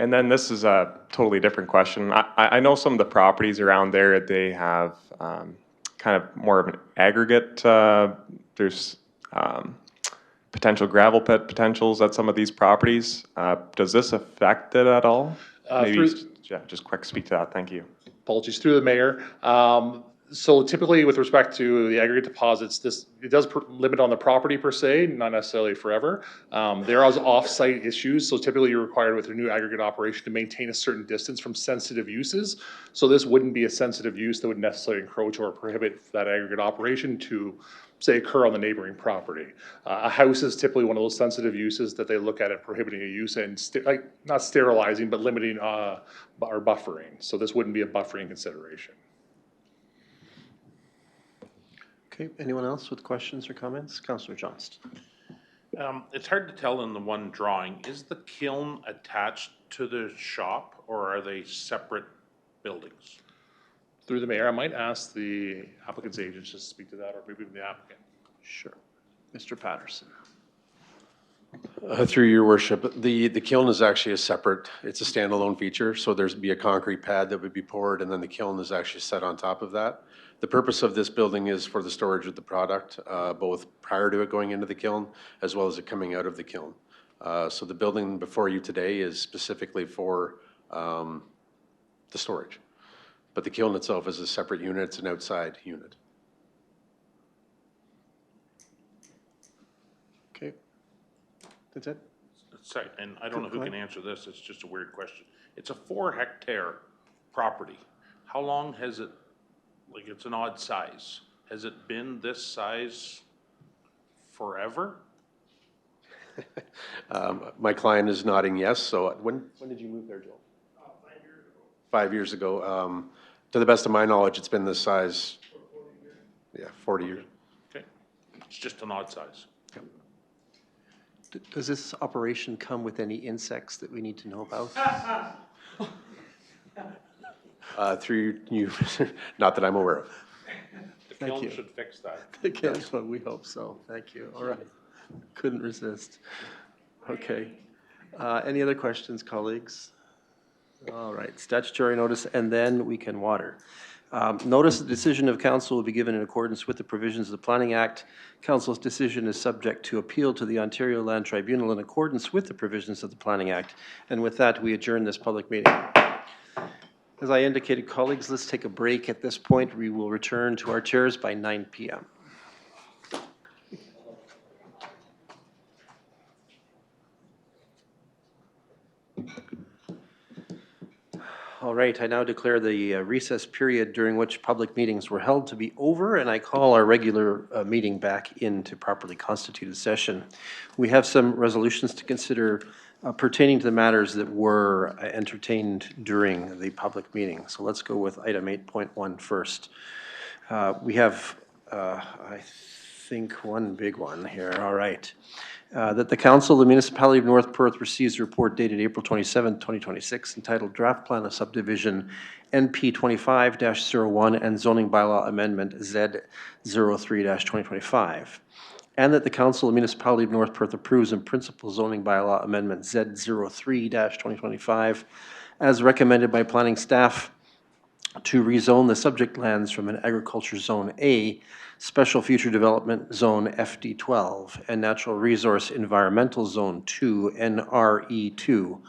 And then this is a totally different question. I know some of the properties around there, they have kind of more of an aggregate, there's potential gravel pit potentials at some of these properties. Does this affect it at all? Maybe just quick speak to that. Thank you.
Apologies, through the mayor. So typically with respect to the aggregate deposits, it does limit on the property per se, not necessarily forever. There are off-site issues, so typically you're required with a new aggregate operation to maintain a certain distance from sensitive uses. So this wouldn't be a sensitive use that would necessarily encroach or prohibit that aggregate operation to, say, occur on the neighboring property. A house is typically one of those sensitive uses that they look at prohibiting a use and not sterilizing, but limiting or buffering. So this wouldn't be a buffering consideration.
Okay, anyone else with questions or comments? Councillor Johnston.
It's hard to tell in the one drawing. Is the kiln attached to the shop or are they separate buildings?
Through the mayor, I might ask the applicant's agent to speak to that, or maybe even the applicant.
Sure. Mr. Patterson.
Through your worship, the kiln is actually it's a standalone feature, so there'd be a concrete pad that would be poured and then the kiln is actually set on top of that. The purpose of this building is for the storage of the product, both prior to it going into the kiln as well as it coming out of the kiln. So the building before you today is specifically for the storage. But the kiln itself is a separate unit, it's an outside unit.
Okay. That's it?
Sorry, and I don't know who can answer this, it's just a weird question. It's a 4-hectare property. how long has it, like it's an odd size, has it been this size forever?
My client is nodding yes, so when did you move there, Joel? 5 years ago. 5 years ago. To the best of my knowledge, it's been this size, 40 years.
Okay, it's just an odd size.
Does this operation come with any insects that we need to know about?
Through you, not that I'm aware of.
The
Thank
kiln
you.
should fix that.
Yes, well, we hope so. Thank you. All right. Couldn't resist. Okay. Any other questions, colleagues? All right, statutory notice, and then we can water. Notice the decision of council will be given in accordance with the provisions of the Planning Act. Council's decision is subject to appeal to the Ontario Land Tribunal in accordance with the provisions of the Planning Act. And with that, we adjourn this public meeting. As I indicated, colleagues, let's take a break at this point. We will return to our chairs by 9 p.m. All right, I now declare the recess period during which public meetings were held to be over, and I call our regular meeting back into properly constituted session. We have some resolutions to consider pertaining to the matters that were entertained during the public meeting. So let's go with item 8.1 first. We have, I think, one big one here. All right. That the Council of the Municipality of North Perth receives a report dated April 27, 2026, entitled Draft Plan of Subdivision NP 25-01 and Zoning Bylaw Amendment Z03-2025. And that the Council of the Municipality of North Perth approves in principle zoning bylaw amendment Z03-2025 as recommended by planning staff to rezone the subject lands from an agriculture zone A, special future development zone FD12, and natural resource environmental zone 2, NRE2,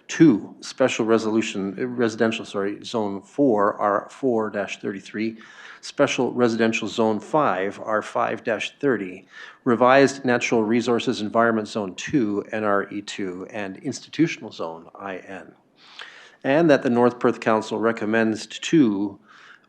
to special residential zone 4, R4-33, special residential zone 5, R5-30, revised natural resources environment zone 2, NRE2, and institutional zone, IN. And that the North Perth Council recommends to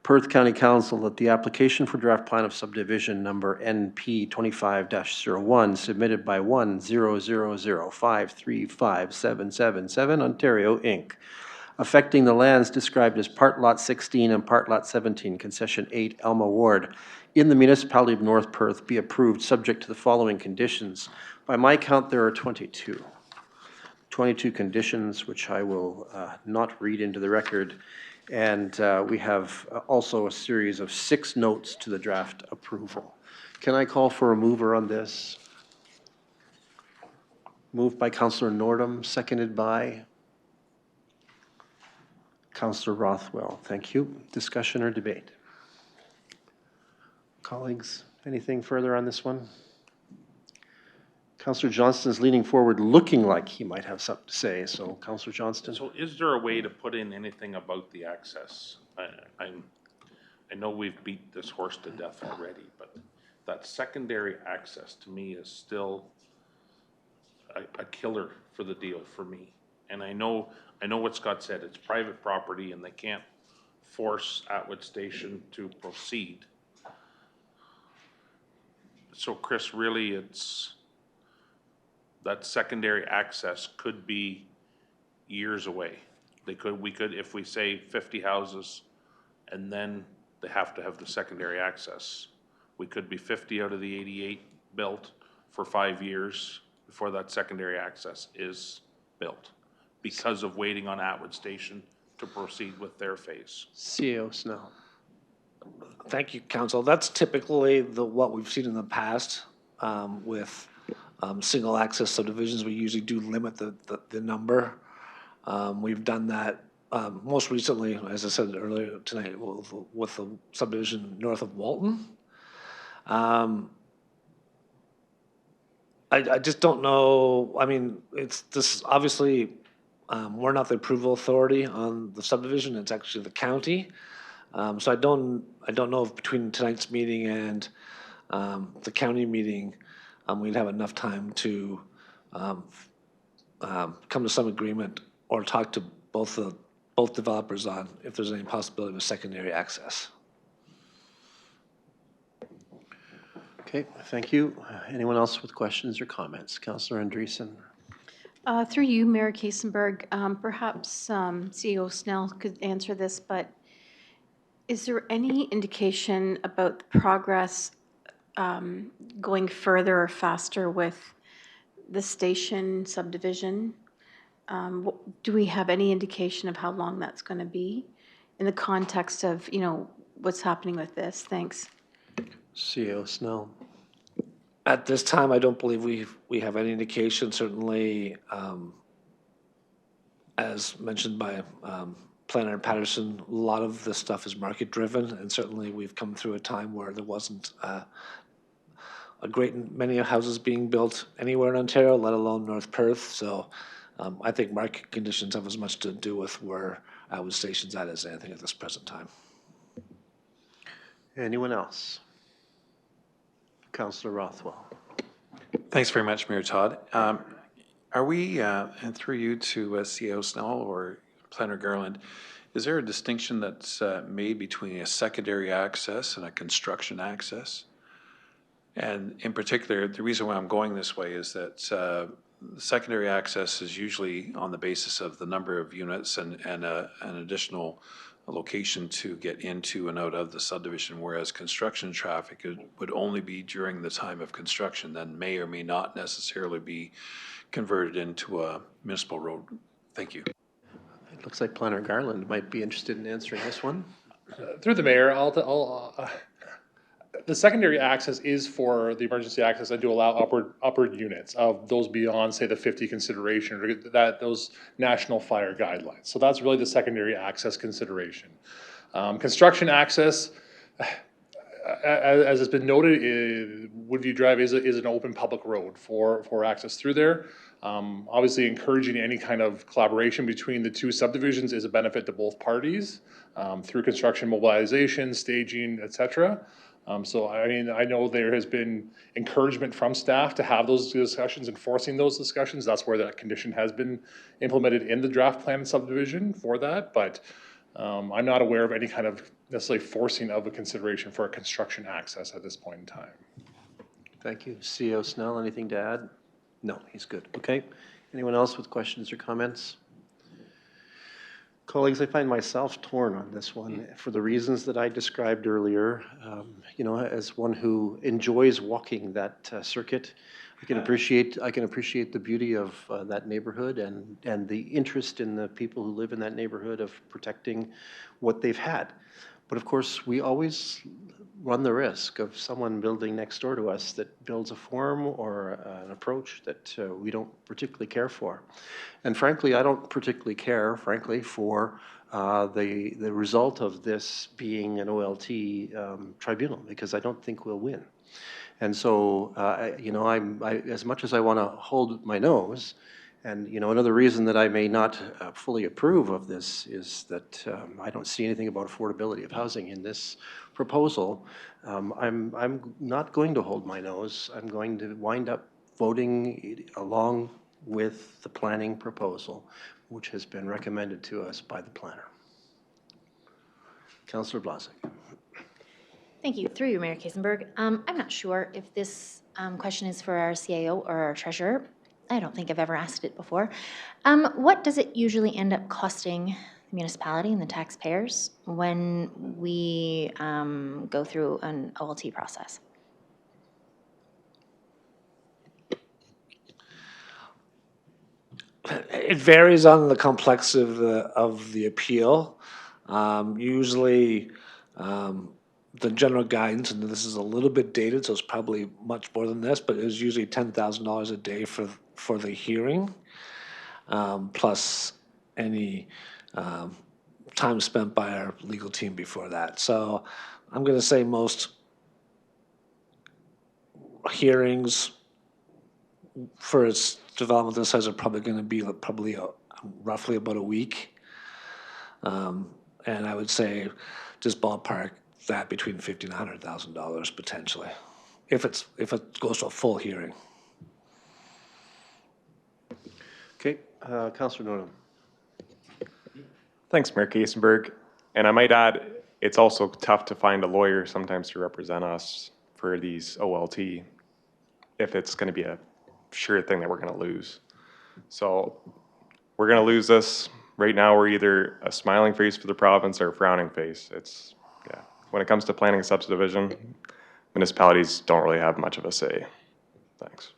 Perth County Council that the application for draft plan of subdivision number NP 25-01 submitted by 10005357777 Ontario, Inc., affecting the lands described as Part Lot 16 and Part Lot 17, Concession 8, Elma Ward, in the municipality of North Perth be approved subject to the following conditions. By my count, there are 22 conditions, which I will not read into the record. And we have also a series of 6 notes to the draft approval. Can I call for a mover on this? Moved by Councillor Nordum, seconded by Councillor Rothwell. Thank you. Discussion or debate? Colleagues, anything further on this one? Councillor Johnston is leaning forward, looking like he might have something to say. So, Councillor Johnston.
So is there a way to put in anything about the access? I know we've beat this horse to death already, but that secondary access to me is still a killer for the deal for me. And I know what Scott said, it's private property and they can't force Atwood Station to proceed. So Chris, really it's, that secondary access could be years away. We could, if we say 50 houses and then they have to have the secondary access, we could be 50 out of the 88 built for 5 years before that secondary access is built because of waiting on Atwood Station to proceed with their phase.
CAO Snell.
Thank you, Council. That's typically what we've seen in the past with single access subdivisions. We usually do limit the number. We've done that most recently, as I said earlier tonight, with the subdivision north of Walton. I just don't know. I mean, it's this obviously we're not the approval authority on the subdivision. It's actually the county. So I don't know if between tonight's meeting and the county meeting, we'd have enough time to come to some agreement or talk to both both developers on if there's any possibility of secondary access.
Okay, thank you. Anyone else with questions or comments? Councillor Andreessen.
Through you, Mayor Kasenberg, perhaps CEO Snell could answer this, but is there any indication about the progress going further or faster with the station subdivision? Do we have any indication of how long that's going to be in the context of, what's happening with this? Thanks.
CEO Snell.
At this time, I don't believe we have any indication. Certainly, as mentioned by Planner Patterson, a lot of this stuff is market-driven, and certainly we've come through a time where there wasn't a great many houses being built anywhere in Ontario, let alone North Perth. So I think market conditions have as much to do with where Atwood Station's at as anything at this present time.
Anyone else? Councillor Rothwell.
Thanks very much, Mayor Todd. Are we, and through you to CEO Snell or Planner Garland, is there a distinction that's made between a secondary access and a construction access? And in particular, the reason why I'm going this way is that secondary access is usually on the basis of the number of units and an additional location to get into and out of the subdivision, whereas construction traffic would only be during the time of construction, then may or may not necessarily be converted into a municipal road. Thank you.
It looks like Planner Garland might be interested in answering this one.
Through the mayor, the secondary access is for the emergency access and to allow upward units of those beyond, say, the 50 consideration, or those national fire guidelines. So that's really the secondary access consideration. Construction access, as has been noted, Woodview Drive is an open public road for access through there. Obviously, encouraging any kind of collaboration between the two subdivisions is a benefit to both parties through construction mobilization, staging, etc. So, I mean, I know there has been encouragement from staff to have those discussions and forcing those discussions. That's where that condition has been implemented in the draft plan and subdivision for that. But I'm not aware of any kind of necessarily forcing of a consideration for a construction access at this point in time.
Thank you. CEO Snell, anything to add? No, he's good. Okay. Anyone else with questions or comments? Colleagues, I find myself torn on this one for the reasons that I described earlier. As one who enjoys walking that circuit, I can appreciate the beauty of that neighborhood and the interest in the people who live in that neighborhood of protecting what they've had. But of course, we always run the risk of someone building next door to us that builds a form or an approach that we don't particularly care for. And frankly, I don't particularly care, for the result of this being an OLT tribunal, because I don't think we'll win. And so, as much as I want to hold my nose, and another reason that I may not fully approve of this is that I don't see anything about affordability of housing in this proposal. I'm not going to hold my nose. I'm going to wind up voting along with the planning proposal, which has been recommended to us by the planner. Councillor Blasek.
Thank you. Through you, Mayor Kasenberg. I'm not sure if this question is for our CAO or our treasurer. I don't think I've ever asked it before. What does it usually end up costing the municipality and the taxpayers when we go through an OLT process?
It varies on the complexity of the appeal. Usually, the general guidance, and this is a little bit dated, so it's probably much more than this, but it's usually $10,000 a day for the hearing, plus any time spent by our legal team before that. So I'm going to say most hearings for its development this size are probably going to be roughly about a week. And I would say just ballpark that between $50,000 and $100,000 potentially, if it goes to a full hearing.
Okay, Councillor Norton.
Thanks, Mayor Kasenberg. And I might add, it's also tough to find a lawyer sometimes to represent us for these OLT if it's going to be a sure thing that we're going to lose. So we're going to lose this. Right now, we're either a smiling face for the province or a frowning face. It's, yeah. When it comes to planning a subdivision, municipalities don't really have much of a say. Thanks.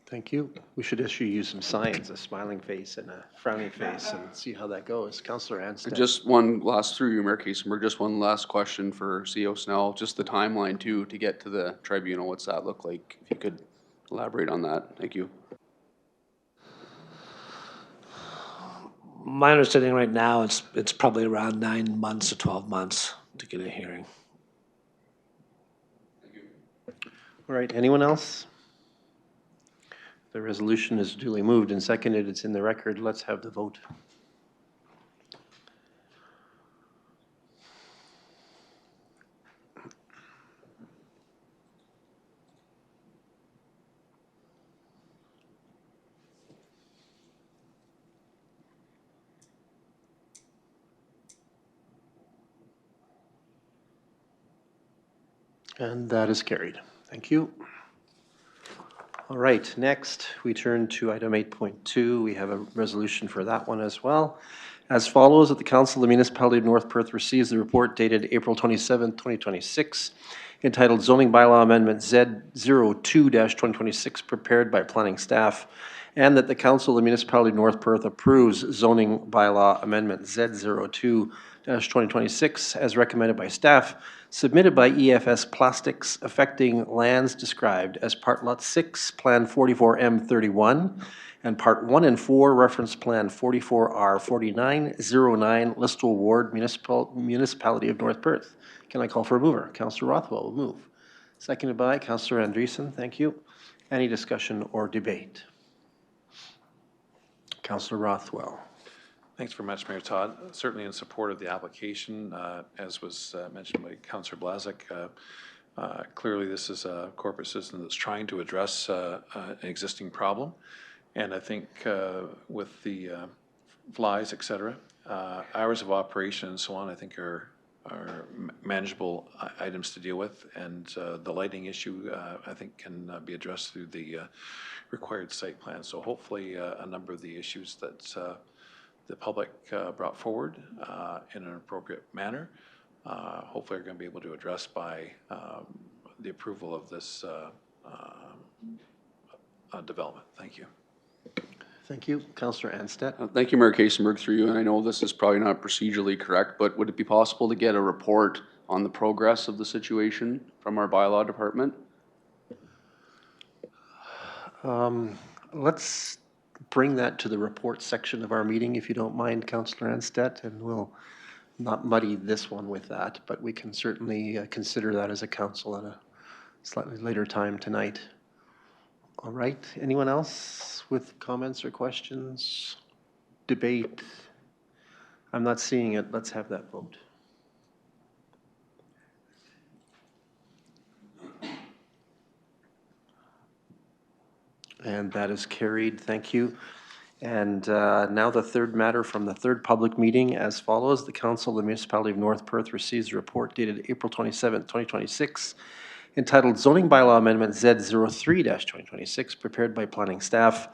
Thank you. We should issue you some signs, a smiling face and a frowning face, and see how that goes. Councillor Anstett.
Just one last, through you, Mayor Kasenberg, just one last question for CEO Snell. Just the timeline too, to get to the tribunal, what's that look like? If you could elaborate on that. Thank you.
My understanding right now, it's probably around 9 months to 12 months to get a hearing.
All right, anyone else? The resolution is duly moved and seconded. It's in the record. Let's have the vote. And that is carried. Thank you. All right, next we turn to item 8.2. We have a resolution for that one as well. As follows, that the Council of the Municipality of North Perth receives the report dated April 27, 2026, entitled Zoning Bylaw Amendment Z02-2026, prepared by planning staff, and that the Council of the Municipality of North Perth approves Zoning Bylaw Amendment Z02-2026 as recommended by staff, submitted by EFS Plastics, affecting lands described as Part Lot 6, Plan 44M31, and Part 1 and 4, Reference Plan 44R4909, Listowel Ward, Municipality of North Perth. Can I call for a mover? Councillor Rothwell will move. Seconded by Councillor Andreessen. Thank you. Any discussion or debate? Councillor Rothwell.
Thanks very much, Mayor Todd. Certainly in support of the application, as was mentioned by Councillor Blazek. Clearly, this is a corporate system that's trying to address an existing problem. And I think with the flies, et cetera, hours of operation and so on, I think are manageable items to deal with. And the lighting issue, I think, can be addressed through the required site plan. So hopefully a number of the issues that the public brought forward in an appropriate manner, hopefully are going to be able to address by the approval of this development. Thank you.
Thank you. Councillor Anstett.
Thank you, Mayor Kasenberg, through you. And I know this is probably not procedurally correct, but would it be possible to get a report on the progress of the situation from our bylaw department?
Let's bring that to the report section of our meeting, if you don't mind, Councillor Anstett, and we'll not muddy this one with that, but we can certainly consider that as a council at a slightly later time tonight. All right, anyone else with comments or questions? Debate? I'm not seeing it. Let's have that vote. And that is carried. Thank you. And now the third matter from the third public meeting as follows. The Council of the Municipality of North Perth receives a report dated April 27, 2026, entitled Zoning Bylaw Amendment Z03-2026, prepared by planning staff,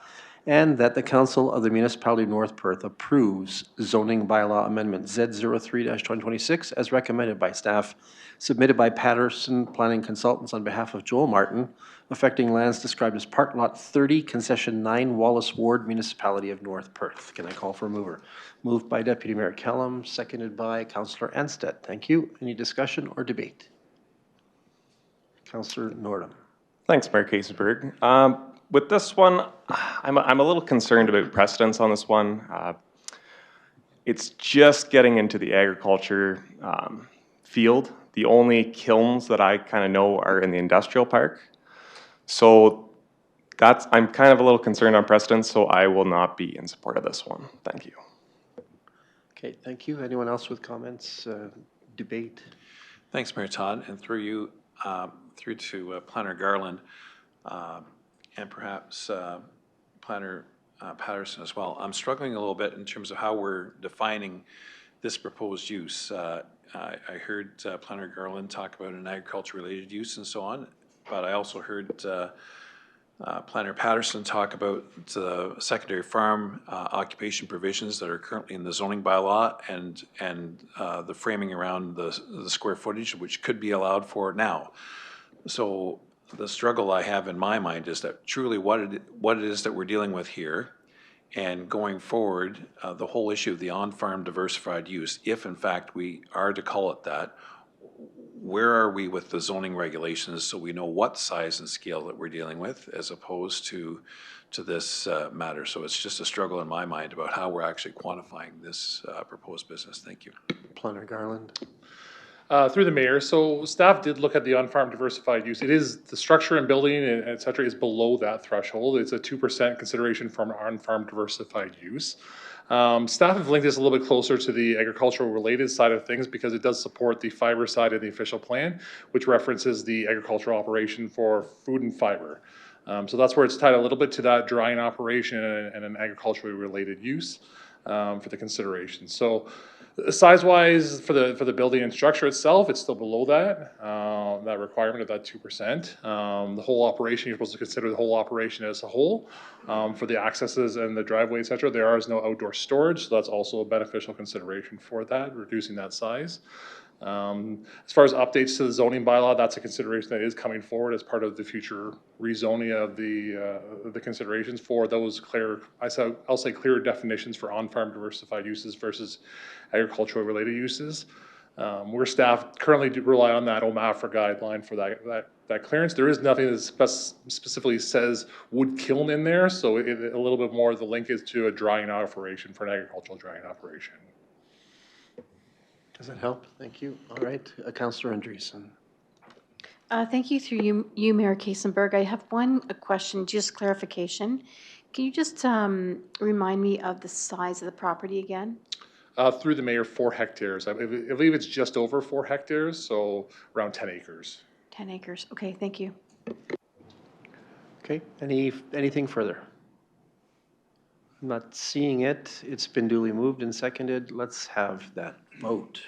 and that the Council of the Municipality of North Perth approves Zoning Bylaw Amendment Z03-2026 as recommended by staff, submitted by Patterson Planning Consultants on behalf of Joel Martin, affecting lands described as Part Lot 30, Concession 9, Wallace Ward, Municipality of North Perth. Can I call for a mover? Moved by Deputy Mayor Kellum, seconded by Councillor Anstett. Thank you. Any discussion or debate? Councillor Nordum.
Thanks, Mayor Kasenberg. With this one, I'm a little concerned about precedence on this one. It's just getting into the agriculture field. The only kilns that I kind of know are in the industrial park. So I'm kind of a little concerned on precedence, so I will not be in support of this one. Thank you.
Okay, thank you. Anyone else with comments, debate?
Thanks, Mayor Todd, and through you, through to Planner Garland, and perhaps Planner Patterson as well. I'm struggling a little bit in terms of how we're defining this proposed use. I heard Planner Garland talk about an agriculture-related use and so on, but I also heard Planner Patterson talk about the secondary farm occupation provisions that are currently in the zoning bylaw and the framing around the square footage which could be allowed for now. So the struggle I have in my mind is that truly what it is that we're dealing with here, and going forward, the whole issue of the on-farm diversified use, if in fact we are to call it that, where are we with the zoning regulations so we know what size and scale that we're dealing with as opposed to this matter? So it's just a struggle in my mind about how we're actually quantifying this proposed business. Thank you.
Planner Garland.
Through the mayor, so staff did look at the on-farm diversified use. It is, the structure and building and et cetera is below that threshold. It's a 2% consideration from on-farm diversified use. Staff have linked this a little bit closer to the agricultural related side of things because it does support the fiber side of the official plan, which references the agricultural operation for food and fiber. So that's where it's tied a little bit to that drying operation and an agriculturally related use for the consideration. So size-wise, for the building and structure itself, it's still below that requirement of that 2%. The whole operation, you're supposed to consider the whole operation as a whole. For the accesses and the driveway, et cetera, there is no outdoor storage, so that's also a beneficial consideration for that, reducing that size. As far as updates to the zoning bylaw, that's a consideration that is coming forward as part of the future rezoning of the considerations for those clear, I'll say clearer definitions for on-farm diversified uses versus agricultural related uses. Where staff currently do rely on that OMAFRA guideline for that clearance. There is nothing that specifically says wood kiln in there, so a little bit more of the link is to a drying operation for an agricultural drying operation.
Does that help? Thank you. All right, Councillor Andreessen.
Thank you through you, Mayor Kasenberg. I have one question, just clarification. Can you just remind me of the size of the property again?
Through the mayor, 4 hectares. I believe it's just over 4 hectares, so around 10 acres.
10 acres. Okay, thank you.
Okay, anything further? I'm not seeing it. It's been duly moved and seconded. Let's have that vote.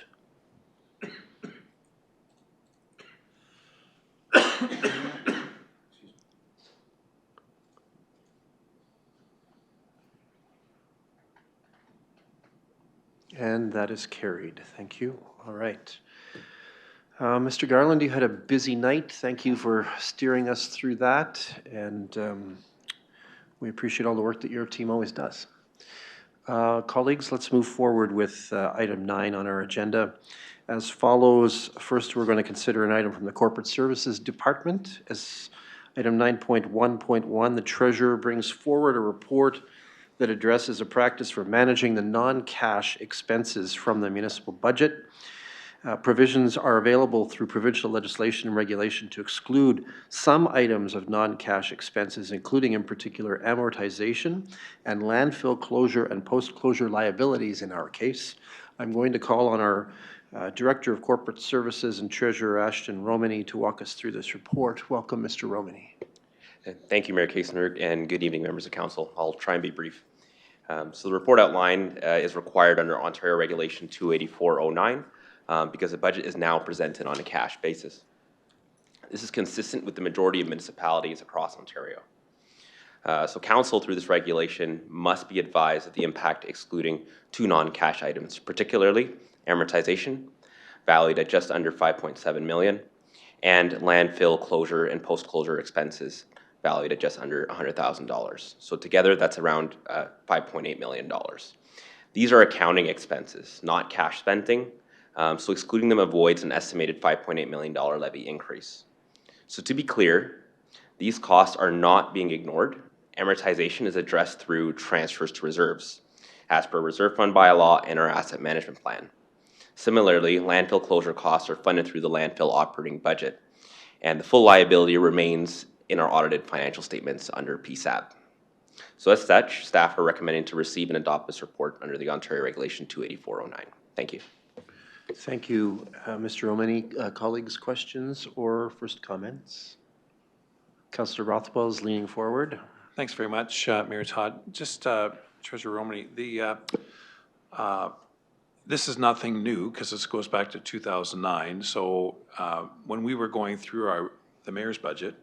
And that is carried. Thank you. All right. Mr. Garland, you had a busy night. Thank you for steering us through that. And we appreciate all the work that your team always does. Colleagues, let's move forward with item 9 on our agenda. As follows, first we're going to consider an item from the Corporate Services Department. As item 9.1.1, the Treasurer brings forward a report that addresses a practice for managing the non-cash expenses from the municipal budget. Provisions are available through provincial legislation and regulation to exclude some items of non-cash expenses, including in particular amortization and landfill closure and post-closure liabilities in our case. I'm going to call on our Director of Corporate Services and Treasurer Ashton Romani to walk us through this report. Welcome, Mr. Romani.
Thank you, Mayor Kasenberg, and good evening, members of council. I'll try and be brief. So the report outline is required under Ontario Regulation 28409 because the budget is now presented on a cash basis. This is consistent with the majority of municipalities across Ontario. So council, through this regulation, must be advised of the impact excluding 2 non-cash items, particularly amortization, valued at just under $5.7 million, and landfill closure and post-closure expenses, valued at just under $100,000. So together, that's around $5.8 million. These are accounting expenses, not cash spending, so excluding them avoids an estimated $5.8 million levy increase. So to be clear, these costs are not being ignored. Amortization is addressed through transfers to reserves, as per reserve fund bylaw and our asset management plan. Similarly, landfill closure costs are funded through the landfill operating budget, and the full liability remains in our audited financial statements under PSAB. So as such, staff are recommending to receive and adopt this report under the Ontario Regulation 28409. Thank you.
Thank you, Mr. Romani. Colleagues, questions or first comments? Councillor Rothwell is leaning forward.
Thanks very much, Mayor Todd. Just Treasurer Romney, this is nothing new because this goes back to 2009. So when we were going through the mayor's budget,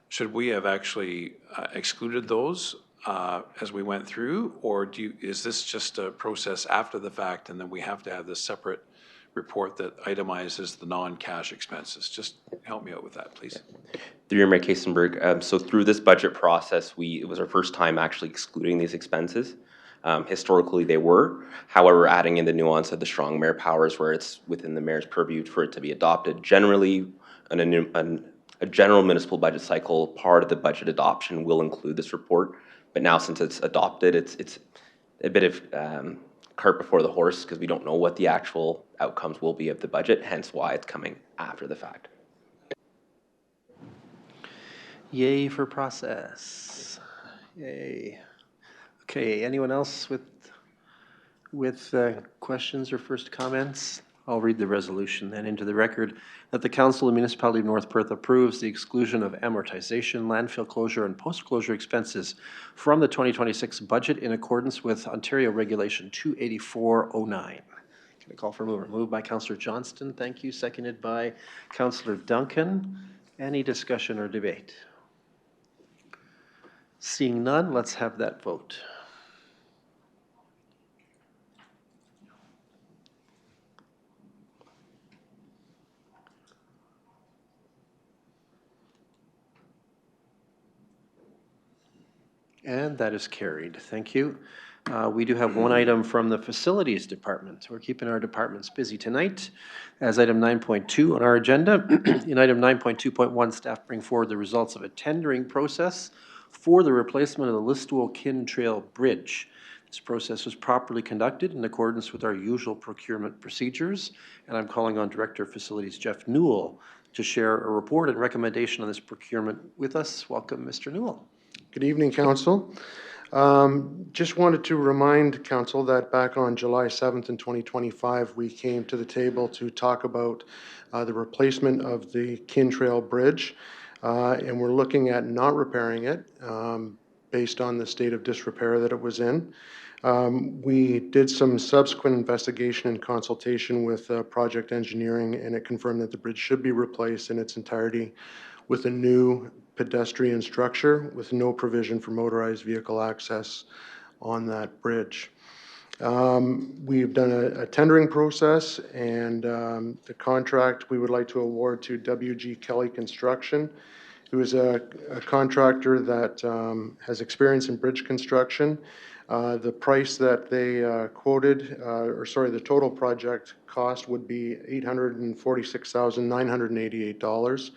should we have actually excluded those as we went through, or is this just a process after the fact, and then we have to have this separate report that itemizes the non-cash expenses? Just help me out with that, please.
Through your Mayor Kasenberg, so through this budget process, it was our first time actually excluding these expenses. Historically, they were. However, adding in the nuance of the strong mayor powers where it's within the mayor's purview for it to be adopted. Generally, a general municipal budget cycle, part of the budget adoption will include this report. But now since it's adopted, it's a bit of cart before the horse because we don't know what the actual outcomes will be of the budget, hence why it's coming after the fact.
Yay for process. Yay. Okay, anyone else with questions or first comments? I'll read the resolution then into the record that the Council of the Municipality of North Perth approves the exclusion of amortization, landfill closure, and post-closure expenses from the 2026 budget in accordance with Ontario Regulation 28409. Can I call for a mover? Moved by Councillor Johnston, thank you. Seconded by Councillor Duncan. Any discussion or debate? Seeing none, let's have that vote. And that is carried. Thank you. We do have one item from the Facilities Department. We're keeping our departments busy tonight. As item 9.2 on our agenda, in item 9.2.1, staff bring forward the results of a tendering process for the replacement of the Listowel Kin Trail Bridge. This process was properly conducted in accordance with our usual procurement procedures, and I'm calling on Director of Facilities Jeff Newell to share a report and recommendation on this procurement with us. Welcome, Mr. Newell.
Good evening, Council. Just wanted to remind Council that back on July 7th in 2025, we came to the table to talk about the replacement of the Kin Trail Bridge, and we're looking at not repairing it based on the state of disrepair that it was in. We did some subsequent investigation and consultation with project engineering, and it confirmed that the bridge should be replaced in its entirety with a new pedestrian structure with no provision for motorized vehicle access on that bridge. We've done a tendering process, and the contract we would like to award to WG Kelly Construction, who is a contractor that has experience in bridge construction. The price that they quoted, the total project cost would be $846,988,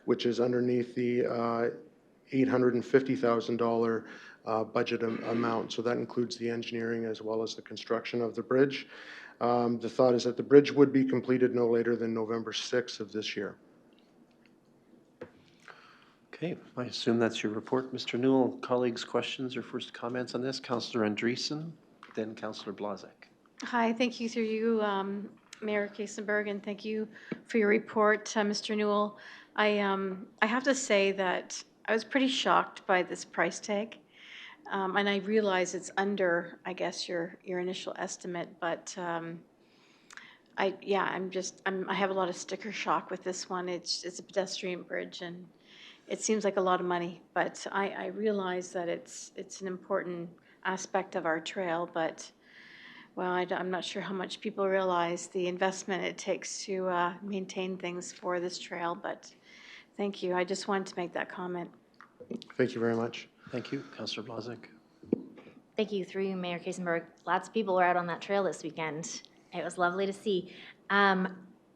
which is underneath the $850,000 budget amount. So that includes the engineering as well as the construction of the bridge. The thought is that the bridge would be completed no later than November 6th of this year.
Okay, I assume that's your report. Mr. Newell, colleagues, questions or first comments on this? Councillor Andreessen, then Councillor Blazek.
Hi, thank you through you, Mayor Kasenberg, and thank you for your report, Mr. Newell. I have to say that I was pretty shocked by this price tag, and I realize it's under, I guess, your initial estimate, but I have a lot of sticker shock with this one. It's a pedestrian bridge, and it seems like a lot of money, but I realize that it's an important aspect of our trail, but well, I'm not sure how much people realize the investment it takes to maintain things for this trail, but thank you. I just wanted to make that comment.
Thank you very much.
Thank you. Councillor Blazek.
Thank you, through you, Mayor Kasenberg. Lots of people were out on that trail this weekend. It was lovely to see.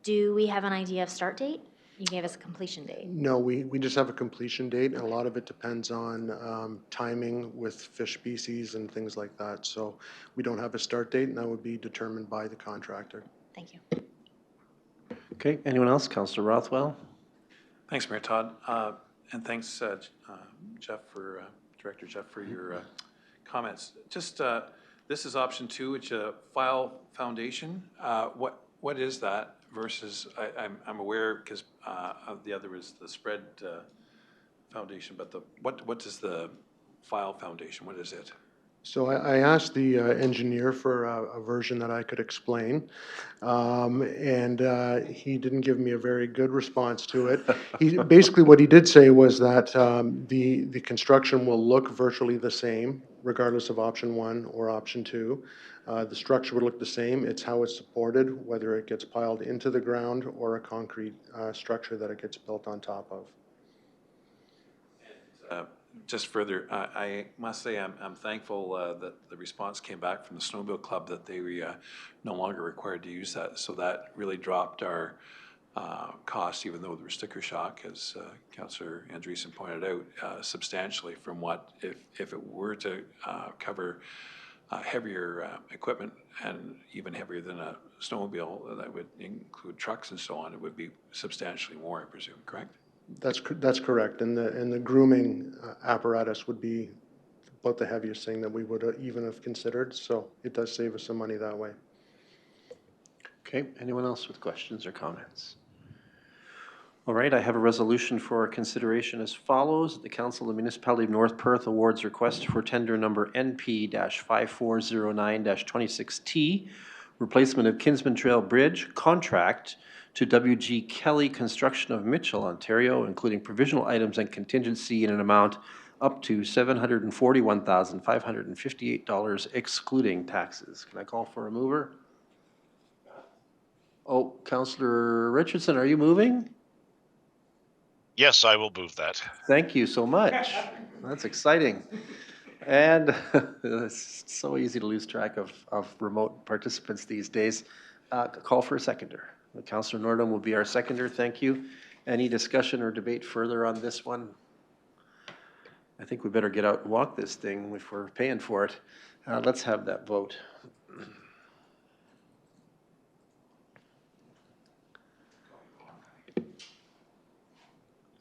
Do we have an idea of start date? You gave us a completion date.
No, we just have a completion date, and a lot of it depends on timing with fish species and things like that. So we don't have a start date, and that would be determined by the contractor.
Thank you.
Okay, anyone else? Councillor Rothwell.
Thanks, Mayor Todd, and thanks, Jeff, for Director Jeff, for your comments. Just this is option 2, which file foundation. What is that? Versus, I'm aware because of the other is the spread foundation, but what does the file foundation? What is it?
So I asked the engineer for a version that I could explain, and he didn't give me a very good response to it. Basically what he did say was that the construction will look virtually the same, regardless of option 1 or option 2. The structure would look the same. It's how it's supported, whether it gets piled into the ground or a concrete structure that it gets built on top of.
Just further, I must say I'm thankful that the response came back from the Snowmobile Club that they were no longer required to use that. So that really dropped our costs, even though there was sticker shock, as Councillor Andreessen pointed out, substantially from what, if it were to cover heavier equipment, and even heavier than a snowmobile, that would include trucks and so on, it would be substantially more, I presume, correct?
That's correct, and the grooming apparatus would be about the heaviest thing that we would even have considered, so it does save us some money that way.
Okay, anyone else with questions or comments? All right, I have a resolution for consideration as follows. The Council of the Municipality of North Perth awards request for tender number NP-5409-26T, replacement of Kinsman Trail Bridge, contract to W.G. Kelly Construction of Mitchell, Ontario, including provisional items and contingency in an amount up to $741,558, excluding taxes. Can I call for a mover? Oh, Councillor Richardson, are you moving?
Yes, I will move that.
Thank you so much. That's exciting. And it's so easy to lose track of remote participants these days. Call for a seconder. Councillor Nordholm will be our seconder. Thank you. Any discussion or debate further on this one? I think we better get out and walk this thing if we're paying for it. Let's have that vote.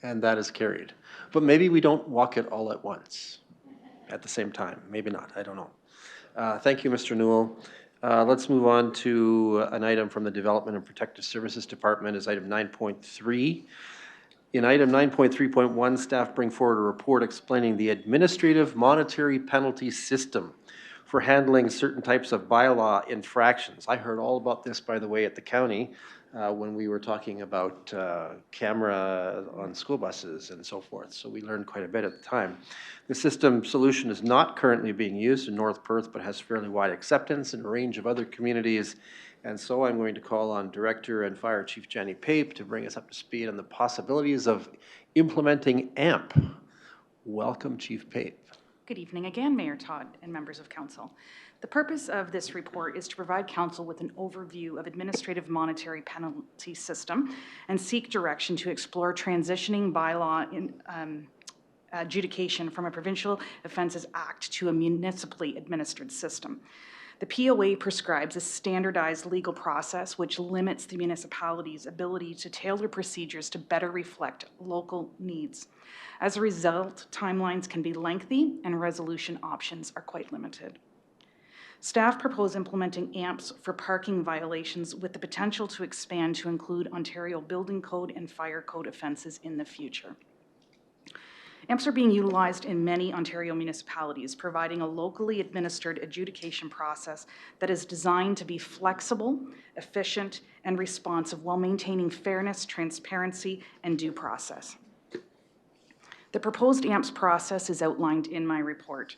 And that is carried. But maybe we don't walk it all at once, at the same time. Maybe not, I don't know. Thank you, Mr. Newell. Let's move on to an item from the Development and Protective Services Department is item 9.3. In item 9.3.1, staff bring forward a report explaining the administrative monetary penalty system for handling certain types of bylaw infractions. I heard all about this, by the way, at the county when we were talking about camera on school buses and so forth. So we learned quite a bit at the time. The system solution is not currently being used in North Perth, but has fairly wide acceptance in a range of other communities. And so I'm going to call on Director and Fire Chief Jenny Pape to bring us up to speed on the possibilities of implementing AMP. Welcome, Chief Pape.
Good evening again, Mayor Todd and members of Council. The purpose of this report is to provide Council with an overview of administrative monetary penalty system and seek direction to explore transitioning bylaw in, adjudication from a Provincial Offences Act to a municipally administered system. The POA prescribes a standardized legal process which limits the municipality's ability to tailor procedures to better reflect local needs. As a result, timelines can be lengthy and resolution options are quite limited. Staff propose implementing AMPs for parking violations with the potential to expand to include Ontario Building Code and Fire Code offences in the future. AMPs are being utilized in many Ontario municipalities, providing a locally administered adjudication process that is designed to be flexible, efficient, and responsive while maintaining fairness, transparency, and due process. The proposed AMPs process is outlined in my report.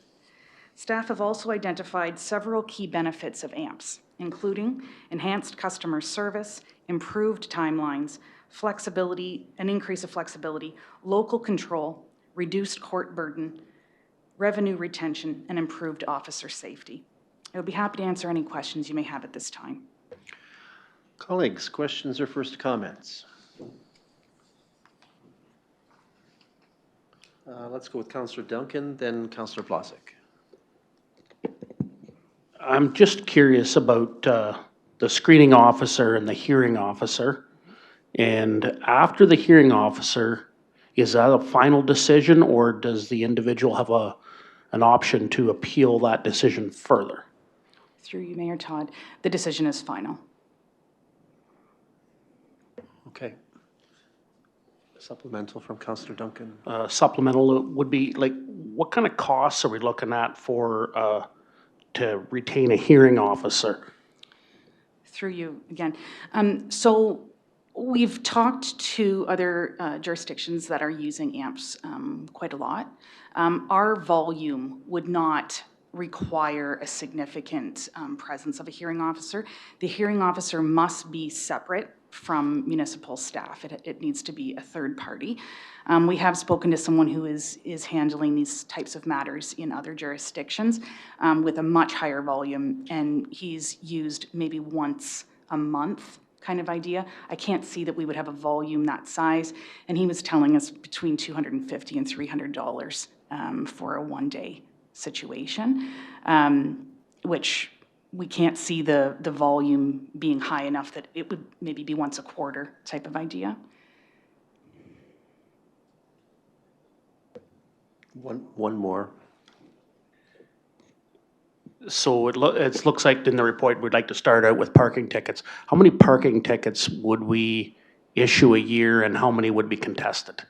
Staff have also identified several key benefits of AMPs, including enhanced customer service, improved timelines, flexibility, an increase of flexibility, local control, reduced court burden, revenue retention, and improved officer safety. I would be happy to answer any questions you may have at this time.
Colleagues, questions or first comments? Let's go with Councillor Duncan, then Councillor Plasek.
I'm just curious about the screening officer and the hearing officer. And after the hearing officer, is that a final decision or does the individual have an option to appeal that decision further?
Through you, Mayor Todd, the decision is final.
Okay. Supplemental from Councillor Duncan.
Supplemental would be like, what kind of costs are we looking at for, to retain a hearing officer?
Through you again. So we've talked to other jurisdictions that are using AMPs quite a lot. Our volume would not require a significant presence of a hearing officer. The hearing officer must be separate from municipal staff. It needs to be a third party. We have spoken to someone who is handling these types of matters in other jurisdictions with a much higher volume, and he's used maybe once a month kind of idea. I can't see that we would have a volume that size, and he was telling us between $250 and $300 for a one-day situation, which we can't see the volume being high enough that it would maybe be once a quarter type of idea.
One more.
So it looks like in the report, we'd like to start out with parking tickets. How many parking tickets would we issue a year and how many would be contested?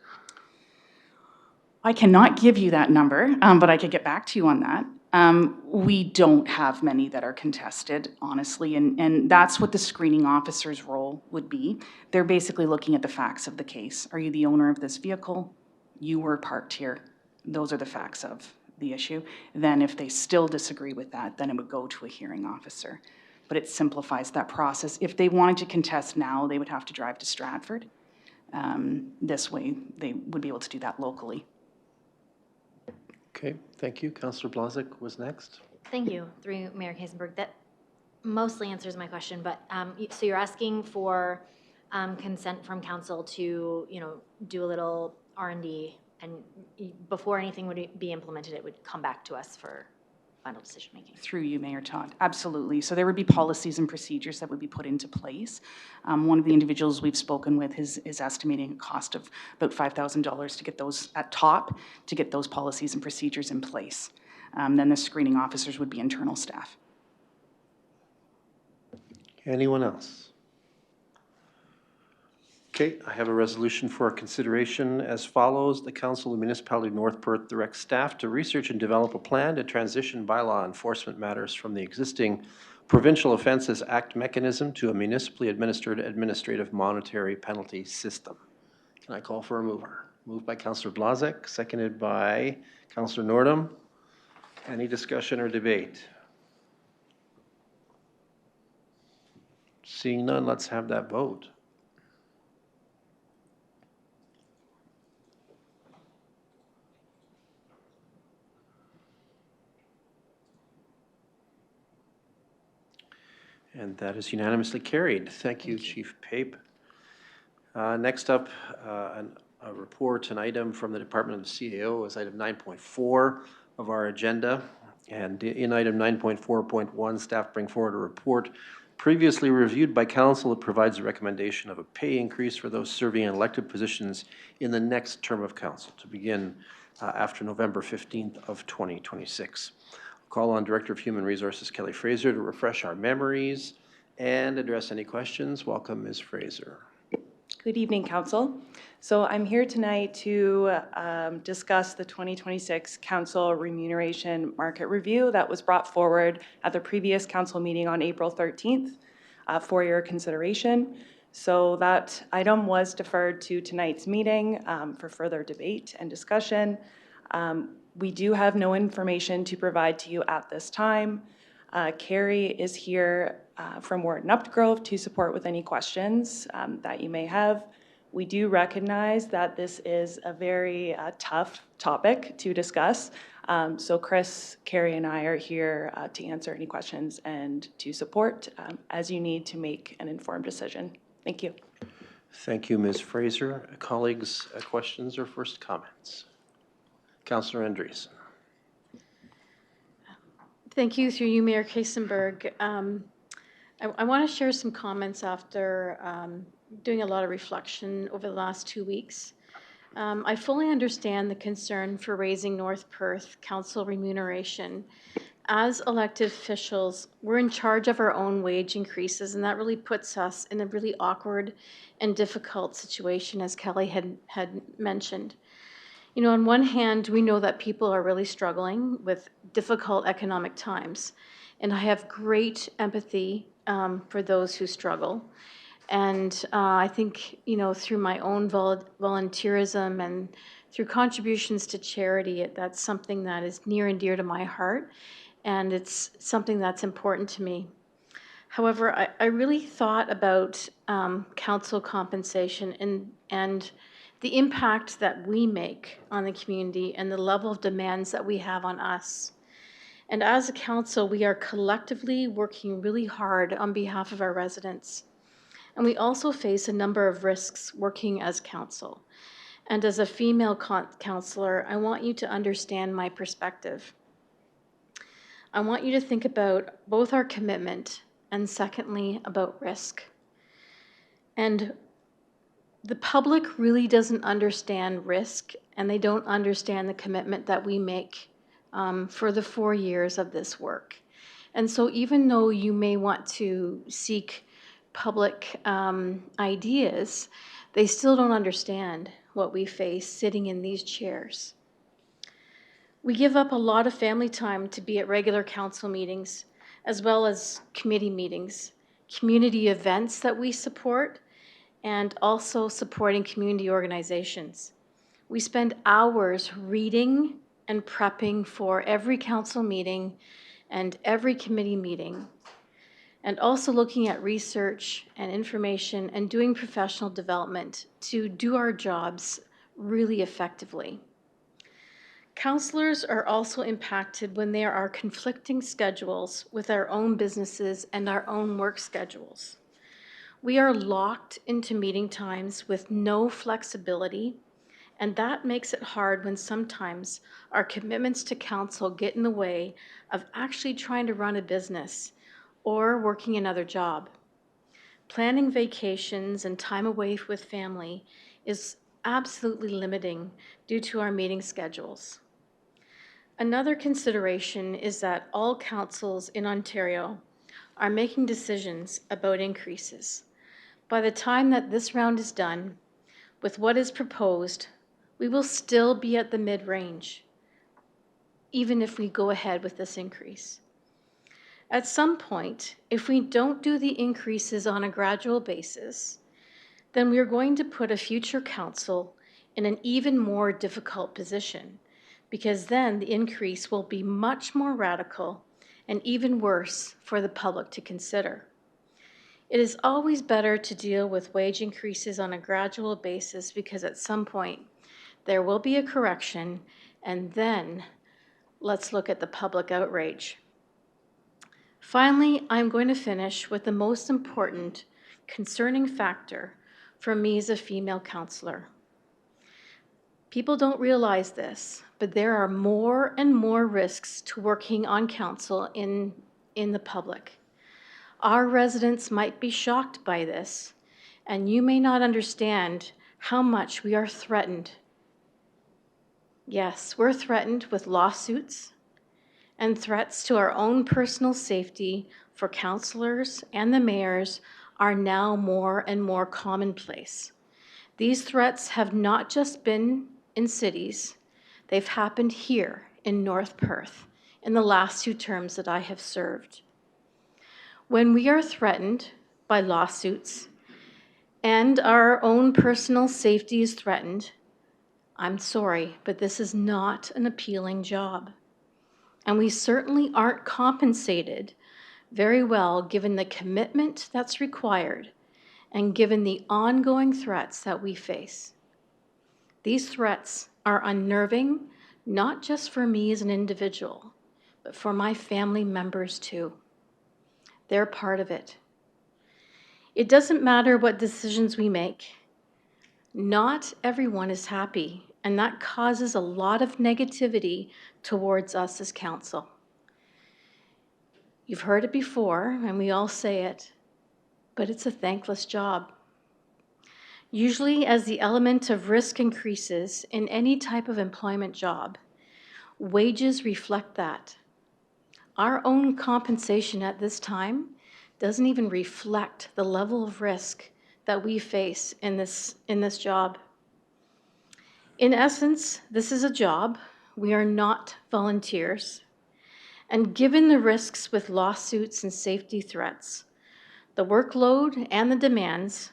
I cannot give you that number, but I could get back to you on that. We don't have many that are contested, honestly, and that's what the screening officer's role would be. They're basically looking at the facts of the case. Are you the owner of this vehicle? You were parked here. Those are the facts of the issue. Then if they still disagree with that, then it would go to a hearing officer. But it simplifies that process. If they wanted to contest now, they would have to drive to Stratford. This way, they would be able to do that locally.
Okay, thank you. Councillor Blazek was next.
Thank you, through Mayor Kaysenberg. That mostly answers my question, but so you're asking for consent from council to, do a little R&D, and before anything would be implemented, it would come back to us for final decision making.
Through you, Mayor Todd. Absolutely. So there would be policies and procedures that would be put into place. One of the individuals we've spoken with is estimating a cost of about $5,000 to get those at top, to get those policies and procedures in place. Then the screening officers would be internal staff.
Anyone else? Okay, I have a resolution for consideration as follows. The Council of the Municipality of North Perth directs staff to research and develop a plan to transition bylaw enforcement matters from the existing Provincial Offences Act mechanism to a municipally administered administrative monetary penalty system. Can I call for a mover? Moved by Councillor Blazek, seconded by Councillor Nordum. Any discussion or debate? Seeing none, let's have that vote. And that is unanimously carried. Thank you, Chief Pape. Next up, a report, an item from the Department of the CAO is item 9.4 of our agenda. And in item 9.4.1, staff bring forward a report previously reviewed by council that provides a recommendation of a pay increase for those serving in elected positions in the next term of council to begin after November 15th of 2026. Call on Director of Human Resources Kelly Fraser to refresh our memories and address any questions. Welcome, Ms. Fraser.
Good evening, Council. So I'm here tonight to discuss the 2026 Council Remuneration Market Review that was brought forward at the previous Council meeting on April 13th for your consideration. So that item was deferred to tonight's meeting for further debate and discussion. We do have no information to provide to you at this time. Carrie is here from Wharton Upgrove to support with any questions that you may have. We do recognize that this is a very tough topic to discuss. So Chris, Carrie, and I are here to answer any questions and to support as you need to make an informed decision. Thank you.
Thank you, Ms. Fraser. Colleagues, questions or first comments? Councillor Andreessen.
Thank you, through you, Mayor Kaysenberg. I want to share some comments after doing a lot of reflection over the last 2 weeks. I fully understand the concern for raising North Perth council remuneration as elected officials, we're in charge of our own wage increases, and that really puts us in a really awkward and difficult situation, as Kelly had mentioned. You know, on one hand, we know that people are really struggling with difficult economic times, and I have great empathy for those who struggle. And I think, you know, through my own volunteerism and through contributions to charity, that's something that is near and dear to my heart, and it's something that's important to me. However, I really thought about council compensation and the impact that we make on the community and the level of demands that we have on us. And as a council, we are collectively working really hard on behalf of our residents. And we also face a number of risks working as council. And as a female councillor, I want you to understand my perspective. I want you to think about both our commitment and secondly, about risk. And the public really doesn't understand risk, and they don't understand the commitment that we make for the 4 years of this work. And so even though you may want to seek public ideas, they still don't understand what we face sitting in these chairs. We give up a lot of family time to be at regular council meetings, as well as committee meetings, community events that we support, and also supporting community organizations. We spend hours reading and prepping for every council meeting and every committee meeting, and also looking at research and information and doing professional development to do our jobs really effectively. Councillors are also impacted when there are conflicting schedules with our own businesses and our own work schedules. We are locked into meeting times with no flexibility, and that makes it hard when sometimes our commitments to council get in the way of actually trying to run a business or working another job. Planning vacations and time away with family is absolutely limiting due to our meeting schedules. Another consideration is that all councils in Ontario are making decisions about increases. By the time that this round is done, with what is proposed, we will still be at the mid-range, even if we go ahead with this increase. At some point, if we don't do the increases on a gradual basis, then we are going to put a future council in an even more difficult position, because then the increase will be much more radical and even worse for the public to consider. It is always better to deal with wage increases on a gradual basis because at some point there will be a correction, and then let's look at the public outrage. Finally, I'm going to finish with the most important concerning factor for me as a female councillor. People don't realize this, but there are more and more risks to working on council in the public. Our residents might be shocked by this, and you may not understand how much we are threatened. Yes, we're threatened with lawsuits and threats to our own personal safety for councillors and the mayors are now more and more commonplace. These threats have not just been in cities, they've happened here in North Perth in the last 2 terms that I have served. When we are threatened by lawsuits and our own personal safety is threatened, I'm sorry, but this is not an appealing job. And we certainly aren't compensated very well given the commitment that's required and given the ongoing threats that we face. These threats are unnerving, not just for me as an individual, but for my family members too. They're part of it. It doesn't matter what decisions we make. Not everyone is happy, and that causes a lot of negativity towards us as council. You've heard it before, and we all say it, but it's a thankless job. Usually, as the element of risk increases in any type of employment job, wages reflect that. Our own compensation at this time doesn't even reflect the level of risk that we face in this job. In essence, this is a job. We are not volunteers. And given the risks with lawsuits and safety threats, the workload and the demands,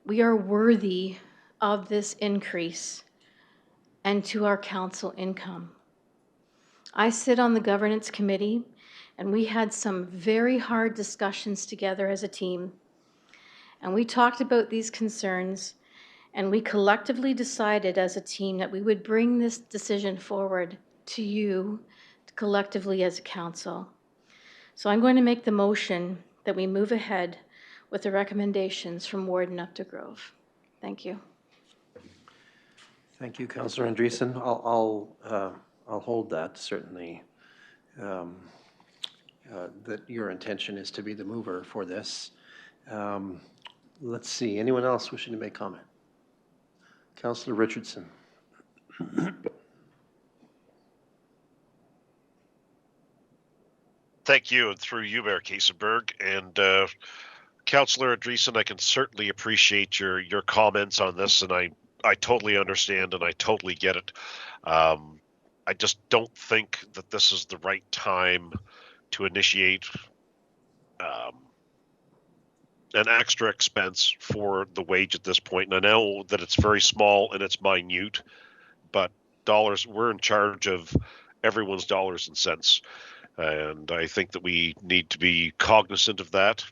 we are worthy of this increase and to our council income. I sit on the governance committee, and we had some very hard discussions together as a team. And we talked about these concerns, and we collectively decided as a team that we would bring this decision forward to you collectively as a council. So I'm going to make the motion that we move ahead with the recommendations from Warden up to Grove. Thank you.
Thank you, Councillor Andreessen. I'll hold that, certainly, that your intention is to be the mover for this. Let's see, anyone else wishing to make comment? Councillor Richardson.
Thank you, and through you, Mayor Kaysenberg. And Councillor Andreessen, I can certainly appreciate your comments on this, and I totally understand and I totally get it. I just don't think that this is the right time to initiate an extra expense for the wage at this point. And I know that it's very small and it's minute, but dollars, we're in charge of everyone's dollars and cents. And I think that we need to be cognizant of that.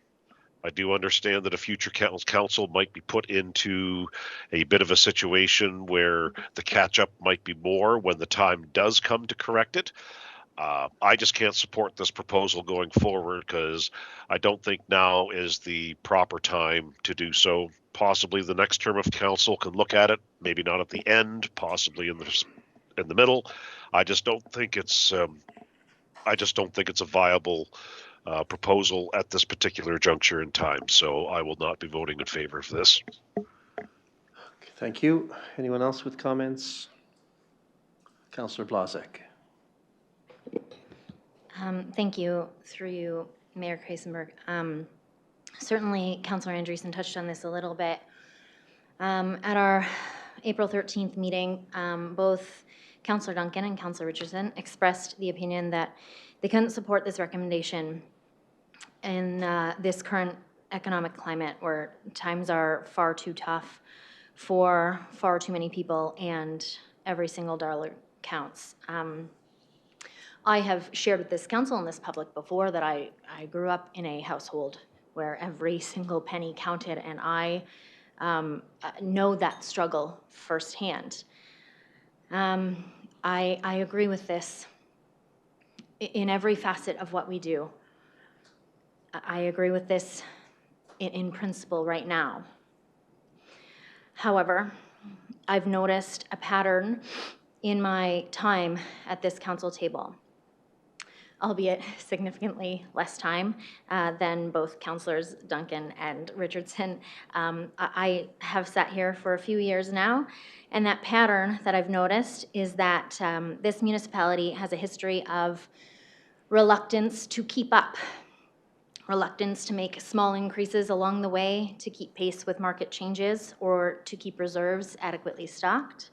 I do understand that a future council might be put into a bit of a situation where the catch-up might be more when the time does come to correct it. I just can't support this proposal going forward because I don't think now is the proper time to do so. Possibly the next term of council can look at it, maybe not at the end, possibly in the middle. I just don't think it's a viable proposal at this particular juncture in time. So I will not be voting in favor of this.
Thank you. Anyone else with comments? Councillor Blazek.
Thank you, through you, Mayor Kaysenberg. Certainly, Councillor Andreessen touched on this a little bit. At our April 13th meeting, both Councillor Duncan and Councillor Richardson expressed the opinion that they couldn't support this recommendation in this current economic climate where times are far too tough for far too many people and every single dollar counts. I have shared with this council and this public before that I grew up in a household where every single penny counted, and I know that struggle firsthand. I agree with this in every facet of what we do. I agree with this in principle right now. However, I've noticed a pattern in my time at this council table, albeit significantly less time than both Councillors Duncan and Richardson. I have sat here for a few years now, and that pattern that I've noticed is that this municipality has a history of reluctance to keep up, reluctance to make small increases along the way to keep pace with market changes or to keep reserves adequately stocked.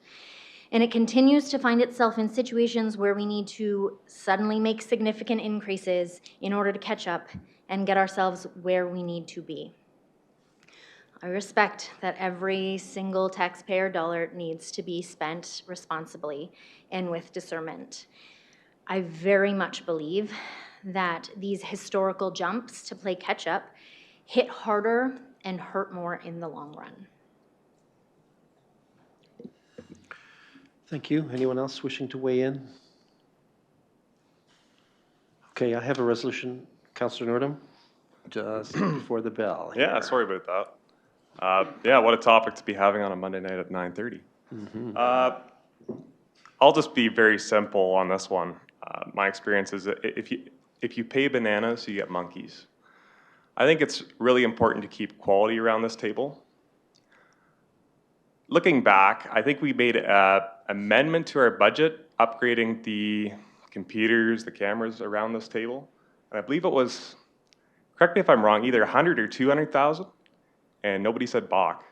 And it continues to find itself in situations where we need to suddenly make significant increases in order to catch up and get ourselves where we need to be. I respect that every single taxpayer dollar needs to be spent responsibly and with discernment. I very much believe that these historical jumps to play catch up hit harder and hurt more in the long run.
Thank you. Anyone else wishing to weigh in? Okay, I have a resolution. Councillor Nordum, just before the bell.
Yeah,
here.
sorry about that. Yeah, what a topic to be having on a Monday night at 9:30. I'll just be very simple on this one. My experience is that if you pay bananas, you get monkeys. I think it's really important to keep quality around this table. Looking back, I think we made an amendment to our budget, upgrading the computers, the cameras around this table. And I believe it was, correct me if I'm wrong, either 100 or 200,000, and nobody said balk.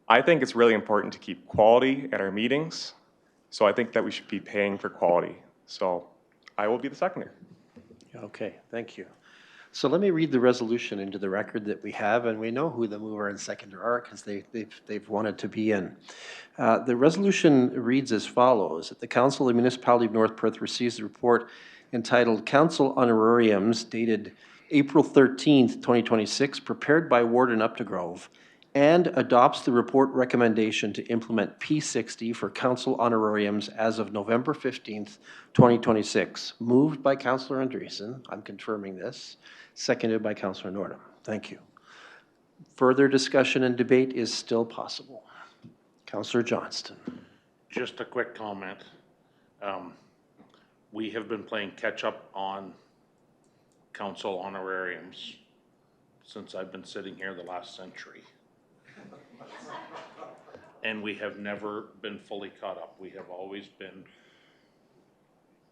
I think it's really important to keep quality at our meetings, so I think that we should be paying for quality. So I will be the seconder.
Okay, thank you. So let me read the resolution into the record that we have, and we know who the mover and seconder are because they've wanted to be in. The resolution reads as follows: that the Council of the Municipality of North Perth receives the report entitled Council Honorariums dated April 13th, 2026, prepared by Warden Updegrove, and adopts the report recommendation to implement P60 for council honorariums as of November 15th, 2026. Moved by Councillor Andreessen. I'm confirming this. Seconded by Councillor Nordum. Thank you. Further discussion and debate is still possible. Councillor Johnston.
Just a quick comment. We have been playing catch up on council honorariums since I've been sitting here the last century. And we have never been fully caught up. We have always been,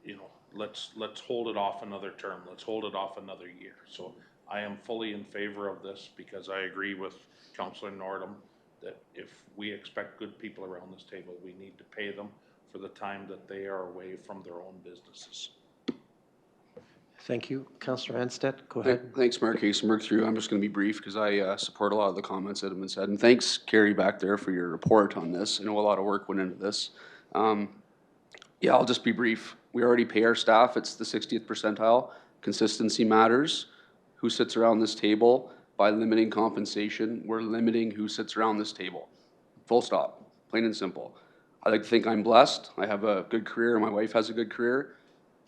you know, let's hold it off another term. Let's hold it off another year. So I am fully in favor of this because I agree with Councillor Nordum that if we expect good people around this table, we need to pay them for the time that they are away from their own businesses.
Thank you. Councillor Anstead, go ahead.
Thanks, Mayor Kasenberg. Through, I'm just going to be brief because I support a lot of the comments that have been said. And thanks, Carrie, back there for your report on this. I know a lot of work went into this. Yeah, I'll just be brief. We already pay our staff. It's the 60th percentile. Consistency matters. Who sits around this table? By limiting compensation, we're limiting who sits around this table. Full stop. Plain and simple. I like to think I'm blessed. I have a good career. My wife has a good career.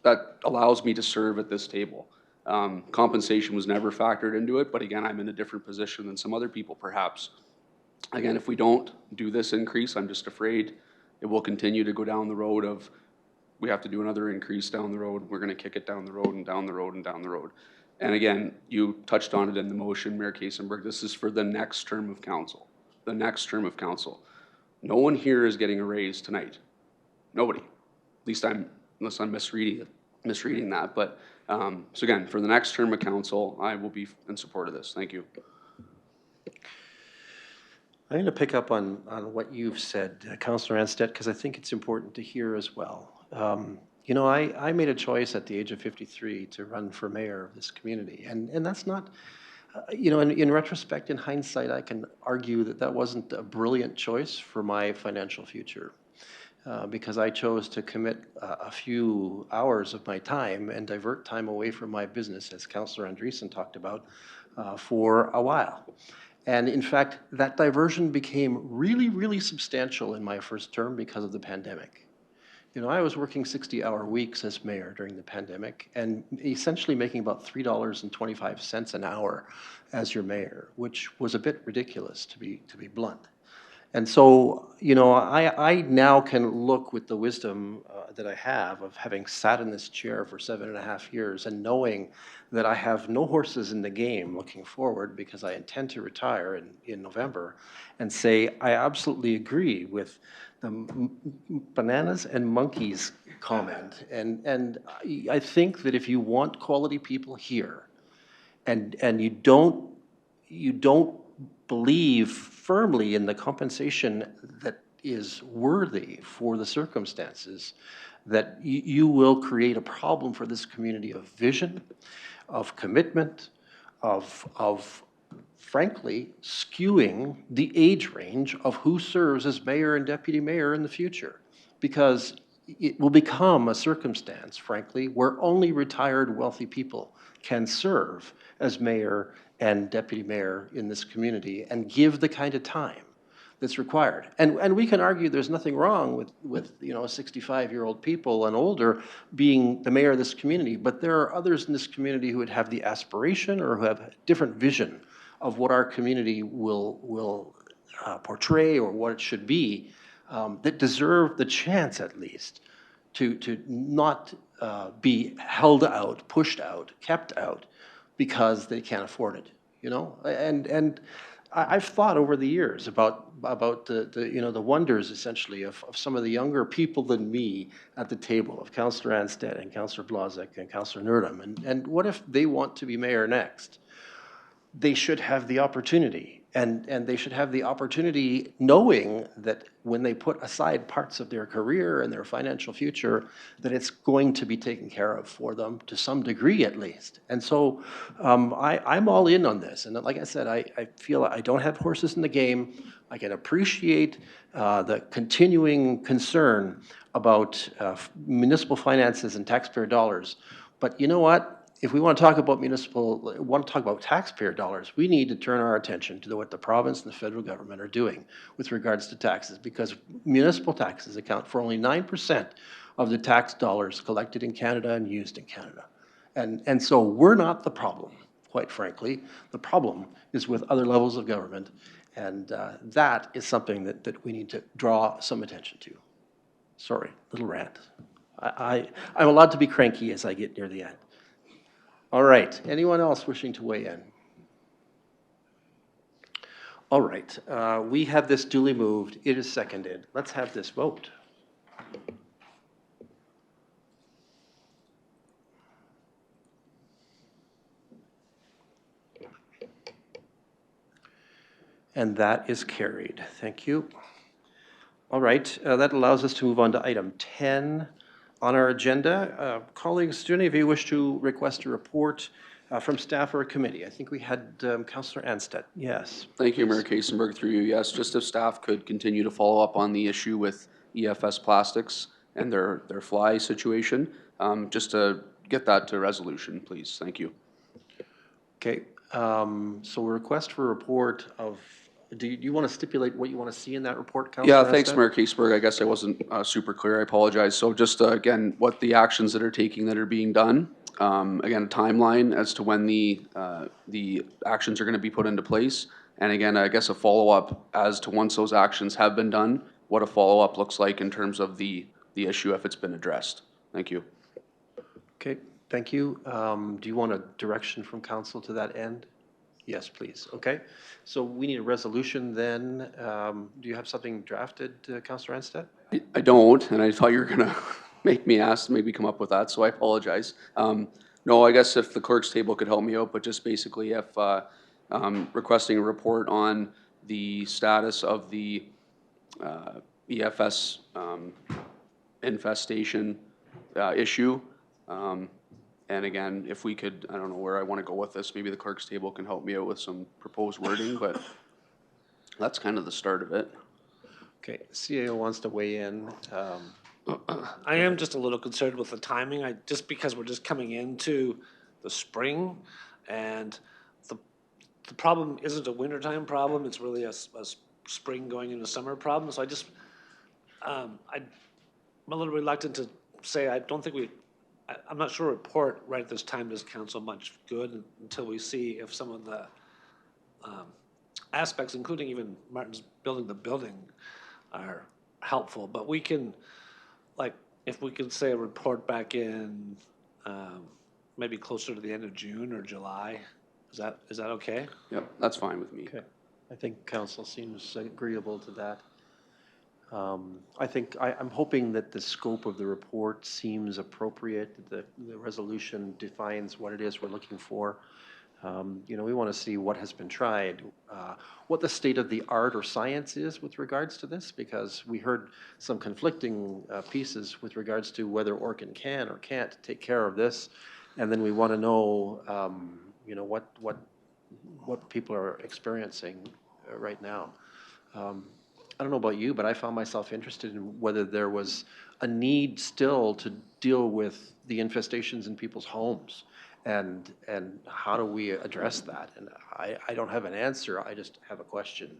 That allows me to serve at this table. Compensation was never factored into it, but again, I'm in a different position than some other people perhaps. Again, if we don't do this increase, I'm just afraid it will continue to go down the road of we have to do another increase down the road. We're going to kick it down the road and down the road and down the road. And again, you touched on it in the motion, Mayor Kasenberg. This is for the next term of council. The next term of council. No one here is getting a raise tonight. Nobody. At least unless I'm misreading that. But so again, for the next term of council, I will be in support of this. Thank you.
I'm going to pick up on what you've said, Councillor Anstead, because I think it's important to hear as well. You know, I made a choice at the age of 53 to run for mayor of this community, and that's not, you know, in retrospect, in hindsight, I can argue that that wasn't a brilliant choice for my financial future. Because I chose to commit a few hours of my time and divert time away from my business, as Councillor Andreessen talked about, for a while. And in fact, that diversion became really, really substantial in my first term because of the pandemic. You know, I was working 60-hour weeks as mayor during the pandemic and essentially making about $3.25 an hour as your mayor, which was a bit ridiculous, to be blunt. And so, you know, I now can look with the wisdom that I have of having sat in this chair for 7.5 years and knowing that I have no horses in the game looking forward because I intend to retire in November, and say I absolutely agree with the bananas and monkeys comment. And I think that if you want quality people here and you don't believe firmly in the compensation that is worthy for the circumstances, that you will create a problem for this community of vision, of commitment, of frankly skewing the age range of who serves as mayor and deputy mayor in the future. Because it will become a circumstance, frankly, where only retired wealthy people can serve as mayor and deputy mayor in this community and give the kind of time that's required. And we can argue there's nothing wrong with you know, 65-year-old people and older being the mayor of this community, but there are others in this community who would have the aspiration or who have a different vision of what our community will portray or what it should be, that deserve the chance at least to not be held out, pushed out, kept out because they can't afford it, you know? And I've thought over the years about the wonders essentially of some of the younger people than me at the table, of Councillor Anstead and Councillor Blazek and Councillor Nerdum, and what if they want to be mayor next? They should have the opportunity. And they should have the opportunity knowing that when they put aside parts of their career and their financial future, that it's going to be taken care of for them to some degree at least. And so I'm all in on this. And like I said, I feel I don't have horses in the game. I can appreciate the continuing concern about municipal finances and taxpayer dollars. But you know what? If we want to talk about taxpayer dollars, we need to turn our attention to what the province and the federal government are doing with regards to taxes, because municipal taxes account for only 9% of the tax dollars collected in Canada and used in Canada. And so we're not the problem, quite frankly. The problem is with other levels of government, and that is something that we need to draw some attention to. Sorry, little rant. I'm allowed to be cranky as I get near the end. All right, anyone else wishing to weigh in? All right, we have this duly moved. It is seconded. Let's have this vote. And that is carried. Thank you. All right, that allows us to move on to item 10 on our agenda. Colleagues, do any of you wish to request a report from staff or a committee? I think we had Councillor Anstead. Yes.
Thank you, Mayor Kasenberg, through you. Yes, just if staff could continue to follow up on the issue with EFS Plastics and their fly situation, just to get that to resolution, please. Thank you.
Okay, so a request for a report of, do you want to stipulate what you want to see in that report, Councillor
Yeah, thanks,
Anstead?
Mayor Kasenberg. I guess I wasn't super clear. I apologize. So just, again, what the actions that are being done. Again, a timeline as to when the actions are going to be put into place. And again, I guess a follow-up as to once those actions have been done, what a follow-up looks like in terms of the issue if it's been addressed. Thank you.
Okay, thank you. Do you want a direction from council to that end? Yes, please. Okay, so we need a resolution then. Do you have something drafted, Councillor Anstead?
I don't, and I thought you were gonna make me ask, maybe come up with that, so I apologize. No, I guess if the clerk's table could help me out, but just basically if requesting a report on the status of the EFS infestation issue. And again, if we could, I don't know where I want to go with this, maybe the clerk's table can help me out with some proposed wording, but that's kind of the start of it.
Okay, CAO wants to weigh in.
I am just a little concerned with the timing, just because we're just coming into the spring, and the problem isn't a wintertime problem, it's really a spring going into summer problem, so I'm a little reluctant to say, I'm not sure a report right at this time does council much good until we see if some of the aspects, including even Martin's building the building, are helpful. But we can, like, if we could say a report back in maybe closer to the end of June or July, is that okay?
Yep, that's fine with me.
Okay, I think council seems agreeable to that. I think I'm hoping that the scope of the report seems appropriate. The resolution defines what it is we're looking for. We want to see what has been tried, what the state of the art or science is with regards to this, because we heard some conflicting pieces with regards to whether Orkin can or can't take care of this, and then we want to know, what people are experiencing right now. I don't know about you, but I found myself interested in whether there was a need still to deal with the infestations in people's homes, and how do we address that? And I don't have an answer, I just have a question.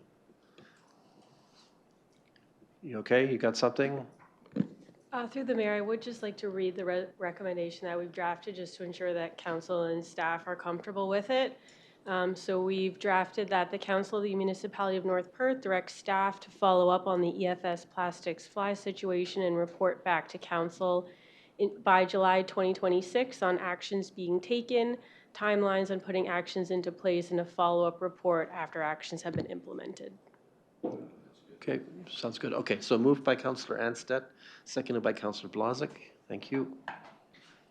You okay? You got something?
Through the mayor, I would just like to read the recommendation that we've drafted just to ensure that council and staff are comfortable with it. So we've drafted that the Council of the Municipality of North Perth directs staff to follow up on the EFS plastics fly situation and report back to council by July 2026 on actions being taken timelines on putting actions into place and a follow-up report after actions have been implemented.
Okay, sounds good. Okay, so moved by Councillor Anstett, seconded by Councillor Blazek. Thank you.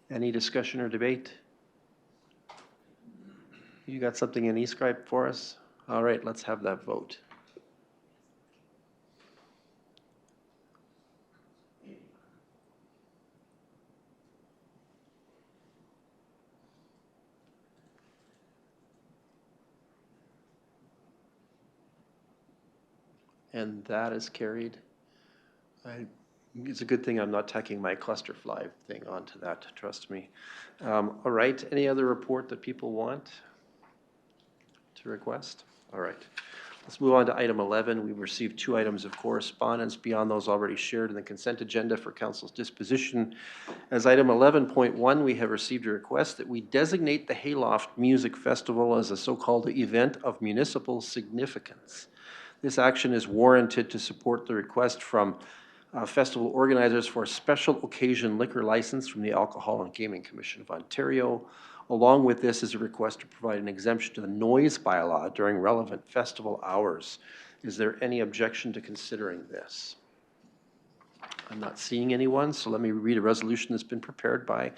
Any discussion or debate? You got something in e-scribe for us? All right, let's have that vote. And that is carried. It's a good thing I'm not tacking my cluster fly thing onto that, trust me. All right, any other report that people want to request? All right. Let's move on to item 11. We've received 2 items of correspondence beyond those already shared in the consent agenda for council's disposition. As item 11.1, we have received a request that we designate the Hayloft Music Festival as a so-called event of municipal significance. This action is warranted to support the request from festival organizers for a special occasion liquor license from the Alcohol and Gaming Commission of Ontario. Along with this is a request to provide an exemption to the noise bylaw during relevant festival hours. Is there any objection to considering this? I'm not seeing anyone, so let me read a resolution that's been prepared by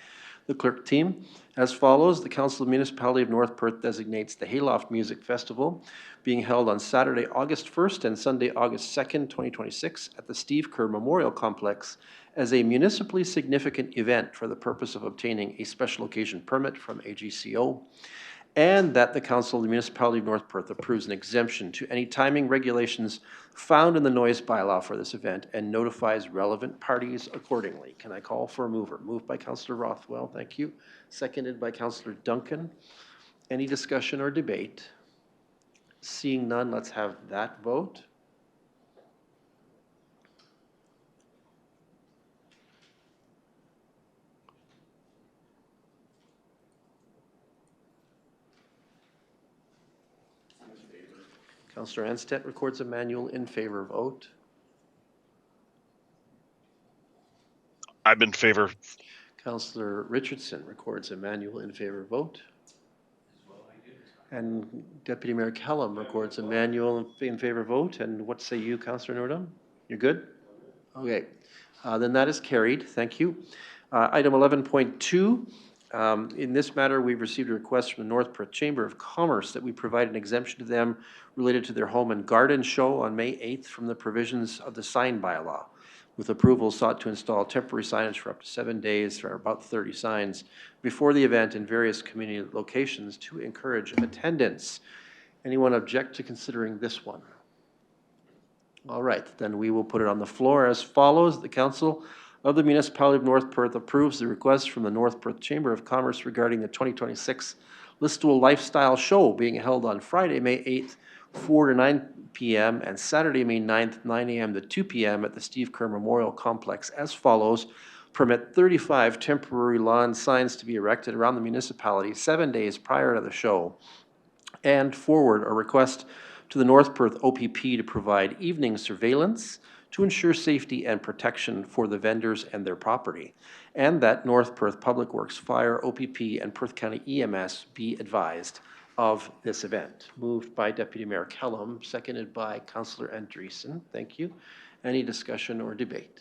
the clerk team. As follows, the Council of the Municipality of North Perth designates the Hayloft Music Festival being held on Saturday, August 1st and Sunday, August 2nd, 2026 at the Steve Kerr Memorial Complex as a municipally significant event for the purpose of obtaining a special occasion permit from AGCO, and that the Council of the Municipality of North Perth approves an exemption to any timing regulations found in the noise bylaw for this event and notifies relevant parties accordingly. Can I call for a mover? Moved by Councillor Rothwell, thank you. Seconded by Councillor Duncan. Any discussion or debate? Seeing none, let's have that vote. Councillor Anstett records a manual in favor vote.
I'm in favor.
Councillor Richardson records a manual in favor vote. And Deputy Mayor Kellum records a manual in favor vote. And what say you, Councillor Nordum? You're good? Okay. Then that is carried. Thank you. Item 11.2. In this matter, we've received a request from the North Perth Chamber of Commerce that we provide an exemption to them related to their home and garden show on May 8th from the provisions of the sign bylaw, with approval sought to install temporary signage for up to 7 days for about 30 signs before the event in various community locations to encourage attendance. Anyone object to considering this one? All right, then we will put it on the floor as follows. The Council of the Municipality of North Perth approves the request from the North Perth Chamber of Commerce regarding the 2026 Listowel Lifestyle Show being held on Friday, May 8th, 4 to 9 p.m. and Saturday, May 9th, 9 a.m. to 2 p.m. at the Steve Kerr Memorial Complex as follows. Permit 35 temporary lawn signs to be erected around the municipality 7 days prior to the show, and forward a request to the North Perth OPP to provide evening surveillance to ensure safety and protection for the vendors and their property, and that North Perth Public Works, Fire, OPP, and Perth County EMS be advised of this event. Moved by Deputy Mayor Kellum, seconded by Councillor Andreessen. Thank you. Any discussion or debate?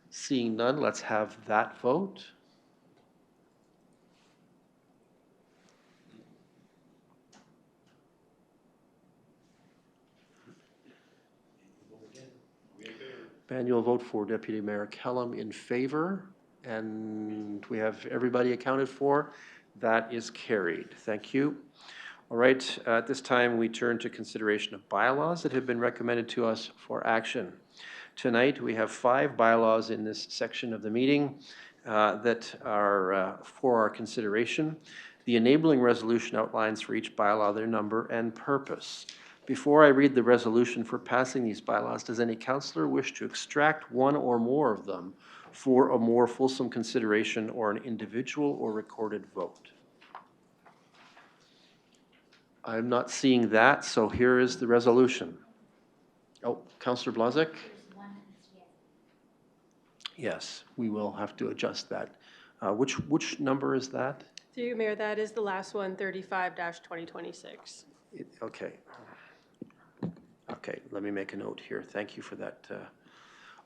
Seeing none, let's have that vote. Manual vote for Deputy Mayor Kellum in favor, and we have everybody accounted for. That is carried. Thank you. All right, at this time we turn to consideration of bylaws that have been recommended to us for action. Tonight we have 5 bylaws in this section of the meeting that are for our consideration. The enabling resolution outlines for each bylaw their number and purpose. Before I read the resolution for passing these bylaws, does any councillor wish to extract one or more of them for a more fulsome consideration or an individual or recorded vote? I'm not seeing that, so here is the resolution. Oh, Councillor Blazek? Yes, we will have to adjust that. Which number is that?
Through you, Mayor, that is the last one, 35-2026.
Okay. Okay, let me make a note here. Thank you for that.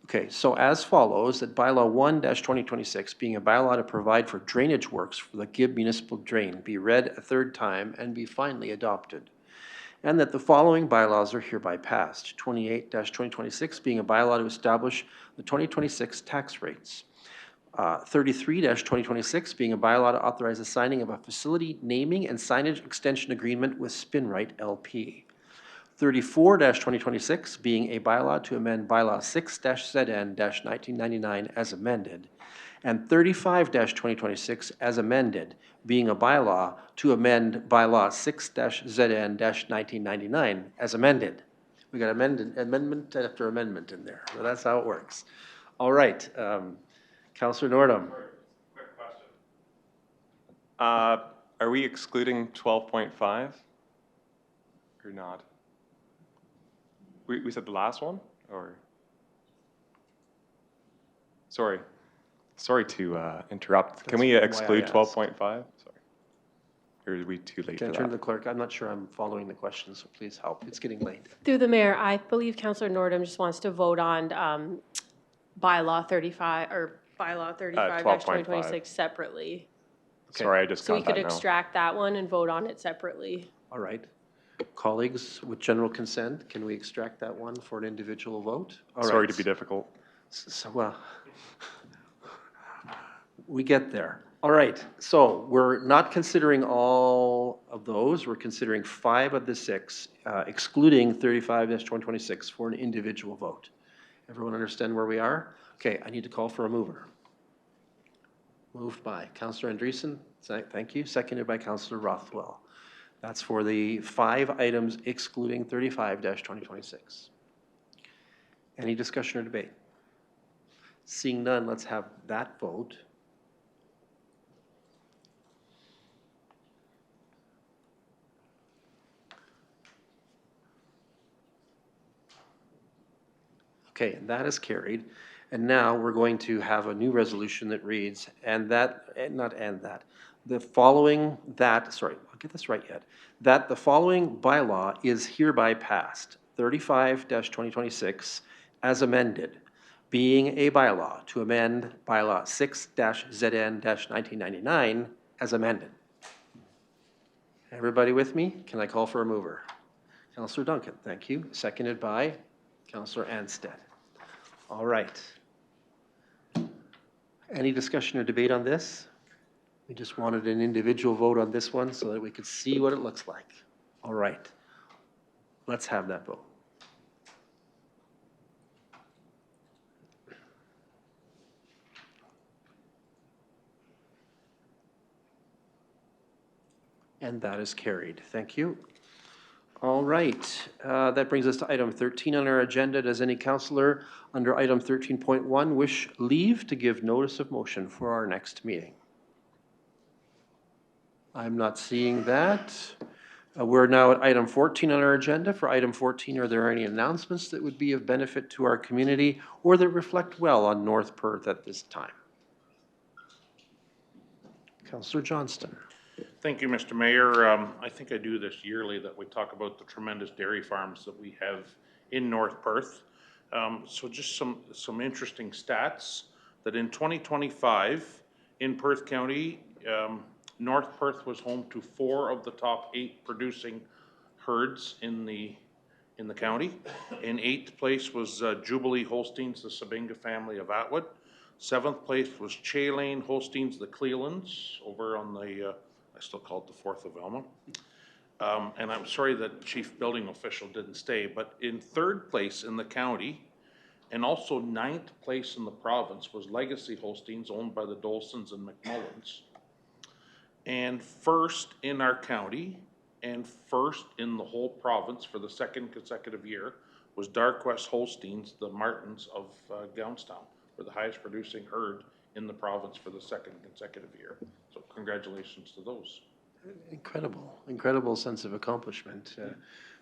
Okay, so as follows, that bylaw 1-2026, being a bylaw to provide for drainage works for the Gibb Municipal Drain, be read a third time and be finally adopted. And that the following bylaws are hereby passed. 28-2026, being a bylaw to establish the 2026 tax rates. 33-2026, being a bylaw to authorize the signing of a facility naming and signage extension agreement with Spinrite LP. 34-2026, being a bylaw to amend bylaw 6-ZN-1999 as amended. And 35-2026 as amended, being a bylaw to amend bylaw 6-ZN-1999 as amended. We got amendment after amendment in there. So that's how it works. All right. Councillor Nordum.
Quick question. Are we excluding 12.5 or not? We said the last one, or? Sorry to interrupt. Can we exclude 12.5? Sorry. Or are we too late
Can I
for
turn to
that?
the clerk? I'm not sure I'm following the question, so please help. It's getting late.
Through the Mayor, I believe Councillor Nordum just wants to vote on bylaw 35, or bylaw 35-2026 separately.
Okay.
Sorry, I just
So we
got that
could
now.
extract that one and vote on it separately.
All right. Colleagues, with general consent, can we extract that one for an individual vote? All right.
Sorry to be difficult.
So, well, we get there. All right, so we're not considering all of those. We're considering 5 of the 6, excluding 35-2026 for an individual vote. Everyone understand where we are? Okay, I need to call for a mover. Moved by Councillor Andreessen, thank you. Seconded by Councillor Rothwell. That's for the 5 items excluding 35-2026. Any discussion or debate? Seeing none, let's have that vote. Okay, and that is carried. And now we're going to have a new resolution that reads, the following I'll get this right yet, that the following bylaw is hereby passed, 35-2026, as amended, being a bylaw to amend bylaw 6-ZN-1999 as amended. Everybody with me? Can I call for a mover? Councillor Duncan, thank you. Seconded by Councillor Anstead. All right. Any discussion or debate on this? We just wanted an individual vote on this one so that we could see what it looks like. All right. Let's have that vote. And that is carried. Thank you. All right, that brings us to item 13 on our agenda. Does any councillor under item 13.1 wish leave to give notice of motion for our next meeting? I'm not seeing that. We're now at item 14 on our agenda. For item 14, are there any announcements that would be of benefit to our community or that reflect well on North Perth at this time? Councillor Johnston.
Thank you, Mr. Mayor. I think I do this yearly, that we talk about the tremendous dairy farms that we have in North Perth. So just some interesting stats, that in 2025 in Perth County, North Perth was home to 4 of the top 8 producing herds in the county. In 8th place was Jubilee Holsteins, the Sabinga family of Atwood. 7th place was Chaylane Holsteins, the Clelands, over on the I still call it the 4th of Elma. And I'm sorry that chief building official didn't stay, but in 3rd place in the county and also 9th place in the province was Legacy Holsteins, owned by the Dolsons and McMullins. And 1st in our county and 1st in the whole province for the 2nd consecutive year was Dark West Holsteins, the Martins of Gownstown, were the highest producing herd in the province for the 2nd consecutive year. So congratulations to those.
Incredible sense of accomplishment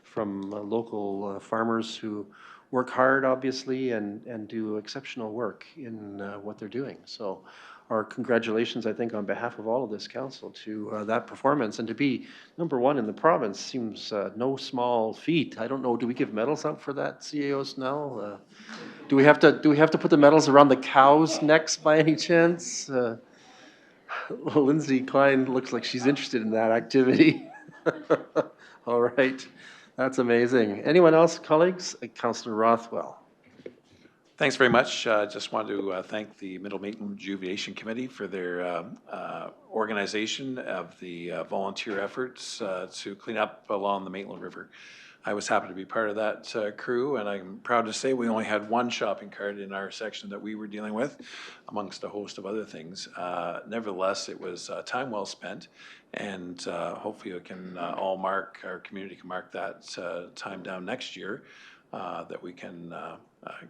from local farmers who work hard, obviously, and do exceptional work in what they're doing. So our congratulations, I think, on behalf of all of this council to that performance. And to be number one in the province seems no small feat. I don't know, do we give medals out for that, CAOs now? Do we have to put the medals around the cows' necks by any chance? Lindsay Klein looks like she's interested in that activity. All right, that's amazing. Anyone else, colleagues? Councillor Rothwell.
Thanks very much. Just wanted to thank the Middle Maitland Rejuvenation Committee for their organization of the volunteer efforts to clean up along the Maitland River. I was happy to be part of that crew, and I'm proud to say we only had one shopping cart in our section that we were dealing with, amongst a host of other things. Nevertheless, it was time well spent, and hopefully it can all mark, our community can mark that time down next year, that we can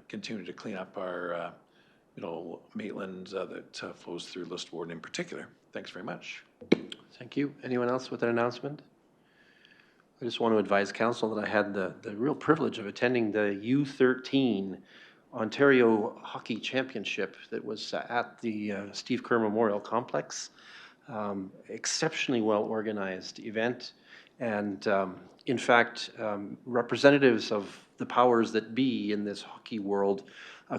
continue to clean up our Middle Maitland that flows through Listoward in particular. Thanks very much.
Thank you. Anyone else with an announcement? I just want to advise council that I had the real privilege of attending the U13 Ontario Hockey Championship that was at the Steve Kerr Memorial Complex. Exceptionally well organized event, and in fact, representatives of the powers that be in this hockey world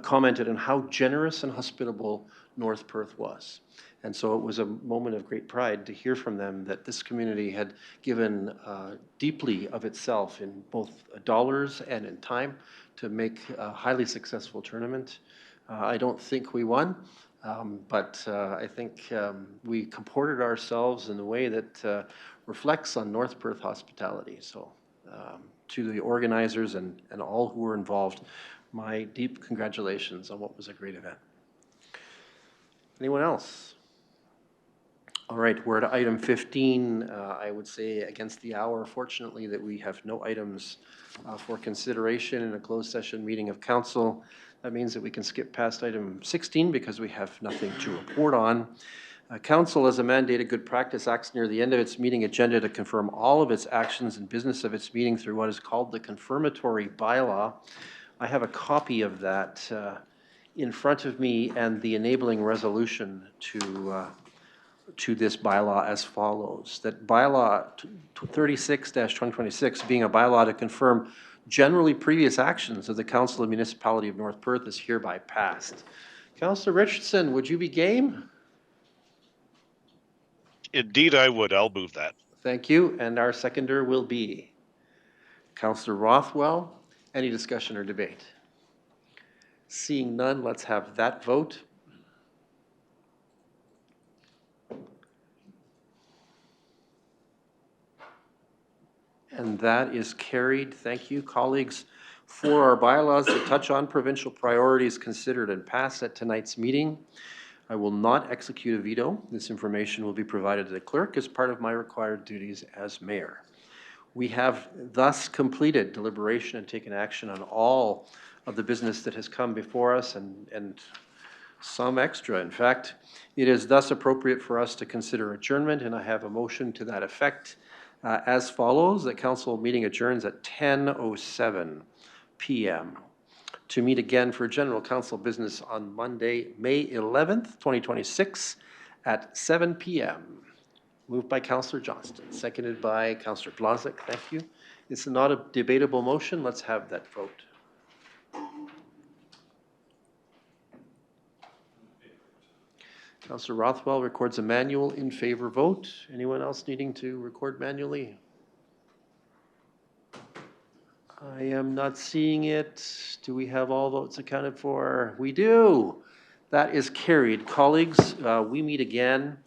commented on how generous and hospitable North Perth was. And so it was a moment of great pride to hear from them that this community had given deeply of itself in both dollars and in time to make a highly successful tournament. I don't think we won, but I think we comported ourselves in a way that reflects on North Perth hospitality. So to the organizers and all who were involved, my deep congratulations on what was a great event. Anyone else? All right, we're at item 15. I would say against the hour, fortunately, that we have no items for consideration in a closed session meeting of council. That means that we can skip past item 16 because we have nothing to report on. Council, as a mandated good practice, acts near the end of its meeting agenda to confirm all of its actions and business of its meeting through what is called the confirmatory bylaw. I have a copy of that in front of me and the enabling resolution to this bylaw as follows. That bylaw 36-2026 being a bylaw to confirm generally previous actions of the Council of Municipality of North Perth is hereby passed. Councillor Richardson, would you be game?
Indeed, I would. I'll move that.
Thank you. And our seconder will be Councillor Rothwell. Any discussion or debate? Seeing none, let's have that vote. And that is carried. Thank you, colleagues. For our bylaws that touch on provincial priorities considered and passed at tonight's meeting, I will not execute a veto. This information will be provided to the clerk as part of my required duties as mayor. We have thus completed deliberation and taken action on all of the business that has come before us and some extra. In fact, it is thus appropriate for us to consider adjournment, and I have a motion to that effect as follows. The council meeting adjourns at 10:07 p.m. to meet again for general council business on Monday, May 11th, 2026 at 7 p.m. Moved by Councillor Johnston, seconded by Councillor Blazek. Thank you. It's not a debatable motion. Let's have that vote. Councillor Rothwell records a manual in favor vote. Anyone else needing to record manually? I am not seeing it. Do we have all votes accounted for? We do. That is carried. Colleagues, we meet again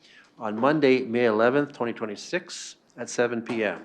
on Monday, May 11th, 2026 at 7 p.m.